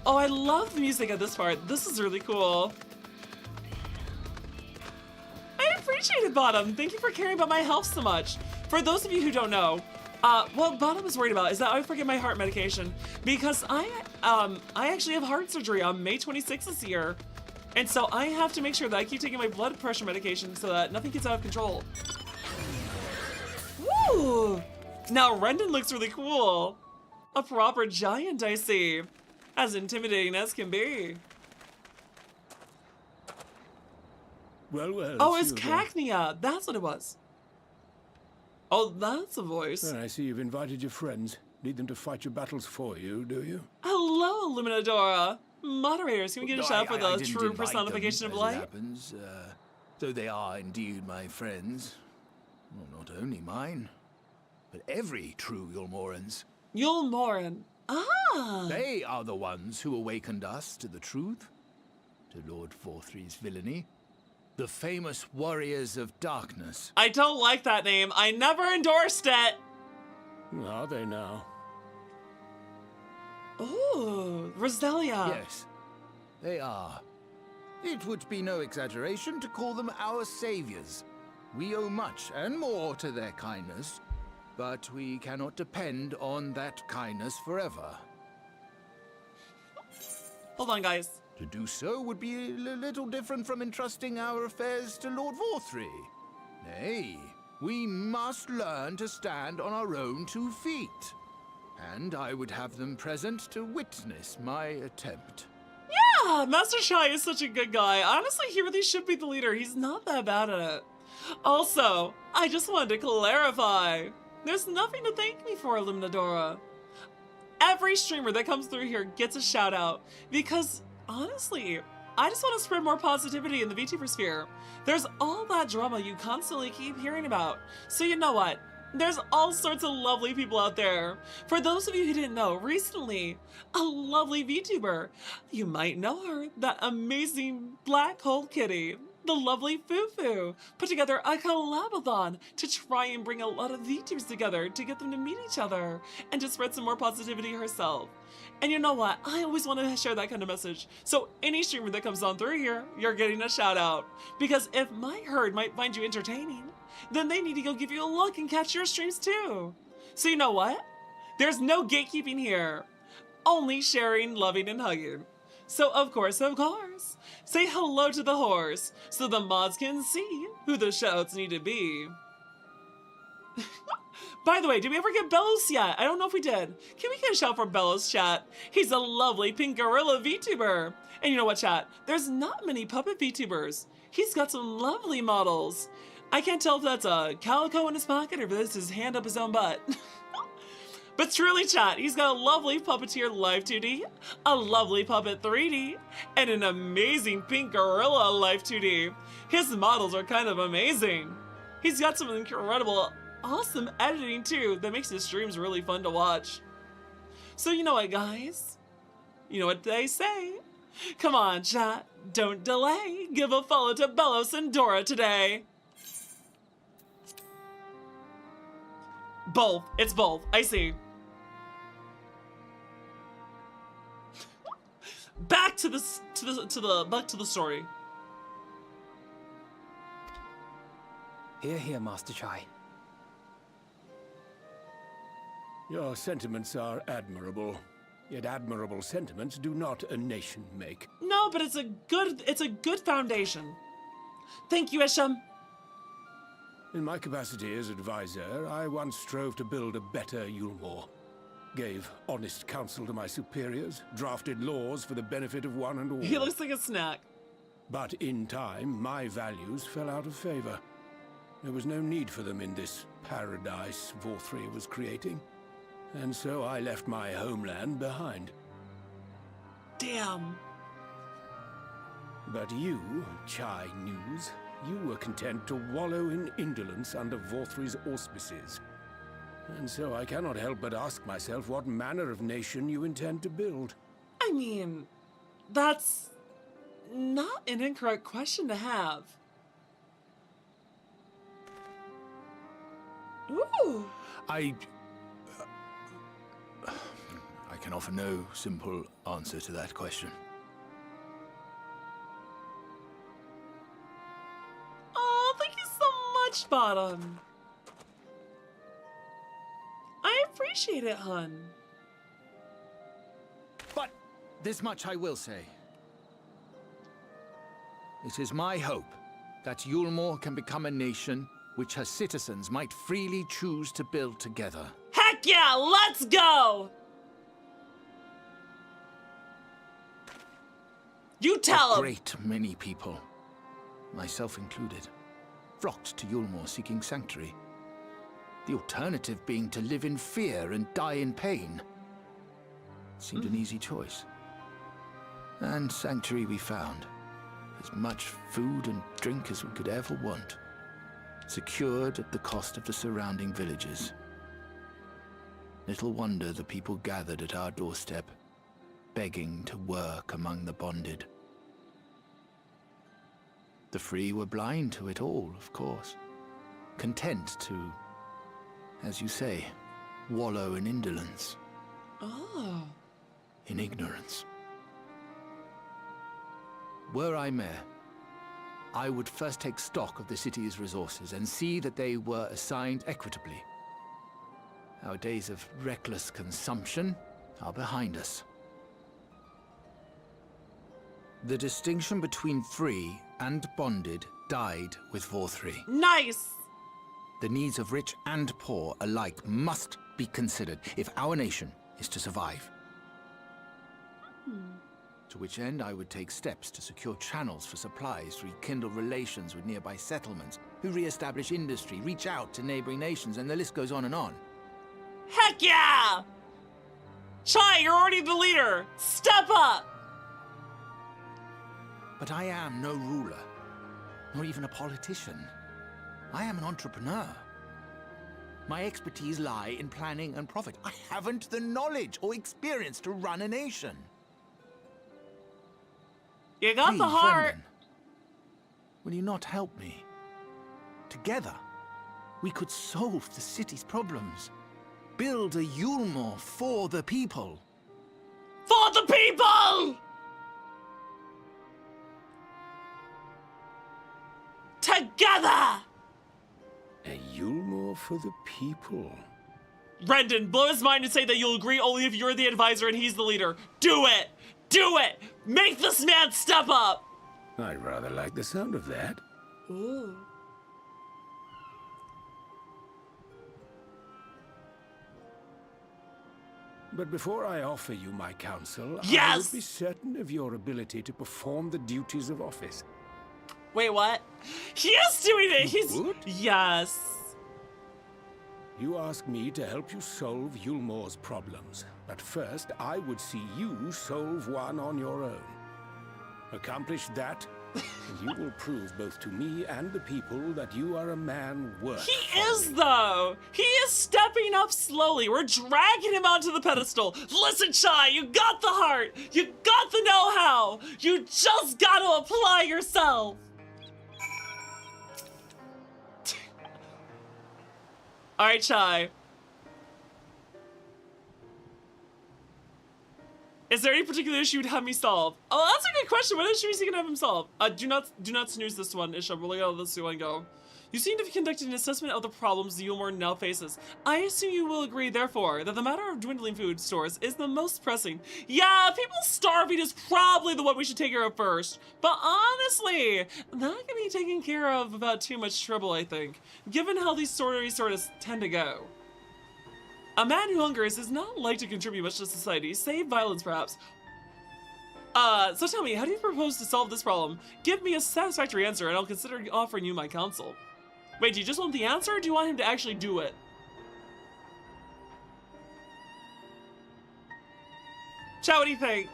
Oh, I love the music at this part. This is really cool. I appreciate it, Bottom. Thank you for caring about my health so much. For those of you who don't know, What Bottom was worried about is that I forget my heart medication because I actually have heart surgery on May 26th this year. And so I have to make sure that I keep taking my blood pressure medication so that nothing gets out of control. Woo! Now Rendon looks really cool. A proper giant, I see. As intimidating as can be. Well, Oh, it's Silver. Cacnea. That's what it was. Oh, that's a voice. I see you've invited your friends. Need them to fight your battles for you, do you? Hello, Illuminadora. Moderators, can we get a shout for I the didn't true invite personification them, of as light? It happens, though they are indeed my friends. Well, not only mine, but every true Yulmorans. Yulmoran. Ah! They are the ones who awakened us to the truth, to Lord Vorthry's villainy. The famous warriors of darkness. I don't like that name. I never endorsed it. Are they now? Ooh, Roselia. Yes, they are. It would be no exaggeration to call them our saviors. We owe much and more to their kindness, but we cannot depend on that kindness forever. Hold on, guys. To do so would be a little different from entrusting our affairs to Lord Vorthry. Nay, we must learn to stand on our own 2 feet. And I would have them present to witness my attempt. Yeah, Master Shai is such a good guy. Honestly, he really should be the leader. He's not that bad at it. Also, I just wanted to clarify. There's nothing to thank me for, Illuminadora. Every streamer that comes through here gets a shout out because, honestly, I just want to spread more positivity in the VTuber sphere. There's all that drama you constantly keep hearing about. So you know what? There's all sorts of lovely people out there. For those of you who didn't know, recently, a lovely VTuber, you might know her, that amazing black hole kitty, the lovely Fufu, put together a collabathon to try and bring a lot of VTubers together to get them to meet each other and to spread some more positivity herself. And you know what? I always want to share that kind of message. So any streamer that comes on through here, you're getting a shout out. Because if my herd might find you entertaining, then they need to go give you a look and catch your streams too. So you know what? There's no gatekeeping here. Only sharing, loving, and hugging. So of course, say hello to the horse so the mods can see who the shouts need to be. By the way, did we ever get Bellows yet? I don't know if we did. Can we get a shout for Bellows, chat? He's a lovely pink gorilla VTuber. And you know what, chat? There's not many puppet VTubers. He's got some lovely models. I can't tell if that's a calico in his pocket or if this is his hand up his own butt. But truly, chat, he's got a lovely Puppeteer Live 2D, a lovely Puppet 3D, and an amazing pink gorilla Live 2D. His models are kind of amazing. He's got some incredible, awesome editing too that makes his streams really fun to watch. So you know what, guys? You know what they say. Come on, chat, don't delay. Give a follow to Bellows and Dora today. Both. It's both. I see. Back to the story. Hear, hear, Master Chai. Your sentiments are admirable. Yet admirable sentiments do not a nation make. No, but it's a good foundation. Thank you, Isham. In my capacity as advisor, I once strove to build a better Yulmore. Gave honest counsel to my superiors, drafted laws for the benefit of one and all. He looks like a snack. But in time, my values fell out of favor. There was no need for them in this paradise Vorthry was creating. And so I left my homeland behind. Damn. But you, Chai News, you were content to wallow in indolence under Vorthry's auspices. And so I cannot help but ask myself what manner of nation you intend to build. I mean, that's not an incorrect question to have. Ooh. I can offer no simple answer to that question. Oh, thank you so much, Bottom. appreciate it, hun. But this much I will say. It is my hope that Yulmore can become a nation which her citizens might freely choose to build together. Heck yeah, let's go! You tell A him! great many people, myself included, flocked to Yulmore seeking sanctuary. The alternative being to live in fear and die in pain. Seemed an easy choice. And sanctuary we found. As much food and drink as we could ever want. Secured at the cost of the surrounding villages. Little wonder the people gathered at our doorstep, begging to work among the bonded. The free were blind to it all, of course. Content to, as you say, wallow in indolence. Oh. In ignorance. Were I mayor, I would first take stock of the city's resources and see that they were assigned equitably. Our days of reckless consumption are behind us. The distinction between free and bonded died with VOR3. Nice! The needs of rich and poor alike must be considered if our nation is to survive. To which end I would take steps to secure channels for supplies, rekindle relations with nearby settlements, who re-establish industry, reach out to neighboring nations, and the list goes on and on. Heck yeah! Chai, you're already the leader! Step up! But I am no ruler, nor even a politician. I am an entrepreneur. My expertise lie in planning and profit. I haven't the knowledge or experience to run a nation. You got the Please, heart. Brendan, will you not help me? Together, we could solve the city's problems. Build a Yulmore for the people. For the people! Together! A Yulmore for the people. Brendan, blow his mind and say that you'll agree only if you're the advisor and he's the leader. Do it! Do it! Make this man step up! I rather like the sound of that. Ooh. But before I offer you my counsel, I Yes! would be certain of your ability to perform the duties of office. Wait, what? He is doing it! He's... would? Yes. You ask me to help you solve Yulmore's problems, but first I would see you solve one on your own. Accomplish that, and you will prove both to me and the people that you are a man worth He is, though! He is stepping up slowly. We're dragging him onto the pedestal. Listen, Chai, you got the heart. You got the know-how. You just gotta apply yourself. All right, Chai. Is there any particular issue you'd have me solve? Oh, that's a good question. What issue is he gonna have him solve? Do not snooze this one, Isha. We'll let this one go. You seem to have conducted an assessment of the problems the Yulmore now faces. I assume you will agree, therefore, that the matter of dwindling food stores is the most pressing. Yeah, people starving is probably the one we should take care of first. But honestly, that can be taken care of without too much trouble, I think, given how these sorties tend to go. A man who hungers is not like to contribute much to society, save violence perhaps. So tell me, how do you propose to solve this problem? Give me a satisfactory answer and I'll consider offering you my counsel. Wait, do you just want the answer or do you want him to actually do it? Chow, what do you think?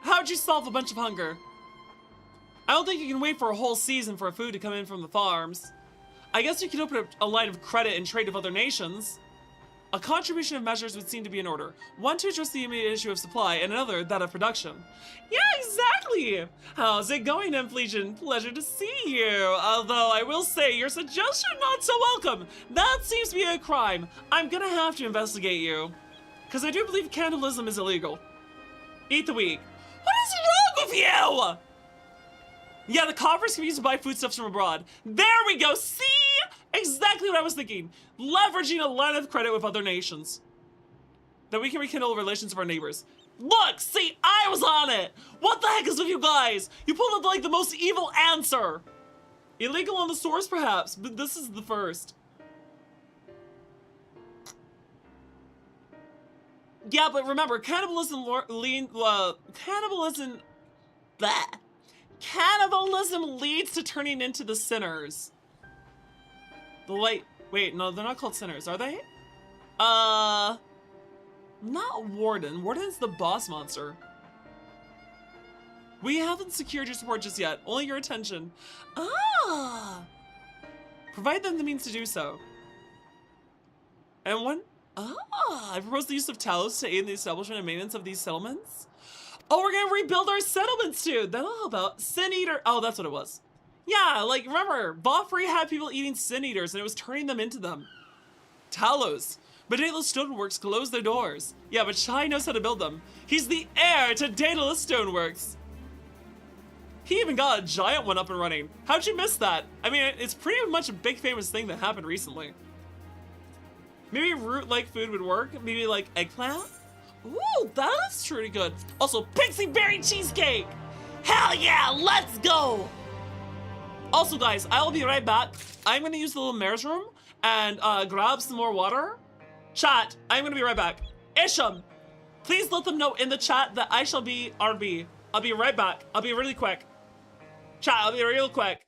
How would you solve a bunch of hunger? I don't think you can wait for a whole season for food to come in from the farms. I guess you could open up a line of credit and trade with other nations. A contribution of measures would seem to be in order. One to address the immediate issue of supply, and another that of production. Yeah, exactly! How's it going, Inflegion? Pleasure to see you. Although I will say, your suggestion not so welcome. That seems to be a crime. I'm gonna have to investigate you. Because I do believe cannibalism is illegal. Eat the weak. What is wrong with you? Yeah, the coffers can be used to buy foodstuffs from abroad. There we go, see? Exactly what I was thinking. Leveraging a line of credit with other nations. that we can rekindle relations with our neighbors. Look, see, I was on it. What the heck is with you guys? You pulled up like the most evil answer. Illegal on the source, perhaps, but this is the first. Yeah, but remember, cannibalism leads to turning into the sinners. Wait, no, they're not called sinners, are they? Not Warden. Warden's the boss monster. We haven't secured your support just yet. Only your attention. Ah! Provide them the means to do so. And when... I propose the use of Talos to aid in the establishment and maintenance of these settlements. Oh, we're gonna rebuild our settlements too. That'll help out. Sin Eater. Oh, that's what it was. Yeah, like, remember, Vauthry had people eating Sin Eaters and it was turning them into them. Talos. But Daedalus Stoneworks closed their doors. Yeah, but Shai knows how to build them. He's the heir to Daedalus Stoneworks. He even got a giant one up and running. How'd you miss that? I mean, it's pretty much a big famous thing that happened recently. Maybe root-like food would work. Maybe like eggplant. Ooh, that's pretty good. Also, Pixie Berry Cheesecake. Hell yeah, let's go. Also, guys, I'll be right back. I'm gonna use the little mayor's room and grab some more water. Chat, I'm gonna be right back. Isham, please let them know in the chat that I shall be RB. I'll be right back. I'll be really quick. Chat, I'll be real quick.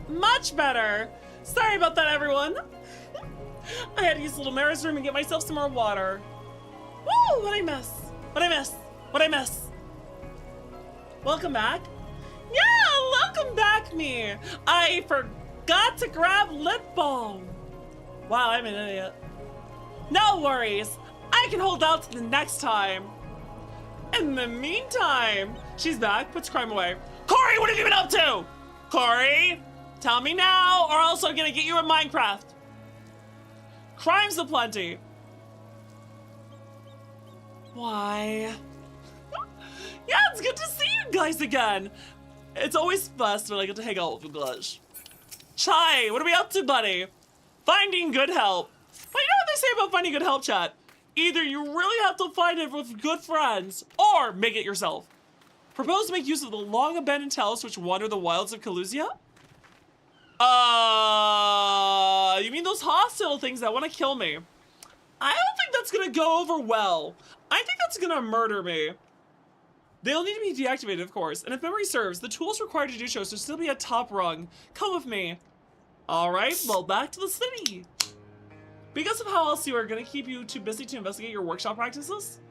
Much better. Sorry about that, everyone. I had to use the little mayor's room and get myself some more water. Woo! What'd I miss? What'd I miss? What'd I miss? Welcome back. Yeah, welcome back, me. I forgot to grab lip balm. Wow, I'm an idiot. No worries. I can hold out to the next time. In the meantime, she's back, puts crime away. Corey, what have you been up to? Corey, tell me now, or else I'm gonna get you in Minecraft. Crimes aplenty. Why? Yeah, it's good to see you guys again. It's always best when I get to hang out with a Glitch. Chai, what are we up to, buddy? Finding good help. Well, you know what they say about finding good help, chat? Either you really have to find it with good friends, or make it yourself. Propose to make use of the long-abandoned talus which wander the wilds of Calusia? You mean those hostile things that want to kill me? I don't think that's gonna go over well. I think that's gonna murder me. They'll need to be deactivated, of course, and if memory serves, the tools required to do so should still be at top rung. Come with me. Alright, well, back to the city. Because of how else you are gonna keep you too busy to investigate your workshop practices?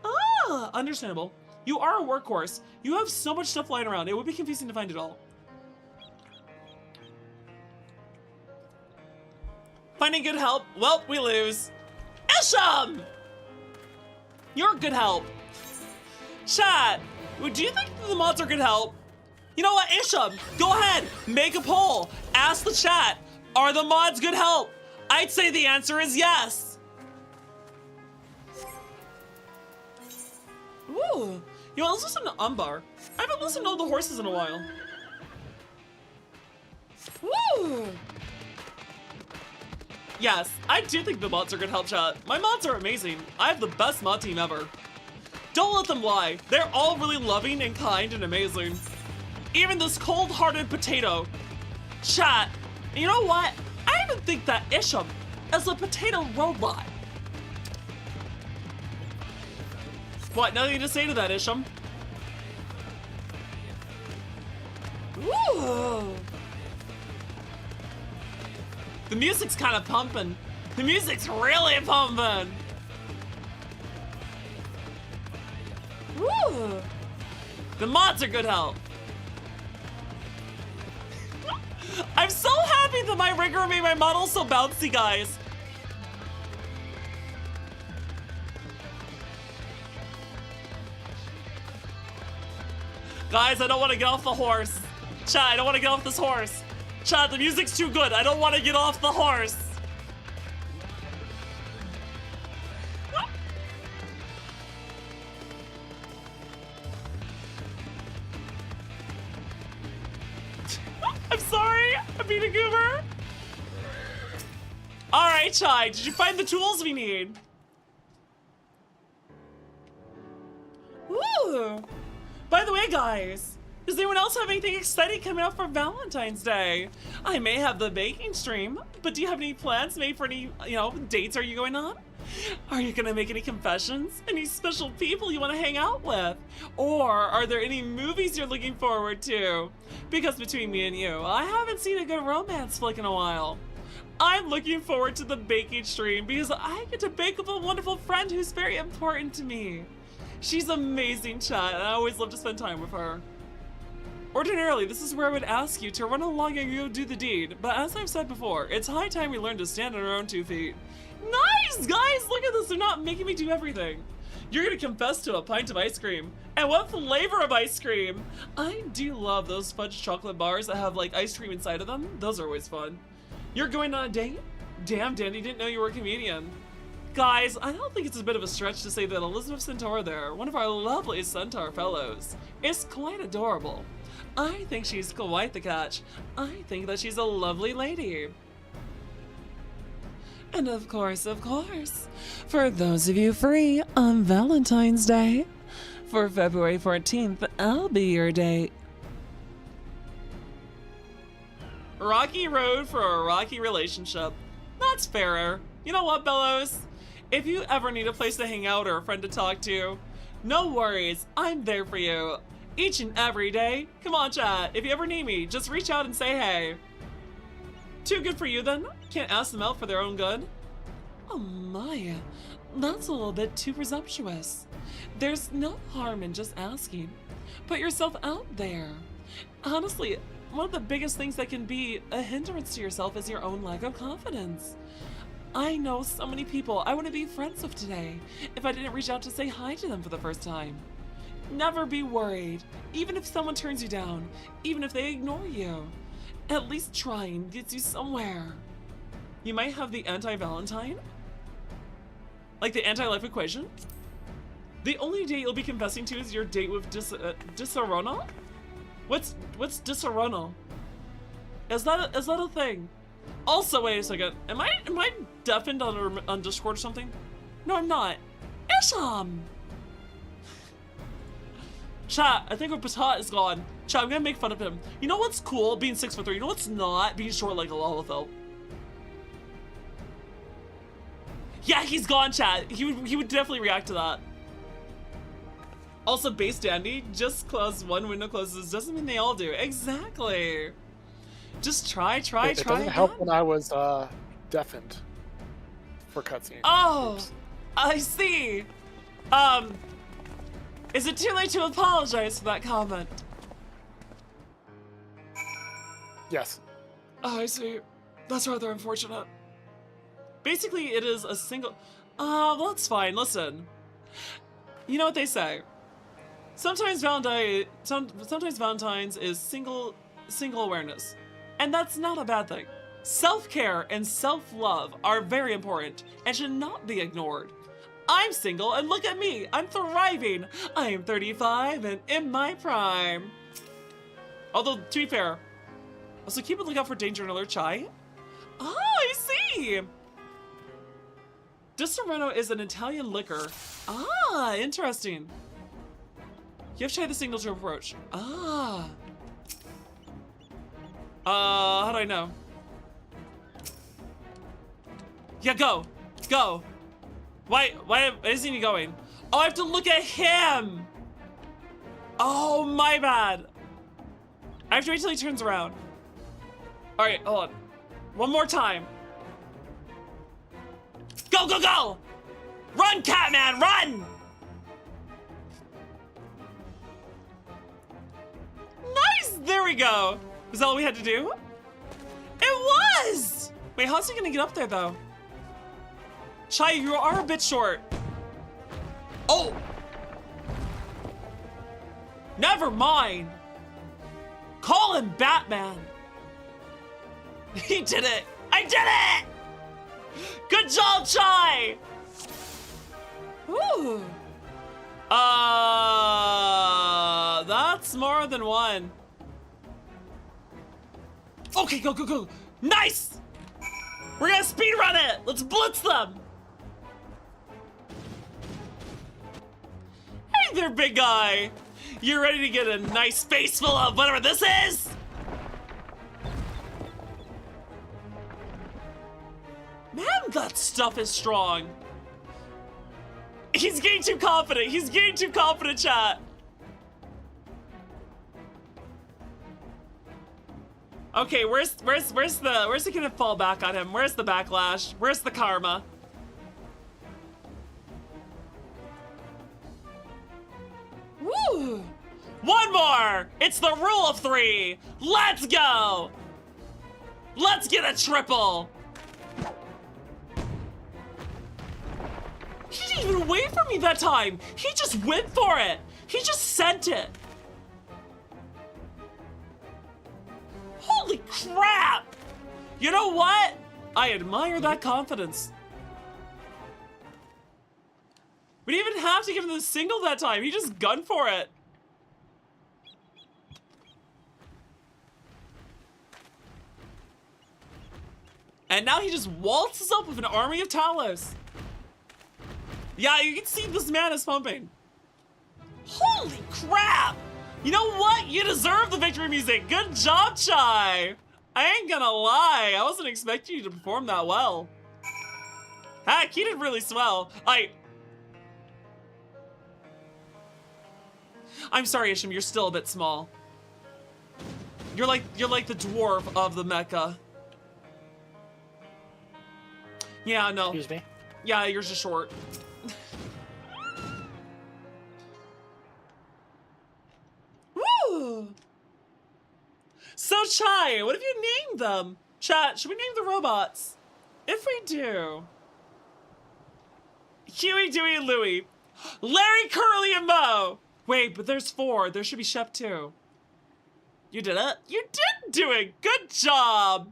Ah, understandable. You are a workhorse. You have so much stuff lying around, it would be confusing to find it all. Finding good help? Well, we lose. Isham! You're good help. Chat, do you think the mods are good help? You know what, Isham, go ahead, make a poll. Ask the chat, are the mods good help? I'd say the answer is yes. Ooh, you know, let's listen to Umbar. I haven't listened to all the horses in a while. Woo! Yes, I do think the mods are good help, chat. My mods are amazing. I have the best mod team ever. Don't let them lie. They're all really loving and kind and amazing. Even this cold-hearted potato. Chat, you know what? I even think that Isham is a potato robot. What, nothing to say to that, Isham? Ooh. The music's kind of pumping. The music's really pumping. Woo! The mods are good help. I'm so happy that my rigger made my model so bouncy, guys. Guys, I don't want to get off the horse. Chat, I don't want to get off this horse. Chat, the music's too good. I don't want to get off the horse. I'm sorry. I'm being a goober. All right, Chai. Did you find the tools we need? Woo! By the way, guys, does anyone else have anything exciting coming up for Valentine's Day? I may have the baking stream, but do you have any plans made for any, dates are you going on? Are you gonna make any confessions? Any special people you want to hang out with? Or are there any movies you're looking forward to? Because between me and you, I haven't seen a good romance flick in a while. I'm looking forward to the baking stream because I get to bake with a wonderful friend who's very important to me. She's amazing, chat, and I always love to spend time with her. Ordinarily, this is where I would ask you to run along and go do the deed, but as I've said before, it's high time we learn to stand on our own 2 feet. Nice, guys! Look at this, they're not making me do everything. You're gonna confess to a pint of ice cream. And what flavor of ice cream? I do love those fudge chocolate bars that have like ice cream inside of them. Those are always fun. You're going on a date? Damn, Danny, didn't know you were a comedian. Guys, I don't think it's a bit of a stretch to say that Elizabeth Centaur there, one of our lovely Centaur fellows, is quite adorable. I think she's quite the catch. I think that she's a lovely lady. And of course, for those of you free on Valentine's Day, for February 14th, I'll be your date. Rocky road for a rocky relationship. That's fairer. You know what, Bellows? If you ever need a place to hang out or a friend to talk to, no worries, I'm there for you. Each and every day. Come on, chat. If you ever need me, just reach out and say hey. Too good for you, then? Can't ask them out for their own good? Oh my, that's a little bit too presumptuous. There's no harm in just asking. Put yourself out there. Honestly, one of the biggest things that can be a hindrance to yourself is your own lack of confidence. I know so many people I want to be friends with today if I didn't reach out to say hi to them for the first time. Never be worried, even if someone turns you down, even if they ignore you. At least trying gets you somewhere. You might have the anti-Valentine? Like the anti-life equation? The only date you'll be confessing to is your date with Disarona? What's Disaronno? Is that a thing? Also, wait a second. Am I deafened on Discord or something? No, I'm not. Isham! Chat, I think our Patat is gone. Chat, I'm gonna make fun of him. You know what's cool? Being 6'3". You know what's not? Being short like a Lalafell. Yeah, he's gone, chat. He would definitely react to that. Also, base dandy, just close one window closes doesn't mean they all do. Exactly. Just try. It doesn't help when I was deafened for cutscenes. Oh, Oops. I see. Is it too late to apologize for that comment? Yes. Oh, I see. That's rather unfortunate. Basically, it is a single... well, that's fine. Listen. You know what they say. Sometimes Valentine's is single awareness. And that's not a bad thing. Self-care and self-love are very important and should not be ignored. I'm single and look at me. I'm thriving. I am 35 and in my prime. Although, to be fair, also keep a lookout for danger and alert chai. Oh, I see. Disaronno is an Italian liquor. Ah, interesting. You have to try the signal to approach. Ah. How do I know? Yeah, go. Go. Why isn't he going? Oh, I have to look at him. Oh, my bad. I have to wait till he turns around. All right, hold on. One more time. Go, go, go! Run, Catman, run! Nice, there we go. Was that all we had to do? It was! Wait, how's he gonna get up there, though? Chai, you are a bit short. Oh! Never mind. Call him Batman. He did it. I did it! Good job, Chai! Ooh. That's more than one. Okay, go, go, go. Nice! We're gonna speed run it! Let's blitz them! Hey there, big guy! You ready to get a nice face full of whatever this is? Man, that stuff is strong. He's getting too confident. He's getting too confident, chat. Okay, where's it gonna fall back on him? Where's the backlash? Where's the karma? Woo! One more! It's the rule of 3! Let's go! Let's get a triple! He didn't even wait for me that time! He just went for it! He just sent it! Holy crap! You know what? I admire that confidence. We didn't even have to give him the single that time. He just gunned for it. And now he just waltzes up with an army of Talos. Yeah, you can see this man is pumping. Holy crap! You know what? You deserve the victory music. Good job, Chai. I ain't gonna lie. I wasn't expecting you to perform that well. Heck, you did really swell. I'm sorry, Isham. You're still a bit small. You're like the dwarf of the mecha. Yeah, no. Excuse me? Yeah, you're just short. Woo! So, Chai, what have you named them? Chat, should we name the robots? If we do... Huey, Dewey, and Louie. Larry, Curly, and Mo! Wait, but there's 4. There should be Shep too. You did it? You did do it! Good job!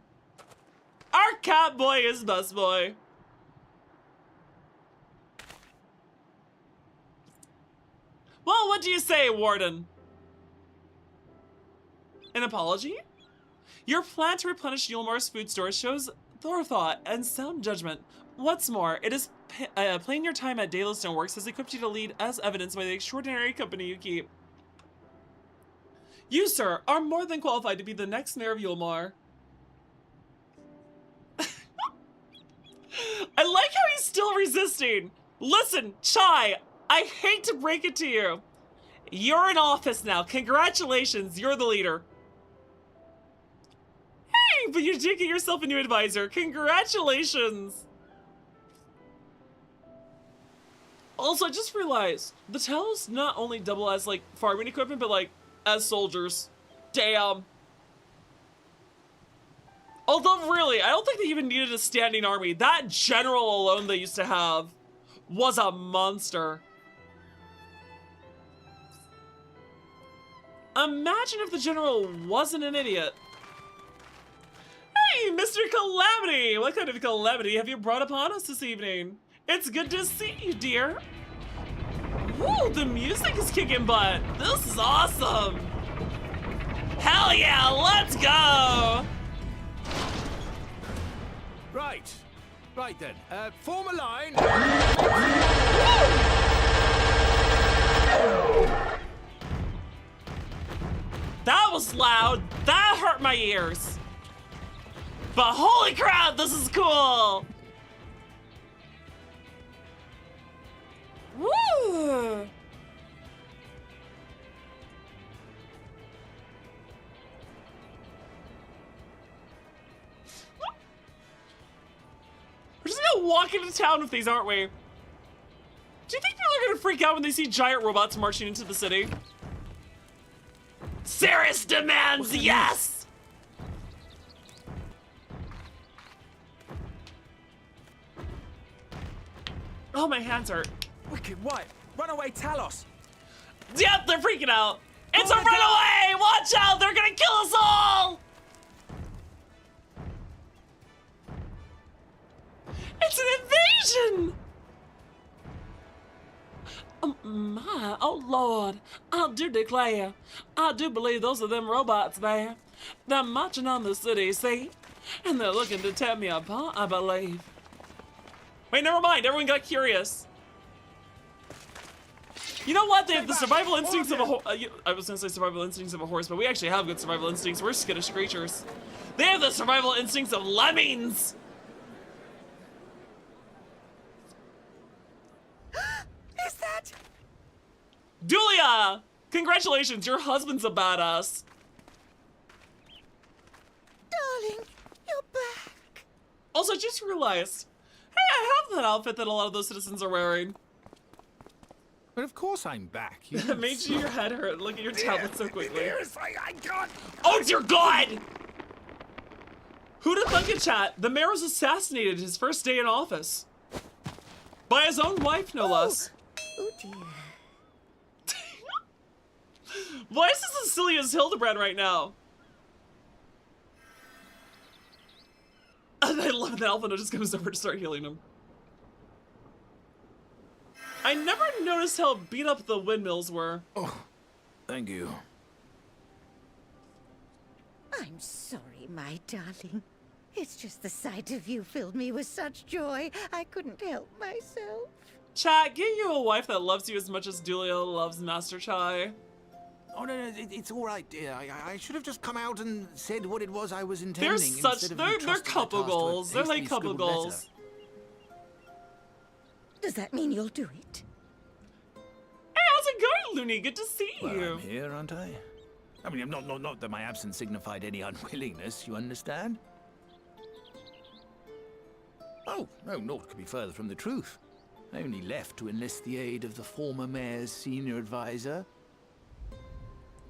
Our cat boy is best boy. Well, what do you say, Warden? An apology? Your plan to replenish Yulmar's food store shows forethought and sound judgment. What's more, it is plain your time at Daedalus Stoneworks has equipped you to lead as evidenced by the extraordinary company you keep. You, sir, are more than qualified to be the next mayor of Yulmar. I like how he's still resisting. Listen, Chai, I hate to break it to you. You're in office now. Congratulations, you're the leader. Hey, but you did get yourself a new advisor. Congratulations. Also, I just realized the Talos not only double as like farming equipment, but like as soldiers. Damn. Although really, I don't think they even needed a standing army. That general alone they used to have was a monster. Imagine if the general wasn't an idiot. Hey, Mr. Calamity! What kind of calamity have you brought upon us this evening? It's good to see you, dear. Woo, the music is kicking butt. This is awesome. Hell yeah, let's go! Right. Right then. Form a line. That was loud. That hurt my ears. But holy crap, this is cool. Woo! We're just gonna walk into town with these, aren't we? Do you think people are gonna freak out when they see giant robots marching into the city? Serious demands, yes! Oh, my hands hurt. Wicked white! Runaway Talos! Yep, they're freaking out. It's a runaway! Watch out, they're gonna kill us all! It's an invasion! Oh Lord, I do declare, I do believe those are them robots there. They're marching on the city, see? And they're looking to tear me apart, I believe. Wait, never mind, everyone got curious. You know what? They have the survival instincts of a horse. I was gonna say survival instincts of a horse, but we actually have good survival instincts. We're skittish creatures. They have the survival instincts of lemmings. Is that? Dulia! Congratulations, your husband's a badass. Darling, you're back. Also, I just realized, hey, I have that outfit that a lot of those citizens are wearing. But of course I'm back. You That made your head hurt. Look at your tablet so quickly. I can't. Oh dear God! Who'da thunk it, chat? The mayor was assassinated his first day in office. By his own wife, no less. Oh dear. Why is this as silly as Hildebrand right now? And I love that Alphino just comes over to start healing him. I never noticed how beat up the windmills were. Oh, thank you. I'm sorry, my darling. It's just the sight of you filled me with such joy, I couldn't help myself. Chat, get you a wife that loves you as much as Dulia loves Master Chai. Oh, no, it's all right, dear. I should have just come out and said what it was I was intending. They're such, they're couple goals. They're like couple goals. Does that mean you'll do it? Hey, how's it going, Looney? Good to see Well, you. I'm here, aren't I? I mean, not that my absence signified any unwillingness, you understand? Oh, no, naught could be further from the truth. I only left to enlist the aid of the former mayor's senior advisor.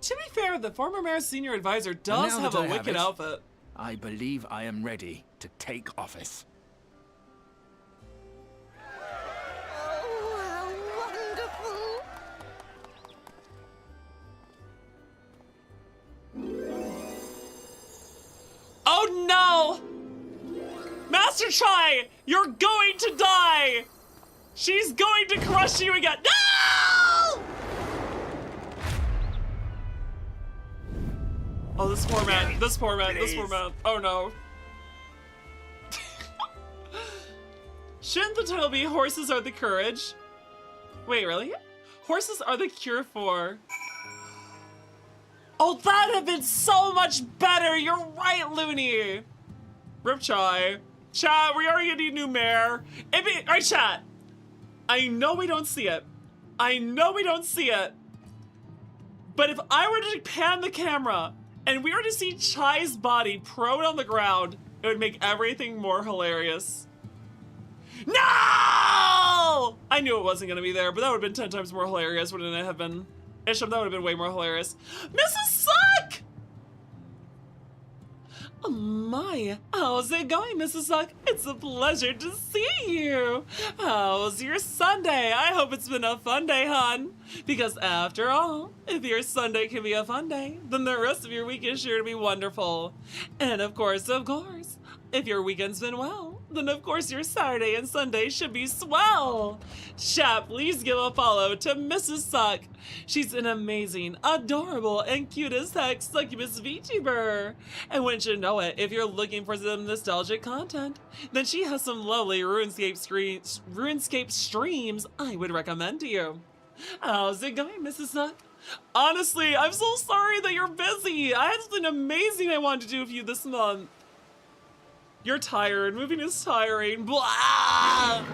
To be fair, the former mayor's senior advisor does now have that a I have wicked it, outfit. I believe I am ready to take office. Oh, how wonderful! Oh no! Master Chai, you're going to die! She's going to crush you again. No! Oh, this poor man. This poor man. This poor man. Oh no. Shouldn't the title be Horses Are the Courage? Wait, really? Horses are the cure for... Oh, that'd have been so much better! You're right, Looney! Rip Chai. Chat, we already need a new mayor. Alright, chat. I know we don't see it. I know we don't see it. But if I were to pan the camera and we were to see Chai's body prone on the ground, it would make everything more hilarious. No! I knew it wasn't gonna be there, but that would have been 10 times more hilarious, wouldn't it have been? Isham, that would have been way more hilarious. Mrs. Suck! Oh my, how's it going, Mrs. Suck? It's a pleasure to see you. How's your Sunday? I hope it's been a fun day, hon. Because after all, if your Sunday can be a fun day, then the rest of your week is sure to be wonderful. And of course, if your weekend's been well, then of course your Saturday and Sunday should be swell. Chat, please give a follow to Mrs. Suck. She's an amazing, adorable, and cute as heck succubus VTuber. And wouldn't you know it, if you're looking for some nostalgic content, then she has some lovely RuneScape streams I would recommend to you. How's it going, Mrs. Suck? Honestly, I'm so sorry that you're busy. I had something amazing I wanted to do with you this month. You're tired. Moving is tiring. Blah!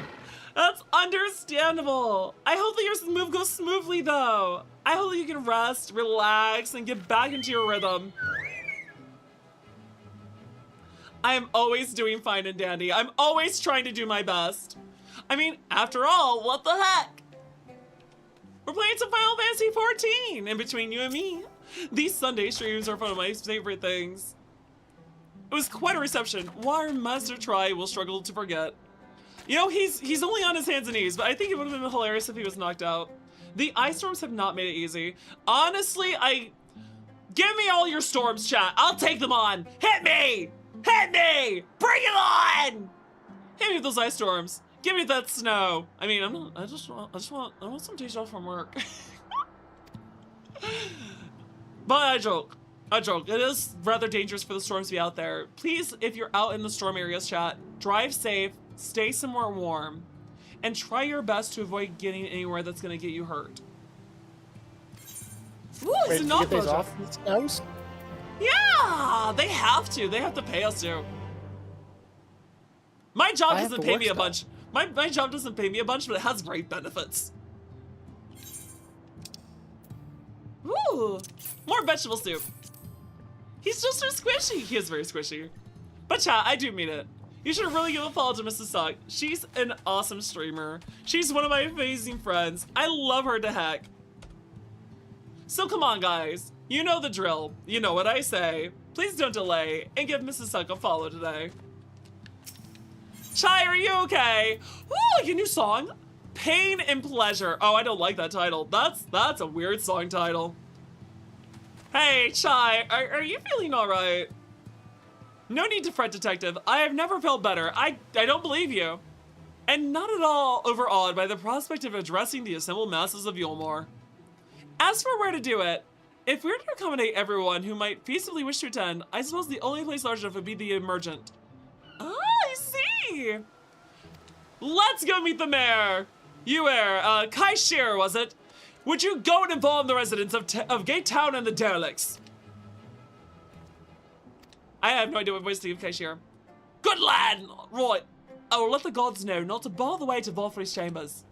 That's understandable. I hope that your move goes smoothly, though. I hope that you can rest, relax, and get back into your rhythm. I am always doing fine and dandy. I'm always trying to do my best. I mean, after all, what the heck? We're playing some Final Fantasy XIV, and between you and me, these Sunday streams are one of my favorite things. It was quite a reception. War Master Try will struggle to forget. You know, he's only on his hands and knees, but I think it would have been hilarious if he was knocked out. The ice storms have not made it easy. Honestly, give me all your storms, chat. I'll take them on. Hit me! Hit me! Bring it on! Hit me with those ice storms. Give me that snow. I mean, I want some days off from work. But I joke. It is rather dangerous for the storms to be out there. Please, if you're out in the storm areas, chat, drive safe, stay somewhere warm, and try your best to avoid getting anywhere that's going to get you hurt. Ooh, Wait, it's do an you get these offload. off these snows? Yeah, they have to. They have to pay us to. My job I have doesn't to pay work me a stuff. bunch. My job doesn't pay me a bunch, but it has great benefits. Ooh, more vegetable soup. He's just so squishy. He is very squishy. But chat, I do mean it. You should really give a follow to Mrs. Suck. She's an awesome streamer. She's one of my amazing friends. I love her to heck. So come on, guys. You know the drill. You know what I say. Please don't delay and give Mrs. Suck a follow today. Chai, are you okay? Ooh, like a new song. Pain and Pleasure. Oh, I don't like that title. That's a weird song title. Hey, Chai, are you feeling all right? No need to fret, detective. I have never felt better. I don't believe you. And not at all overawed by the prospect of addressing the assembled masses of Yulmore. As for where to do it, if we're to accommodate everyone who might feasibly wish to attend, I suppose the only place large enough would be the Emergent. Ah, I see. Let's go meet the mayor. You are, Kai Shearer, was it? Would you go and inform the residents of Gate Town and the derelicts? I have no idea what voice to give Kai Shearer. Good lad! Right. I will let the gods know not to bar the way to Valfrey's chambers.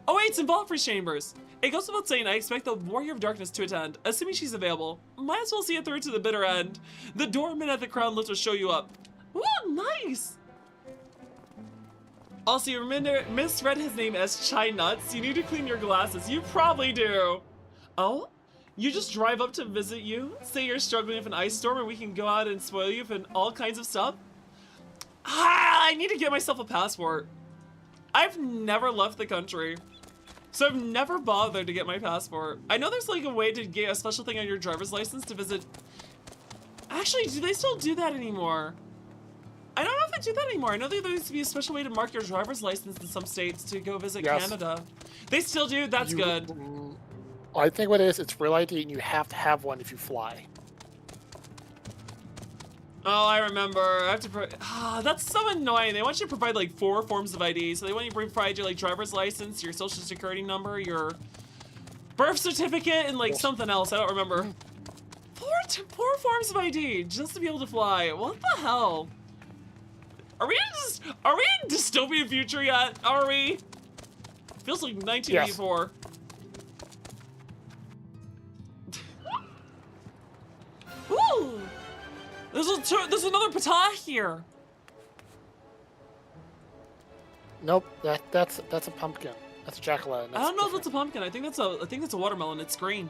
Oh wait, it's in Valfrey's chambers. It goes without saying I expect the Warrior of Darkness to attend, assuming she's available. Might as well see it through to the bitter end. The doorman at the Crown Lift will show you up. Ooh, nice! Also, you misread his name as Chai Nuts. You need to clean your glasses. You probably do. Oh? You just drive up to visit you? Say you're struggling with an ice storm and we can go out and spoil you with all kinds of stuff? Ah, I need to get myself a passport. I've never left the country. So I've never bothered to get my passport. I know there's like a way to get a special thing on your driver's license to visit. Actually, do they still do that anymore? I don't know if they do that anymore. I know there used to be a special way to mark your driver's license in some states to go visit Canada. They still do? That's good. I think what it is, it's Real ID, and you have to have one if you fly. Oh, I remember. I have to. That's so annoying. They want you to provide like 4 forms of ID. So they want you to provide your like driver's license, your social security number, your birth certificate, and like something else. I don't remember. 4 forms of ID just to be able to fly. What the hell? Are we in dystopian future yet? Are we? Feels like 1984. Ooh! There's another patah here. Nope, that's a pumpkin. That's a jack-o'-lantern. I don't know if that's a pumpkin. I think that's a watermelon. It's green.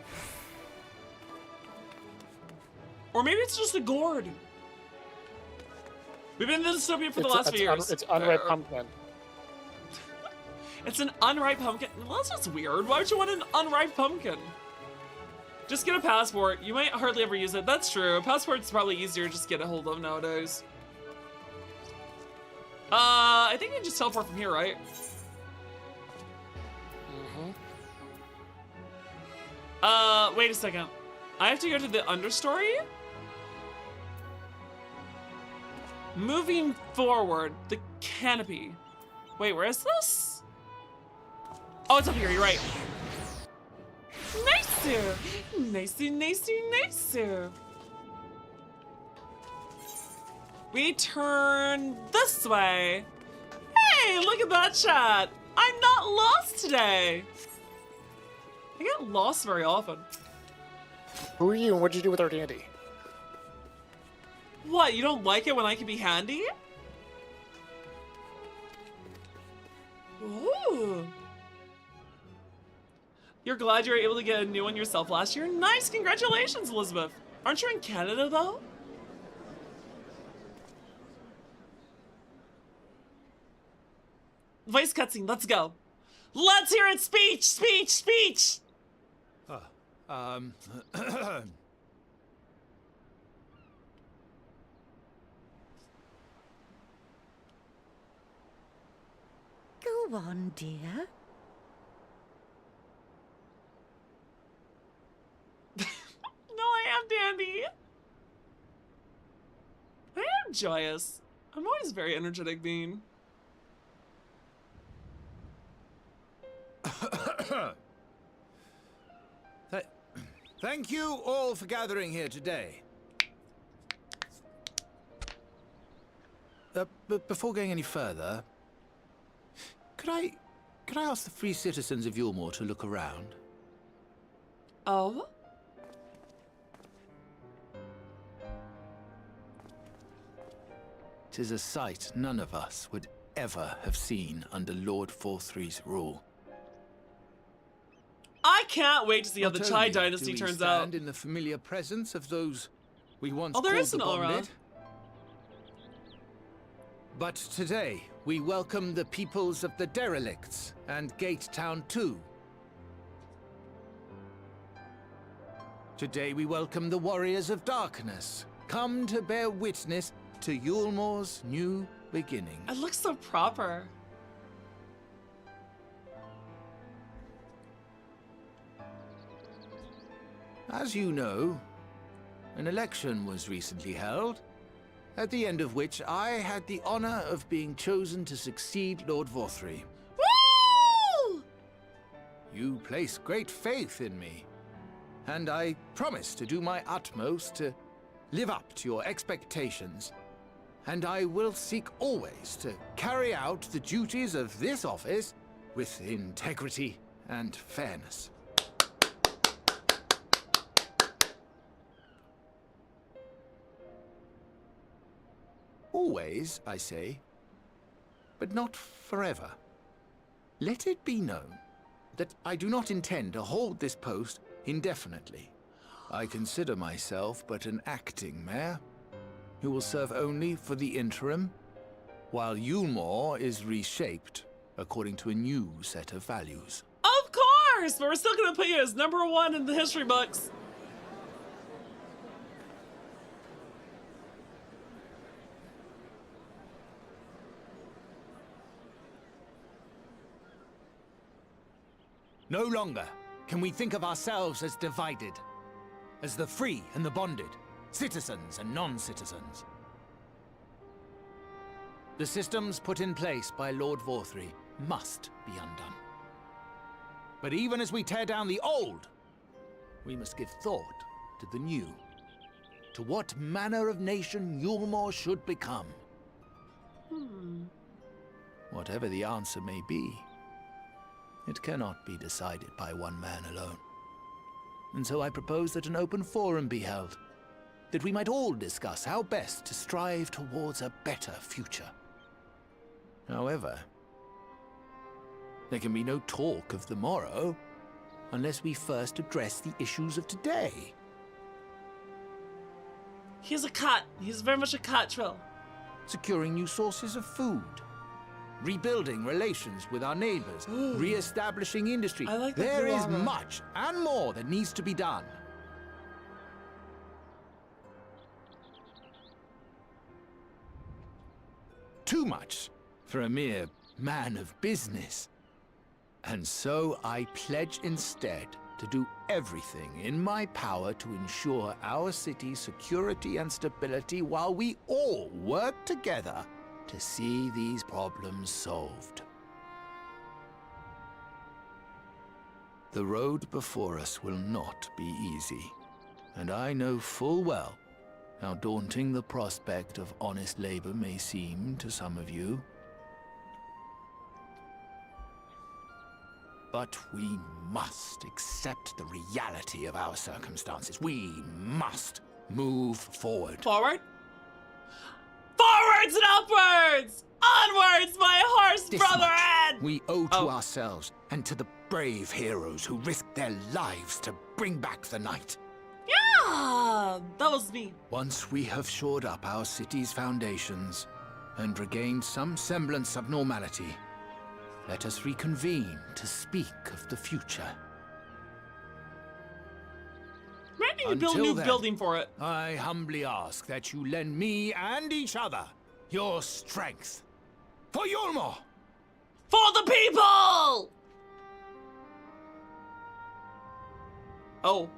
Or maybe it's just a gourd. We've been in dystopia for the last few years. It's unripe pumpkin. It's an unripe pumpkin. Well, that's just weird. Why would you want an unripe pumpkin? Just get a passport. You might hardly ever use it. That's true. A passport's probably easier just to get a hold of nowadays. I think you can just teleport from here, right? Wait a second. I have to go to the understory? Moving forward, the canopy. Wait, where is this? Oh, it's up here, you're right. Nice! Nice. We turn this way. Hey, look at that shot. I'm not lost today. I get lost very often. Who are you and what'd you do with our dandy? What, you don't like it when I can be handy? Ooh. You're glad you were able to get a new one yourself last year? Nice, congratulations, Elizabeth. Aren't you in Canada, though? Voice cutscene, let's go. Let's hear it, speech! Go on, dear. No, I am dandy. I am joyous. I'm always very energetic being. Thank you all for gathering here today. But before going any further, could I ask the free citizens of Yulmore to look around? Oh? Tis a sight none of us would ever have seen under Lord Forthry's rule. I can't wait to see how the Not Chai only dynasty do we turns stand out. in the familiar presence of those we once Oh, there called is the an aura. bonded, but today we welcome the peoples of the derelicts and Gate Town too. Today we welcome the warriors of darkness, come to bear witness to Yulmore's new beginning. It looks so proper. As you know, an election was recently held, at the end of which I had the honor of being chosen to succeed Lord Vorthry. Woo! You place great faith in me, and I promise to do my utmost to live up to your expectations, and I will seek always to carry out the duties of this office with integrity and fairness. Always, I say, but not forever. Let it be known that I do not intend to hold this post indefinitely. I consider myself but an acting mayor, who will serve only for the interim, while Yulmore is reshaped according to a new set of values. Of course, but we're still gonna put you as #1 in the history books. No longer can we think of ourselves as divided, as the free and the bonded, citizens and non-citizens. The systems put in place by Lord Vorthry must be undone. But even as we tear down the old, we must give thought to the new. To what manner of nation Yulmore should become. Whatever the answer may be, it cannot be decided by one man alone. And so I propose that an open forum be held, that we might all discuss how best to strive towards a better future. However, there can be no talk of the morrow unless we first address the issues of today. He's a cut. He's very much a cut, Trill. Securing new sources of food, rebuilding relations with our neighbors, re-establishing industry. I like that there is armor. much and more that needs to be done. Too much for a mere man of business. And so I pledge instead to do everything in my power to ensure our city's security and stability while we all work together to see these problems solved. The road before us will not be easy, and I know full well how daunting the prospect of honest labor may seem to some of you. But we must accept the reality of our circumstances. We must move forward. Forward? Forwards and upwards! Onwards, my horse This brother much Ed! we owe to ourselves and to the brave heroes who risked their lives to bring back the night. Yeah! That was me. Once we have shored up our city's foundations and regained some semblance of normality, let us reconvene to speak of the future. Might need to build a Until new then, building for it. I humbly ask that you lend me and each other your strength. For Yulmore! For the people! Oh.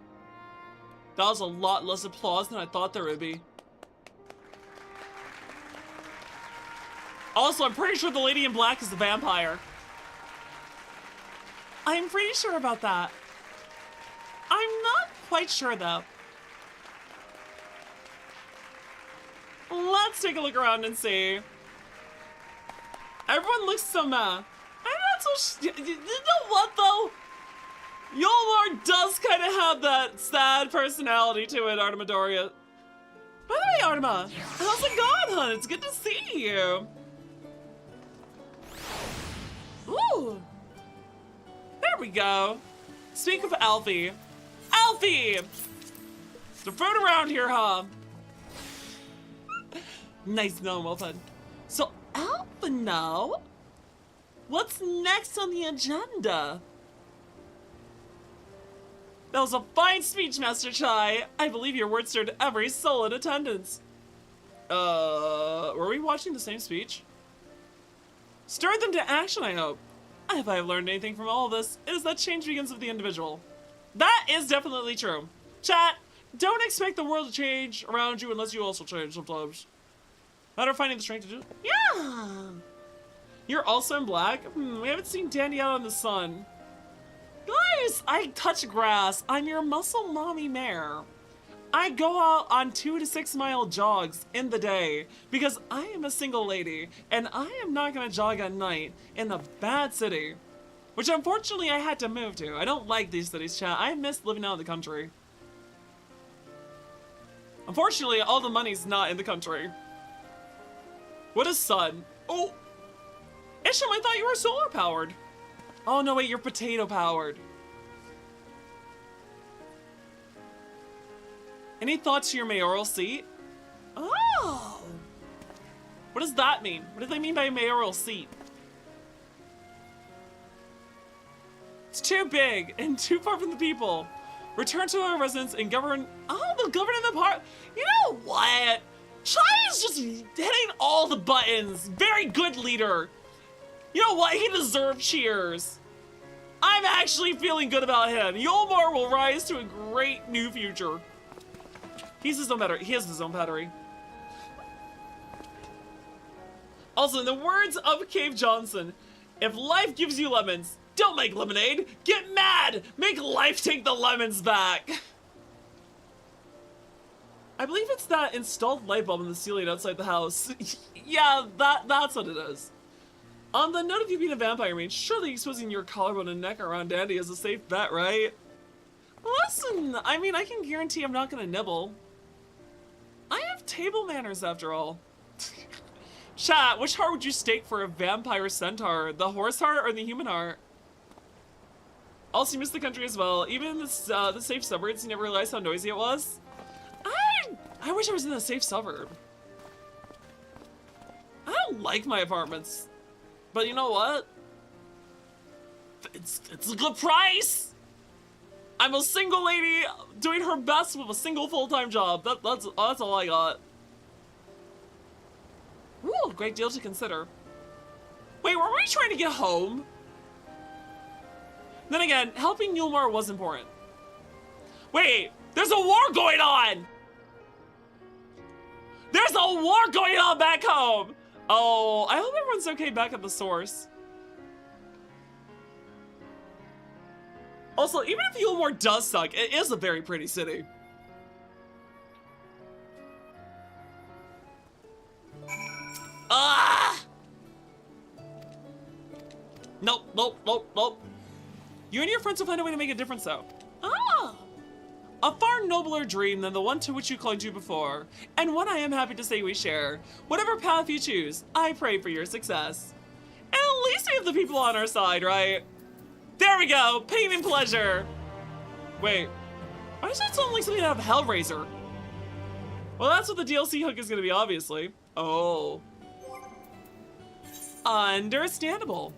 That was a lot less applause than I thought there would be. Also, I'm pretty sure the lady in black is the vampire. I'm pretty sure about that. I'm not quite sure, though. Let's take a look around and see. Everyone looks so meh. I'm not so you know what, though? Yulmore does kind of have that sad personality to it, Artemidoria. By the way, Artema, how's it going, hon? It's good to see you. Ooh. There we go. Speak of Alfie. Alfie! The food around here, huh? Nice knowing, well done. So, Alpha now? What's next on the agenda? That was a fine speech, Master Chai. I believe your words stirred every soul in attendance. Were we watching the same speech? Stirred them to action, I hope. If I have learned anything from all of this, it is that change begins with the individual. That is definitely true. Chat, don't expect the world to change around you unless you also change sometimes. Matter of finding the strength to do it. Yeah! You're also in black? We haven't seen Dandy out in the sun. Guys, I touch grass. I'm your muscle mommy mare. I go out on 2 to 6 mile jogs in the day because I am a single lady and I am not gonna jog at night in the bad city, which unfortunately I had to move to. I don't like these cities, chat. I miss living out in the country. Unfortunately, all the money's not in the country. What a sun. Oh, Isham, I thought you were solar powered. Oh no, wait, you're potato powered. Any thoughts to your mayoral seat? Oh! What does that mean? What do they mean by mayoral seat? It's too big and too far from the people. Return to our residence and govern. Oh, they'll govern in the park. You know what? Chai is just hitting all the buttons. Very good leader. You know what? He deserves cheers. I'm actually feeling good about him. Yulmore will rise to a great new future. He's his own battery. He has his own battery. Also, in the words of Cave Johnson, if life gives you lemons, don't make lemonade. Get mad. Make life take the lemons back. I believe it's that installed light bulb in the ceiling outside the house. Yeah, that's what it is. On the note of you being a vampire mage, surely exposing your collarbone and neck around Dandy is a safe bet, right? Listen, I mean, I can guarantee I'm not gonna nibble. I have table manners after all. Chat, which heart would you stake for a vampire centaur? The horse heart or the human heart? Also, you missed the country as well. Even in the safe suburbs, you never realized how noisy it was? I wish I was in a safe suburb. I don't like my apartments. But you know what? It's a good price! I'm a single lady doing her best with a single full-time job. That's all I got. Ooh, great deal to consider. Wait, were we trying to get home? Then again, helping Newmar was important. Wait, there's a war going on! There's a war going on back home! Oh, I hope everyone's okay back at the source. Also, even if Yulmore does suck, it is a very pretty city. Ah! Nope. You and your friends will find a way to make a difference, though. Ah! A far nobler dream than the one to which you clung to before, and one I am happy to say we share. Whatever path you choose, I pray for your success. And at least we have the people on our side, right? There we go! Pain and pleasure! Wait, why does that sound like something out of Hellraiser? Well, that's what the DLC hook is gonna be, obviously. Oh. Understandable.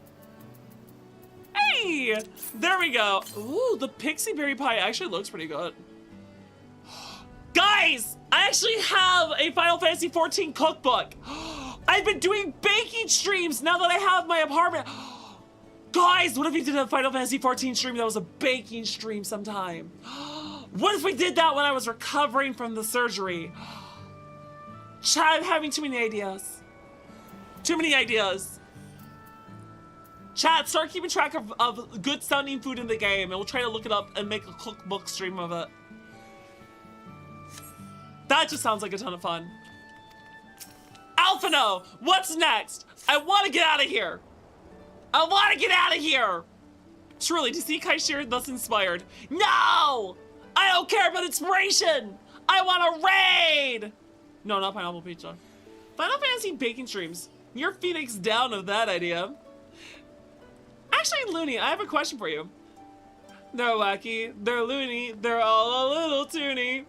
Hey! There we go. Ooh, the pixie berry pie actually looks pretty good. Guys! I actually have a Final Fantasy XIV cookbook! I've been doing baking streams now that I have my apartment. Guys, what if we did a Final Fantasy XIV stream that was a baking stream sometime? What if we did that when I was recovering from the surgery? Chat, I'm having too many ideas. Too many ideas. Chat, start keeping track of good sounding food in the game, and we'll try to look it up and make a cookbook stream of it. That just sounds like a ton of fun. Alphino, what's next? I want to get out of here. I want to get out of here. Truly, to see Kai Shir thus inspired. No! I don't care about inspiration. I want to raid. No, not pineapple pizza. Final Fantasy baking streams. You're Phoenix down of that idea. Actually, Looney, I have a question for you. They're wacky, they're loony, they're all a little toony.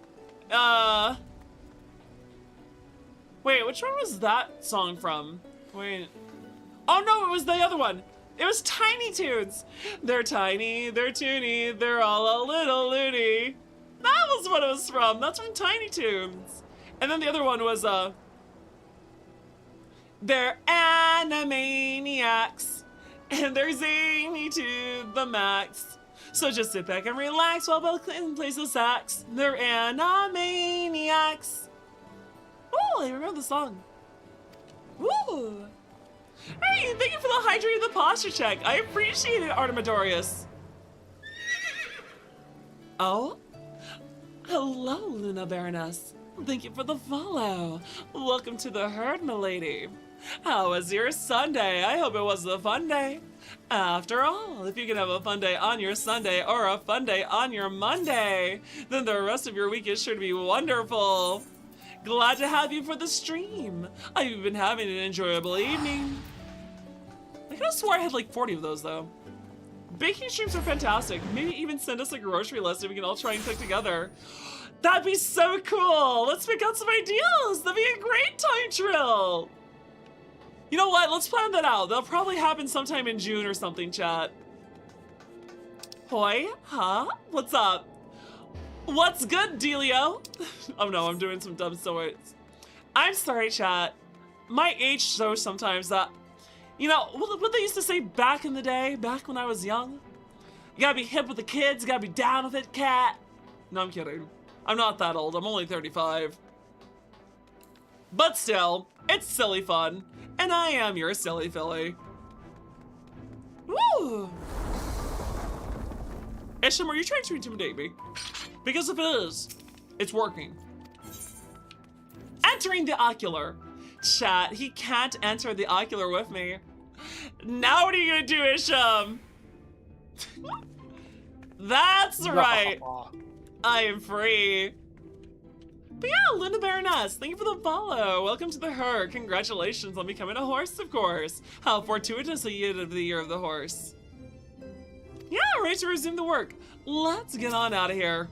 Wait, which one was that song from? Wait. Oh no, it was the other one. It was Tiny Toons. They're tiny, they're toony, they're all a little loony. That was what it was from. That's from Tiny Toons. And then the other one was, they're animaniacs. And they're zany to the max. So just sit back and relax while Bill Clinton plays the sax. They're animaniacs. Oh, I remember the song. Ooh. Hey, thank you for the hydrating the posture check. I appreciate it, Artemidorius. Oh? Hello, Luna Baroness. Thank you for the follow. Welcome to the herd, milady. How was your Sunday? I hope it was a fun day. After all, if you can have a fun day on your Sunday or a fun day on your Monday, then the rest of your week is sure to be wonderful. Glad to have you for the stream. I hope you've been having an enjoyable evening. I could have swore I had like 40 of those though. Baking streams are fantastic. Maybe even send us a grocery list and we can all try and cook together. That'd be so cool. Let's pick out some ideas. That'd be a great time trill. You know what? Let's plan that out. That'll probably happen sometime in June or something, chat. Hoi? Huh? What's up? What's good, Delio? Oh no, I'm doing some dumb stories. I'm sorry, chat. My age shows sometimes that, you know, what they used to say back in the day, back when I was young? You gotta be hip with the kids, you gotta be down with it, cat. No, I'm kidding. I'm not that old, I'm only 35. But still, it's silly fun. And I am your silly filly. Woo! Isham, are you trying to intimidate me? Because if it is, it's working. Entering the ocular. Chat, he can't enter the ocular with me. Now what are you gonna do, Isham? That's right. I am free. But yeah, Linda Baroness, thank you for the follow. Welcome to the herd. Congratulations on becoming a horse, of course. How fortuitous a year of the year of the horse. Yeah, ready to resume the work. Let's get on out of here.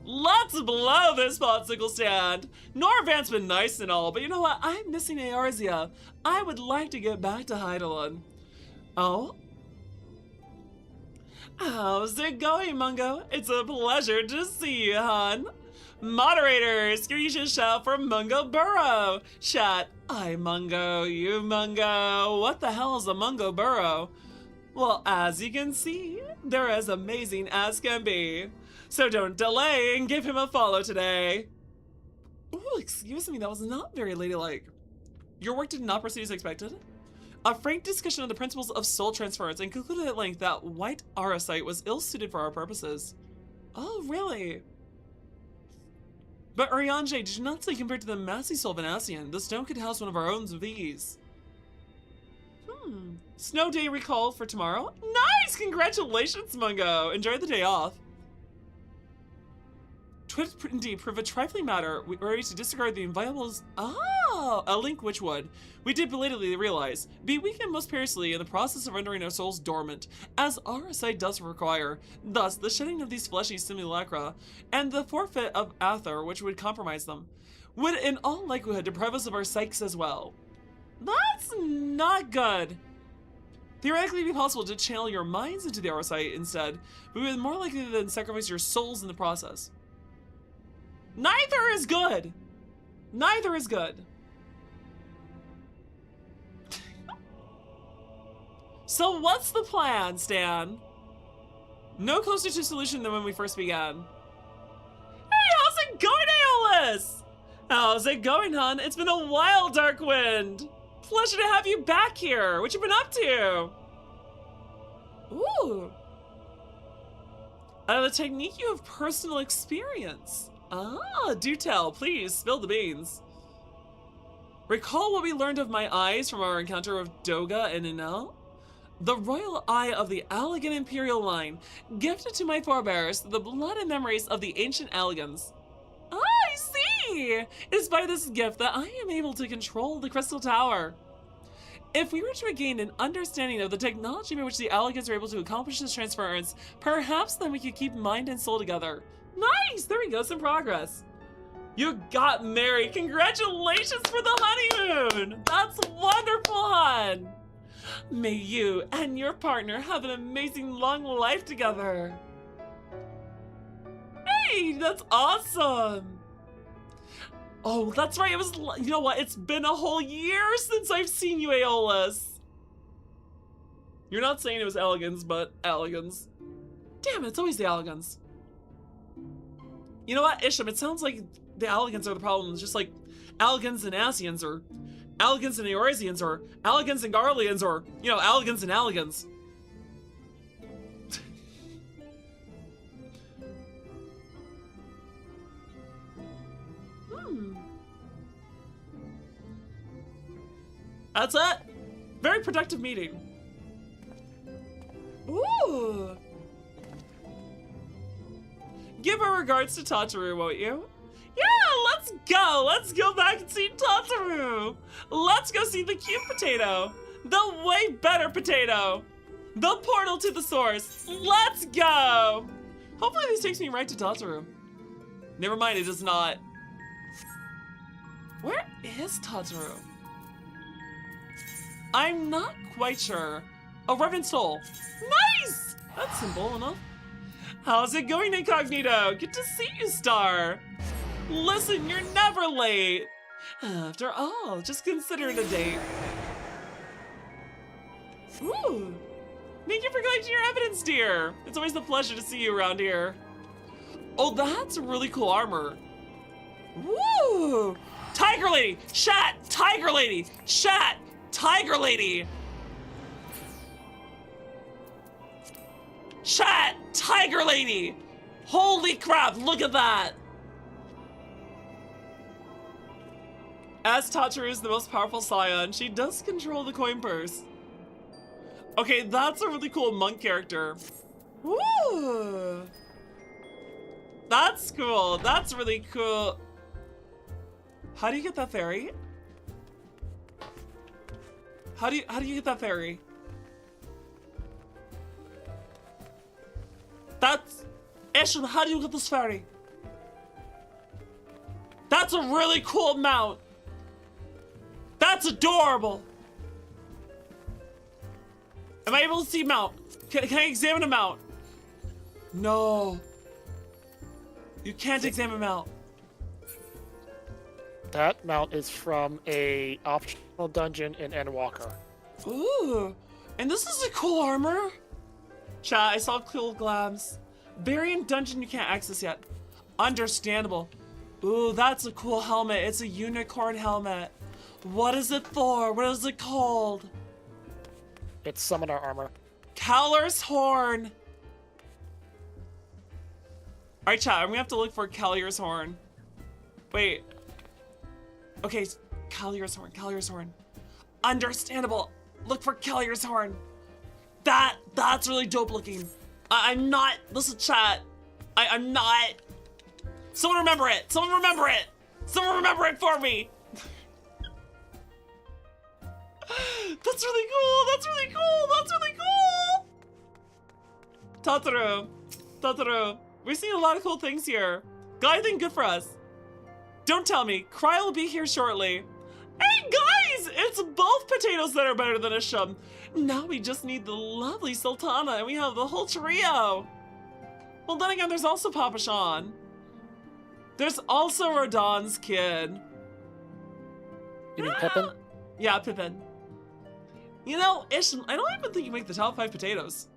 Let's blow this popsicle stand. Norvan's been nice and all, but you know what? I'm missing Eorzea. I would like to get back to Heidelin. Oh? How's it going, Mungo? It's a pleasure to see you, hon. Moderators, you should shout for Mungo Burrow. Chat, I Mungo, you Mungo. What the hell is a Mungo Burrow? Well, as you can see, they're as amazing as can be. So don't delay and give him a follow today. Oh, excuse me, that was not very ladylike. Your work did not proceed as expected. A frank discussion of the principles of soul transference and concluded at length that white aurosite was ill-suited for our purposes. Oh, really? But Urianger, did you not say compared to the massy soul Venasian, the stone could house one of our own of these? Snow day recalled for tomorrow? Nice! Congratulations, Mungo! Enjoy the day off. Twould indeed prove a trifling matter. We were ready to disregard the inviolables. Ah, a link which would. We did belatedly realize, be weakened most perilously in the process of rendering our souls dormant, as our sight does require. Thus, the shedding of these fleshy simulacra, and the forfeit of Aether, which would compromise them, would in all likelihood deprive us of our psyches as well. That's not good. Theoretically, it'd be possible to channel your minds into the Aurosite instead, but we would more likely than sacrifice your souls in the process. Neither is good. Neither is good. So what's the plan, Stan? No closer to solution than when we first began. Hey, how's it going, Aeolus? How's it going, hon? It's been a while, Darkwind. Pleasure to have you back here. What you been up to? Ooh. The technique you have personal experience. Ah, do tell. Please, spill the beans. Recall what we learned of my eyes from our encounter with Doga and Inel? The royal eye of the Allegan Imperial line, gifted to my forebears the blood and memories of the ancient Allegans. Ah, I see! It is by this gift that I am able to control the Crystal Tower. If we were to gain an understanding of the technology by which the Allegans are able to accomplish this transference, perhaps then we could keep mind and soul together. Nice! There we go, some progress. You got married. Congratulations for the honeymoon! That's wonderful, hon! May you and your partner have an amazing long life together. Hey, that's awesome! Oh, that's right, it was, you know what, it's been a whole year since I've seen you, Aeolus. You're not saying it was Allegans, but Allegans. Damn it, it's always the Allegans. You know what, Isham, it sounds like the Allegans are the problem, just like Allegans and Asians, or Allegans and Eorzeans, or Allegans and Garleans, or, you know, Allegans and Allegans. That's it. Very productive meeting. Ooh. Give our regards to Tataru, won't you? Yeah, let's go. Let's go back and see Tataru. Let's go see the cute potato. The way better potato. The portal to the source. Let's go. Hopefully this takes me right to Tataru. Never mind, it does not. Where is Tataru? I'm not quite sure. Oh, Reverend Soul. Nice! That's simple enough. How's it going, Incognito? Good to see you, Star. Listen, you're never late. After all, just consider it a date. Ooh. Thank you for collecting your evidence, dear. It's always a pleasure to see you around here. Oh, that's really cool armor. Woo! Tiger lady! Chat! Tiger lady! Chat! Tiger lady! Chat! Tiger lady! Holy crap, look at that! As Tataru is the most powerful scion, she does control the coin purse. Okay, that's a really cool monk character. Woo! That's cool. That's really cool. How do you get that fairy? How do you get that fairy? That's Ashen, how do you get this fairy? That's a really cool mount. That's adorable. Am I able to see mount? Can I examine a mount? No. You can't examine mount. That mount is from a optional dungeon in Endwalker. Ooh, and this is a cool armor. Chat, I saw cool glams. Variant dungeon you can't access yet. Understandable. Ooh, that's a cool helmet. It's a unicorn helmet. What is it for? What is it called? It's summoner armor. Calor's horn. Alright, chat, I'm gonna have to look for Calor's horn. Wait. Okay, Calor's horn, Calor's horn. Understandable. Look for Calor's horn. That's really dope looking. I'm not, listen chat. I'm not. Someone remember it. Someone remember it. Someone remember it for me. That's really cool. That's really cool. That's really cool. Tataru. We're seeing a lot of cool things here. Got anything good for us? Don't tell me. Cry will be here shortly. Hey guys! It's both potatoes that are better than a shum. Now we just need the lovely Sultana and we have the whole trio. Well then again, there's also Papa Sean. There's also Rodon's kid. You mean Pippin? Yeah, Pippin. You know, Ish, I don't even think you make the top 5 potatoes.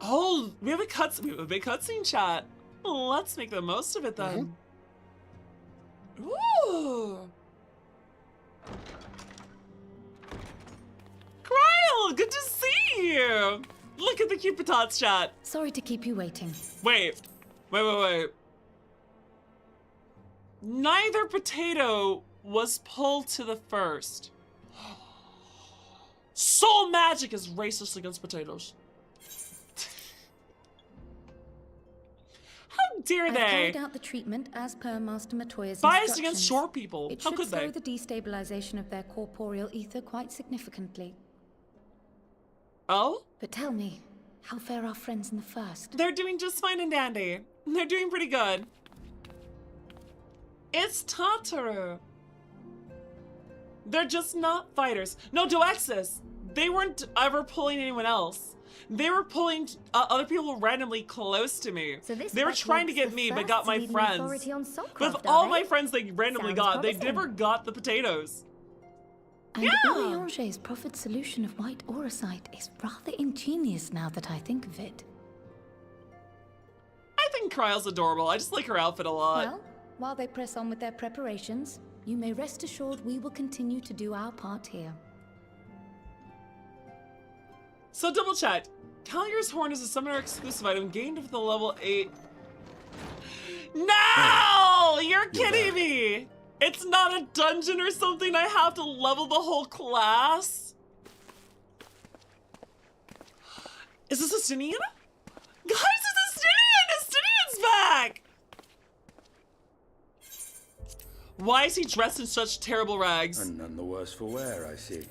Oh, we have a big cutscene chat. Let's make the most of it then. Ooh. Cryle, good to see you. Look at the cute potatoes chat. Sorry to keep you waiting. Wait. Neither potato was pulled to the first. Soul magic is racist against potatoes. How dare I've they? carried out the treatment as per Master Matoya's Biased against instructions. short people. It How should could slow they? the destabilization of their corporeal ether quite significantly. Oh? But tell me, how fare our friends in the first? They're doing just fine and dandy. They're doing pretty good. It's Tataru. They're just not fighters. No, Doexis. They weren't ever pulling anyone else. They were pulling other people randomly close to me. So this they were trying to get me, but got my friends. But with all my friends they randomly got, they never got the potatoes. And Yeah. Urianger's proffered solution of white auracite is rather ingenious now that I think of it. I think Kryle's adorable. I just like her outfit a lot. Well, while they press on with their preparations, you may rest assured we will continue to do our part here. So double checked. Calier's horn is a summoner exclusive item gained with the level 8. No! You're kidding me! It's not a dungeon or something. I have to level the whole class? Is this Estinian? Guys, it's Estinian! Estinian's back! Why is he dressed in such terrible rags? And none the worse for wear, I see.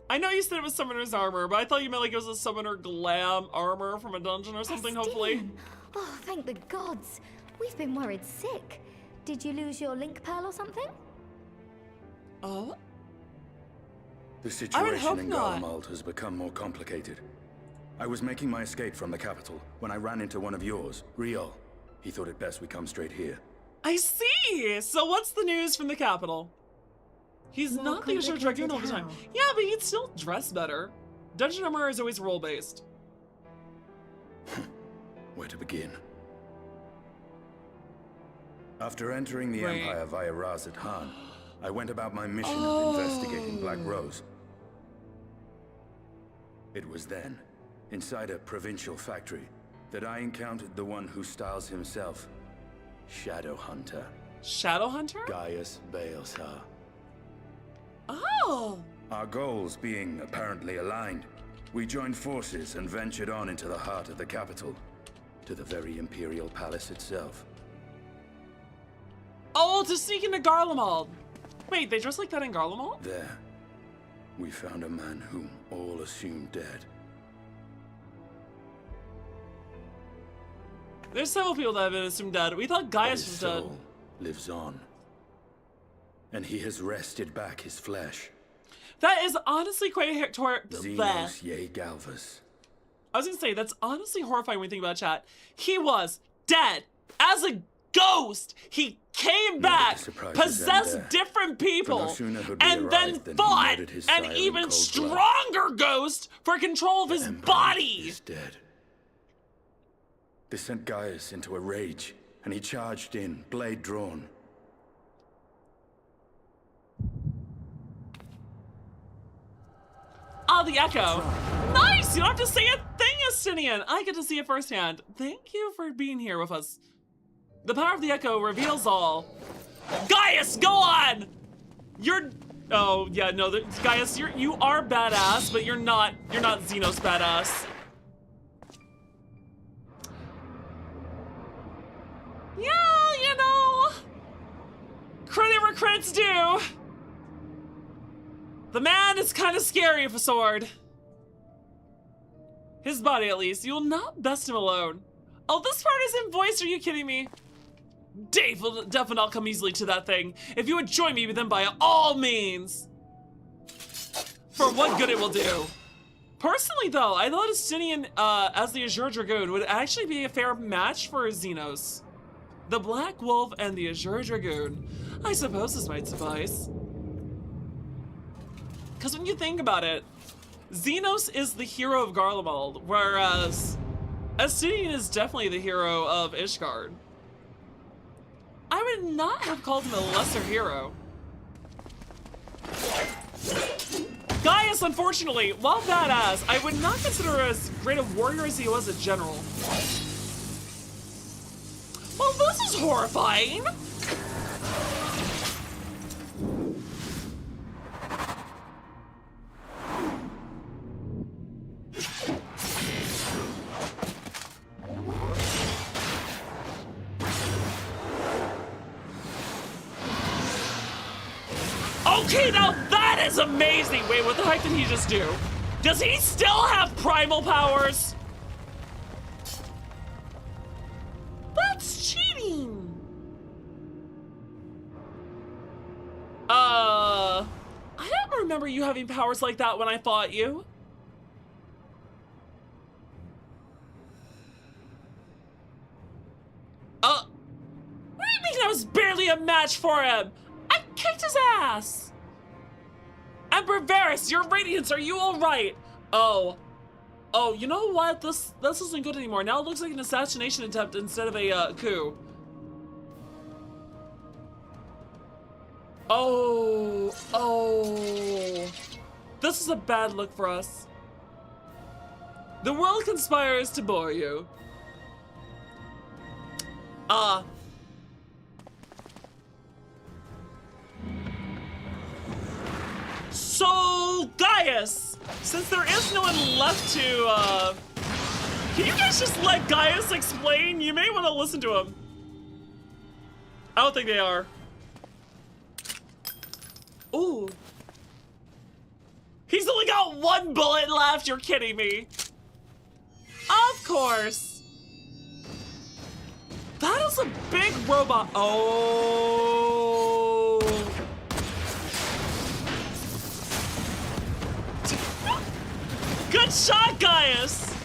I know you said it was summoner's armor, but I thought you meant like it was a summoner glam armor from a dungeon or something, hopefully. Estinian. Oh, thank the gods. We've been worried sick. Did you lose your link pearl or something? Oh? The I would situation hope in not. Garlemald has become more complicated. I was making my escape from the capital when I ran into one of yours, Riol. He thought it best we come straight here. I see! So what's the news from the capital? He's More not the usual Dragoon all the time. complicated Yeah, but he'd still dress better. Dungeon armor is always role-based. Where to begin? After entering the Right. Empire via Razat Han, I went about my mission of investigating Black Rose. It was then, inside a provincial factory, that I encountered the one who styles himself Shadow Hunter. Shadow Hunter? Gaius Balesar. Oh! Our goals being apparently aligned, we joined forces and ventured on into the heart of the capital, to the very Imperial Palace itself. Oh, to sneak into Garlemald. Wait, they dress like that in Garlemald? There, we found a man whom all assumed dead. There's several people that have been assumed dead. We thought But Gaius his was dead. soul lives on. And he has wrested back his flesh. That is honestly quite Xenos Ye Galvas. I was gonna say, that's honestly horrifying when you think about it, chat. He was dead as a ghost. He came back, surprises possessed end there. different people, For no sooner had we and then arrived than he fought murdered his an sire in even cold blood. stronger ghost for control of his Empire body. is dead. This sent Gaius into a rage, and he charged in, blade drawn. Ah, the echo. Nice! You don't have to say a thing, Estinian. I get to see it firsthand. Thank you for being here with us. The power of the echo reveals all. Gaius, go on! You're... Oh, yeah, no, Gaius, you are badass, but you're not Xenos badass. Yeah, you know, credit where credit's due. The man is kind of scary with a sword. His body, at least. You'll not best him alone. Oh, this part isn't voiced. Are you kidding me? Dave will definitely not come easily to that thing. If you would join me with him by all means. For what good it will do. Personally, though, I thought Estinian as the Azure Dragoon would actually be a fair match for Xenos. The Black Wolf and the Azure Dragoon. I suppose this might suffice. Because when you think about it, Xenos is the hero of Garlemald, whereas Estinian is definitely the hero of Ishgard. I would not have called him a lesser hero. Gaius, unfortunately, while badass, I would not consider her as great a warrior as he was a general. Well, this is horrifying. Okay, now that is amazing! Wait, what the heck did he just do? Does he still have primal powers? That's cheating! I don't remember you having powers like that when I fought you. What do you mean I was barely a match for him? I kicked his ass! Emperor Varys, your radiance, are you alright? Oh, you know what? This isn't good anymore. Now it looks like an assassination attempt instead of a coup. Oh. This is a bad look for us. The world conspires to bore you. So, Gaius, since there is no one left to, can you guys just let Gaius explain? You may want to listen to him. I don't think they are. Ooh. He's only got one bullet left, you're kidding me. Of course. That is a big robot. Oh. Good shot, Gaius!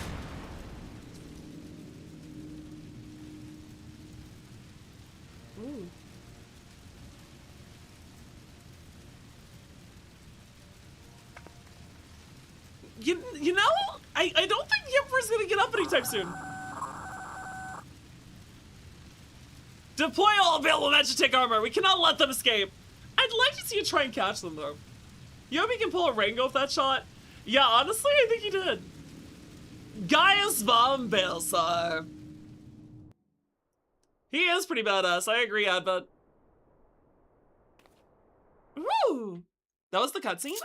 Ooh. You know, I don't think the Emperor's gonna get up anytime soon. Deploy all available Magitek armor. We cannot let them escape. I'd like to see you try and catch them, though. You hope he can pull a Rango with that shot? Yeah, honestly, I think he did. Gaius von Balsar. He is pretty badass. I agree, Advent. Woo! That was the cutscene?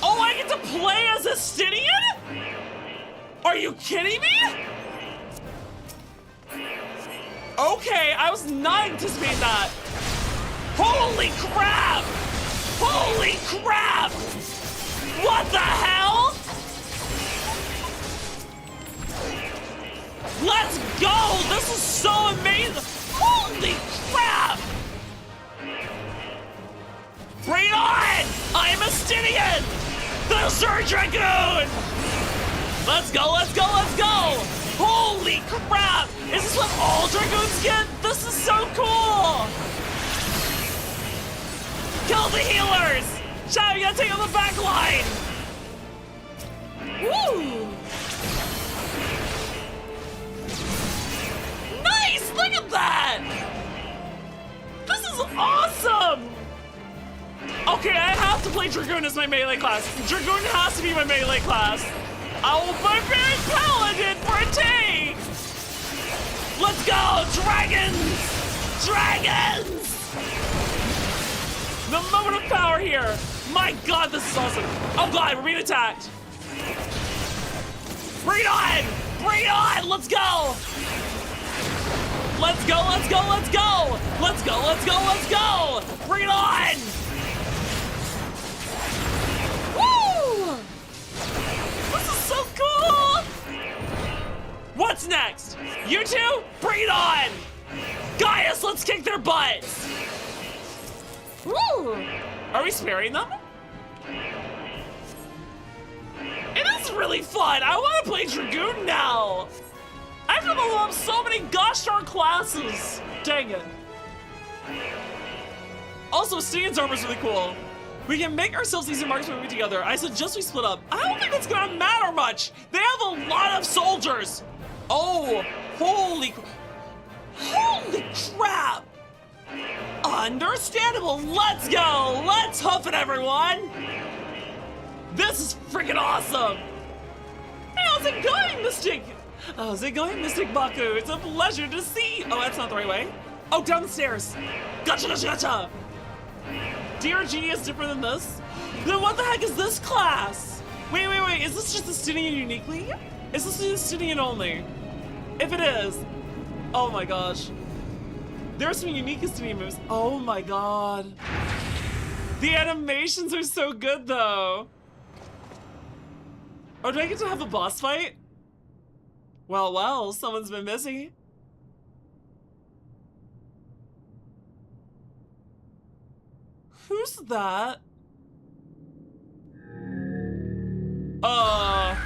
Oh, I get to play as a Stydian? Are you kidding me? Okay, I was not anticipating that. Holy crap! Holy crap! What the hell? Let's go! This is so amazing! Holy crap! Bring it on! I am a Stydian! The Sir Dragoon! Let's go, let's go, let's go! Holy crap! Is this what all Dragoons get? This is so cool! Kill the healers! Shao, you gotta take on the back line! Woo! Nice! Look at that! This is awesome! Okay, I have to play Dragoon as my melee class. Dragoon has to be my melee class. I will barbarian paladin for a take! Let's go! Dragons! Dragons! The moment of power here! My god, this is awesome! Oh god, we're being attacked! Bring it on! Bring it on! Let's go! Let's go, let's go, let's go! Let's go, let's go, let's go! Bring it on! Woo! This is so cool! What's next? You two? Bring it on! Gaius, let's kick their butts! Woo! Are we sparing them? It is really fun! I want to play Dragoon now! I have to level up so many gosh darn classes! Dang it. Also, Stydian's armor is really cool. We can make ourselves easier marks when we together. I suggest we split up. I don't think that's gonna matter much. They have a lot of soldiers. Oh, holy crap. Understandable. Let's go. Let's hoof it, everyone. This is freaking awesome. Hey, how's it going, Mystic? How's it going, Mystic Baku? It's a pleasure to see. Oh, that's not the right way. Oh, down the stairs. Gotcha, gotcha, gotcha. DRG is different than this? Then what the heck is this class? Wait, is this just a Stydian uniquely? Is this a Stydian only? If it is, oh my gosh. There are some unique Stydian moves. Oh my god. The animations are so good though. Oh, do I get to have a boss fight? Well, someone's been busy. Who's that? Oh.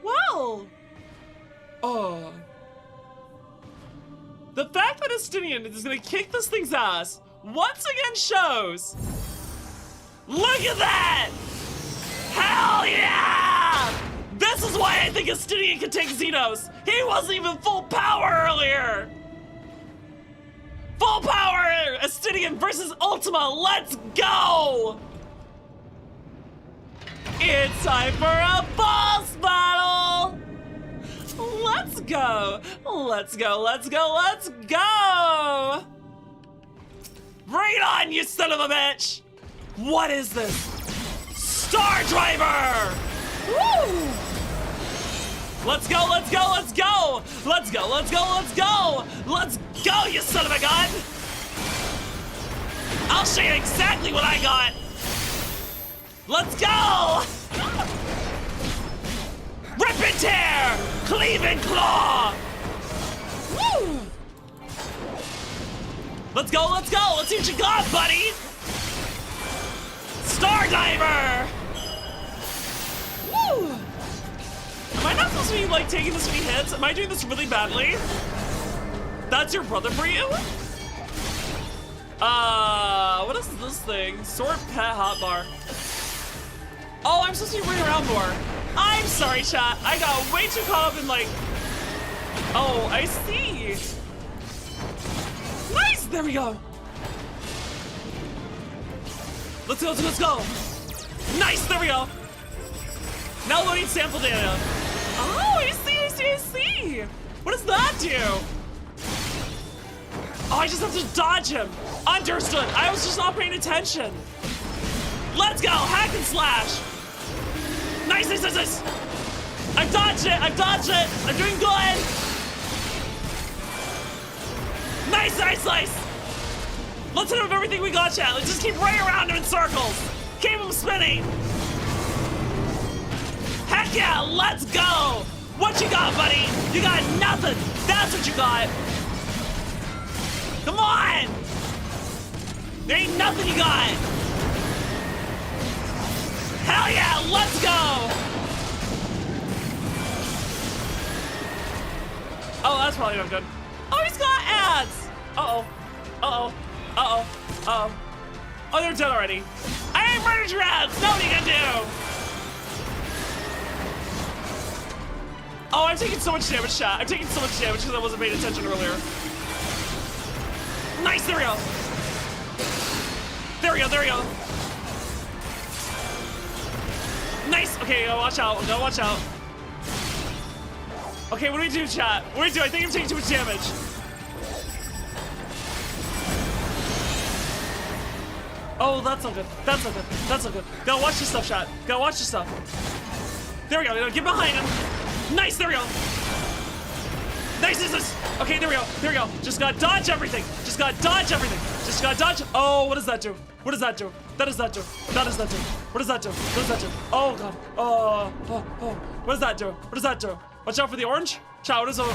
Well. Oh. The fact that a Stydian is gonna kick this thing's ass once again shows. Look at that! Hell yeah! This is why I think a Stydian can take Xenos. He wasn't even full power earlier. Full power Stydian versus Ultima. Let's go! It's time for a boss battle! Let's go! Let's go, let's go, let's go! Bring it on, you son of a bitch! What is this? Star Driver! Woo! Let's go, let's go, let's go! Let's go, let's go, let's go! Let's go, you son of a gun! I'll show you exactly what I got! Let's go! Rip and tear! Cleave and claw! Woo! Let's go, let's go! Let's see what you got, buddy! Star Diver! Woo! Am I not supposed to be, like, taking this many hits? Am I doing this really badly? That's your brother for you? What is this thing? Sword Pet Hotbar. Oh, I'm supposed to be running around more. I'm sorry, chat. I got way too caught up in like... Oh, I see. Nice! There we go. Let's go, let's go. Nice, there we go. Now loading sample data. Oh, I see, I see, I see. What does that do? Oh, I just have to dodge him. Understood. I was just not paying attention. Let's go, hack and slash. Nice, nice, nice, nice. I've dodged it, I've dodged it. I'm doing good. Nice, nice, nice. Let's hit him with everything we got, chat. Let's just keep running around him in circles. Keep him spinning. Heck yeah, let's go. What you got, buddy? You got nothing. That's what you got. Come on. There ain't nothing you got. Hell yeah, let's go. Oh, that's probably not good. Oh, he's got ads. Uh-oh. Uh-oh. Uh-oh. Uh-oh. Oh, they're dead already. I ain't murdered your ads. Know what you gonna do? Oh, I'm taking so much damage, chat. I'm taking so much damage because I wasn't paying attention earlier. Nice, there we go. There we go, there we go. Nice. Okay, go watch out. Go watch out. Okay, what do we do, chat? What do we do? I think I'm taking too much damage. Oh, that's not good. That's not good. That's not good. Gotta watch this stuff, chat. Gotta watch this stuff. There we go. Get behind him. Nice. There we go. Nice. Nice. Okay, there we go. There we go. Just gotta dodge everything. Just gotta dodge everything. Just gotta dodge. Oh, what does that do? What does that do? That does that do? That does that do? What does that do? What does that do? Oh, God. Oh. What does that do? What does that do? Watch out for the orange. Chow, what is it?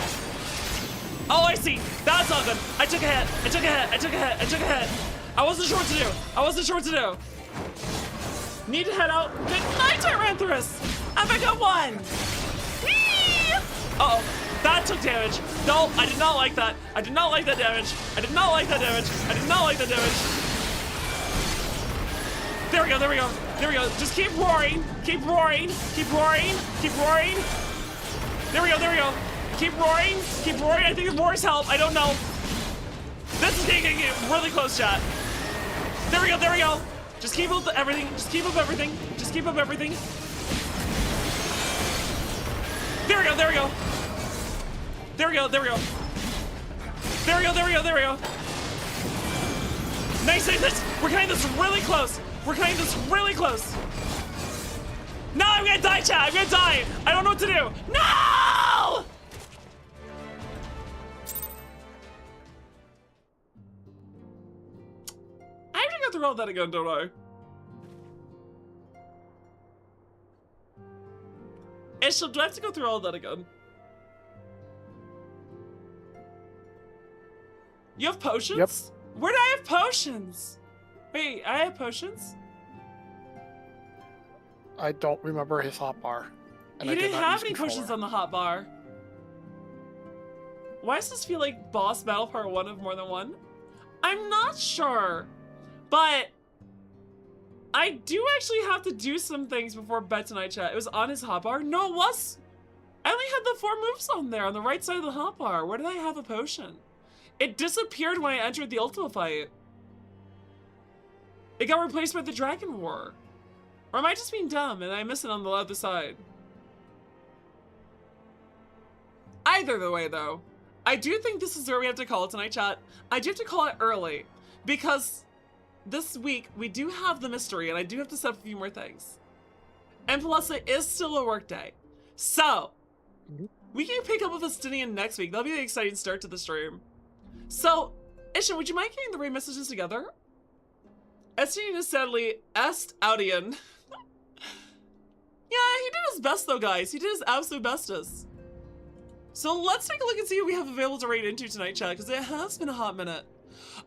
Oh, I see. That's not good. I took a hit. I took a hit. I took a hit. I took a hit. I wasn't sure what to do. I wasn't sure what to do. Need to head out. Good night, Tyranthus. I'm back at 1. Whee! Uh-oh. That took damage. No, I did not like that. I did not like that damage. I did not like that damage. I did not like that damage. There we go, there we go. There we go. Just keep roaring. Keep roaring. Keep roaring. Keep roaring. There we go, there we go. Keep roaring. Keep roaring. I think the roars help. I don't know. This is getting really close, chat. There we go, there we go. Just keep up everything. Just keep up everything. Just keep up everything. There we go, there we go. There we go, there we go. There we go, there we go, there we go. Nice, nice, nice. We're cutting this really close. We're cutting this really close. No, I'm gonna die, chat. I'm gonna die. I don't know what to do. No! I have to go through all that again, don't I? Ishel, do I have to go through all that again? You have potions? Yep. Where do I have potions? Wait, I have potions? I don't remember his hotbar. He didn't have any potions on the hotbar. Why does this feel like boss battle part 1 of more than one? I'm not sure, but I do actually have to do some things before bed tonight, chat. It was on his hotbar. No, it was. I only had the 4 moves on there on the right side of the hotbar. Where did I have a potion? It disappeared when I entered the Ultima fight. It got replaced by the Dragon War. Or am I just being dumb and I miss it on the other side? Either the way, though, I do think this is where we have to call it tonight, chat. I do have to call it early because this week we do have the mystery and I do have to set up a few more things. And plus, it is still a work day. So, we can pick up with Estinian next week. That'll be an exciting start to the stream. So, Isha, would you mind getting the right messages together? Estinian is sadly est Audian. Yeah, he did his best though, guys. He did his absolute bestest. So let's take a look and see what we have available to raid into tonight, chat, because it has been a hot minute.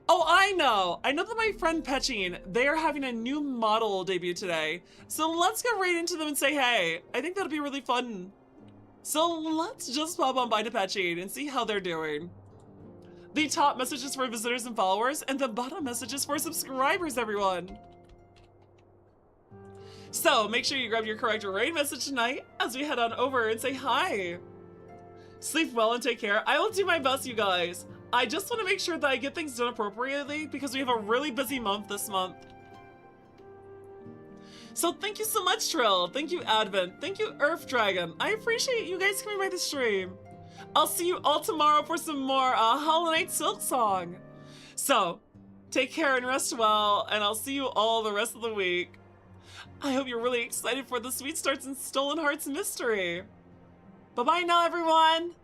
Oh, I know that my friend Petchine, they are having a new model debut today. So let's get right into them and say hey. I think that'll be really fun. So let's just pop on by to Petchine and see how they're doing. The top messages for visitors and followers, and the bottom messages for subscribers, everyone. So make sure you grab your correct raid message tonight as we head on over and say hi. Sleep well and take care. I will do my best, you guys. I just want to make sure that I get things done appropriately because we have a really busy month this month. So thank you so much, Trill. Thank you, Advent. Thank you, Earth Dragon. I appreciate you guys coming by the stream. I'll see you all tomorrow for some more Hollow Knight Silk Song. So, take care and rest well, and I'll see you all the rest of the week. I hope you're really excited for the Sweet Starts and Stolen Hearts mystery. Bye-bye now, everyone!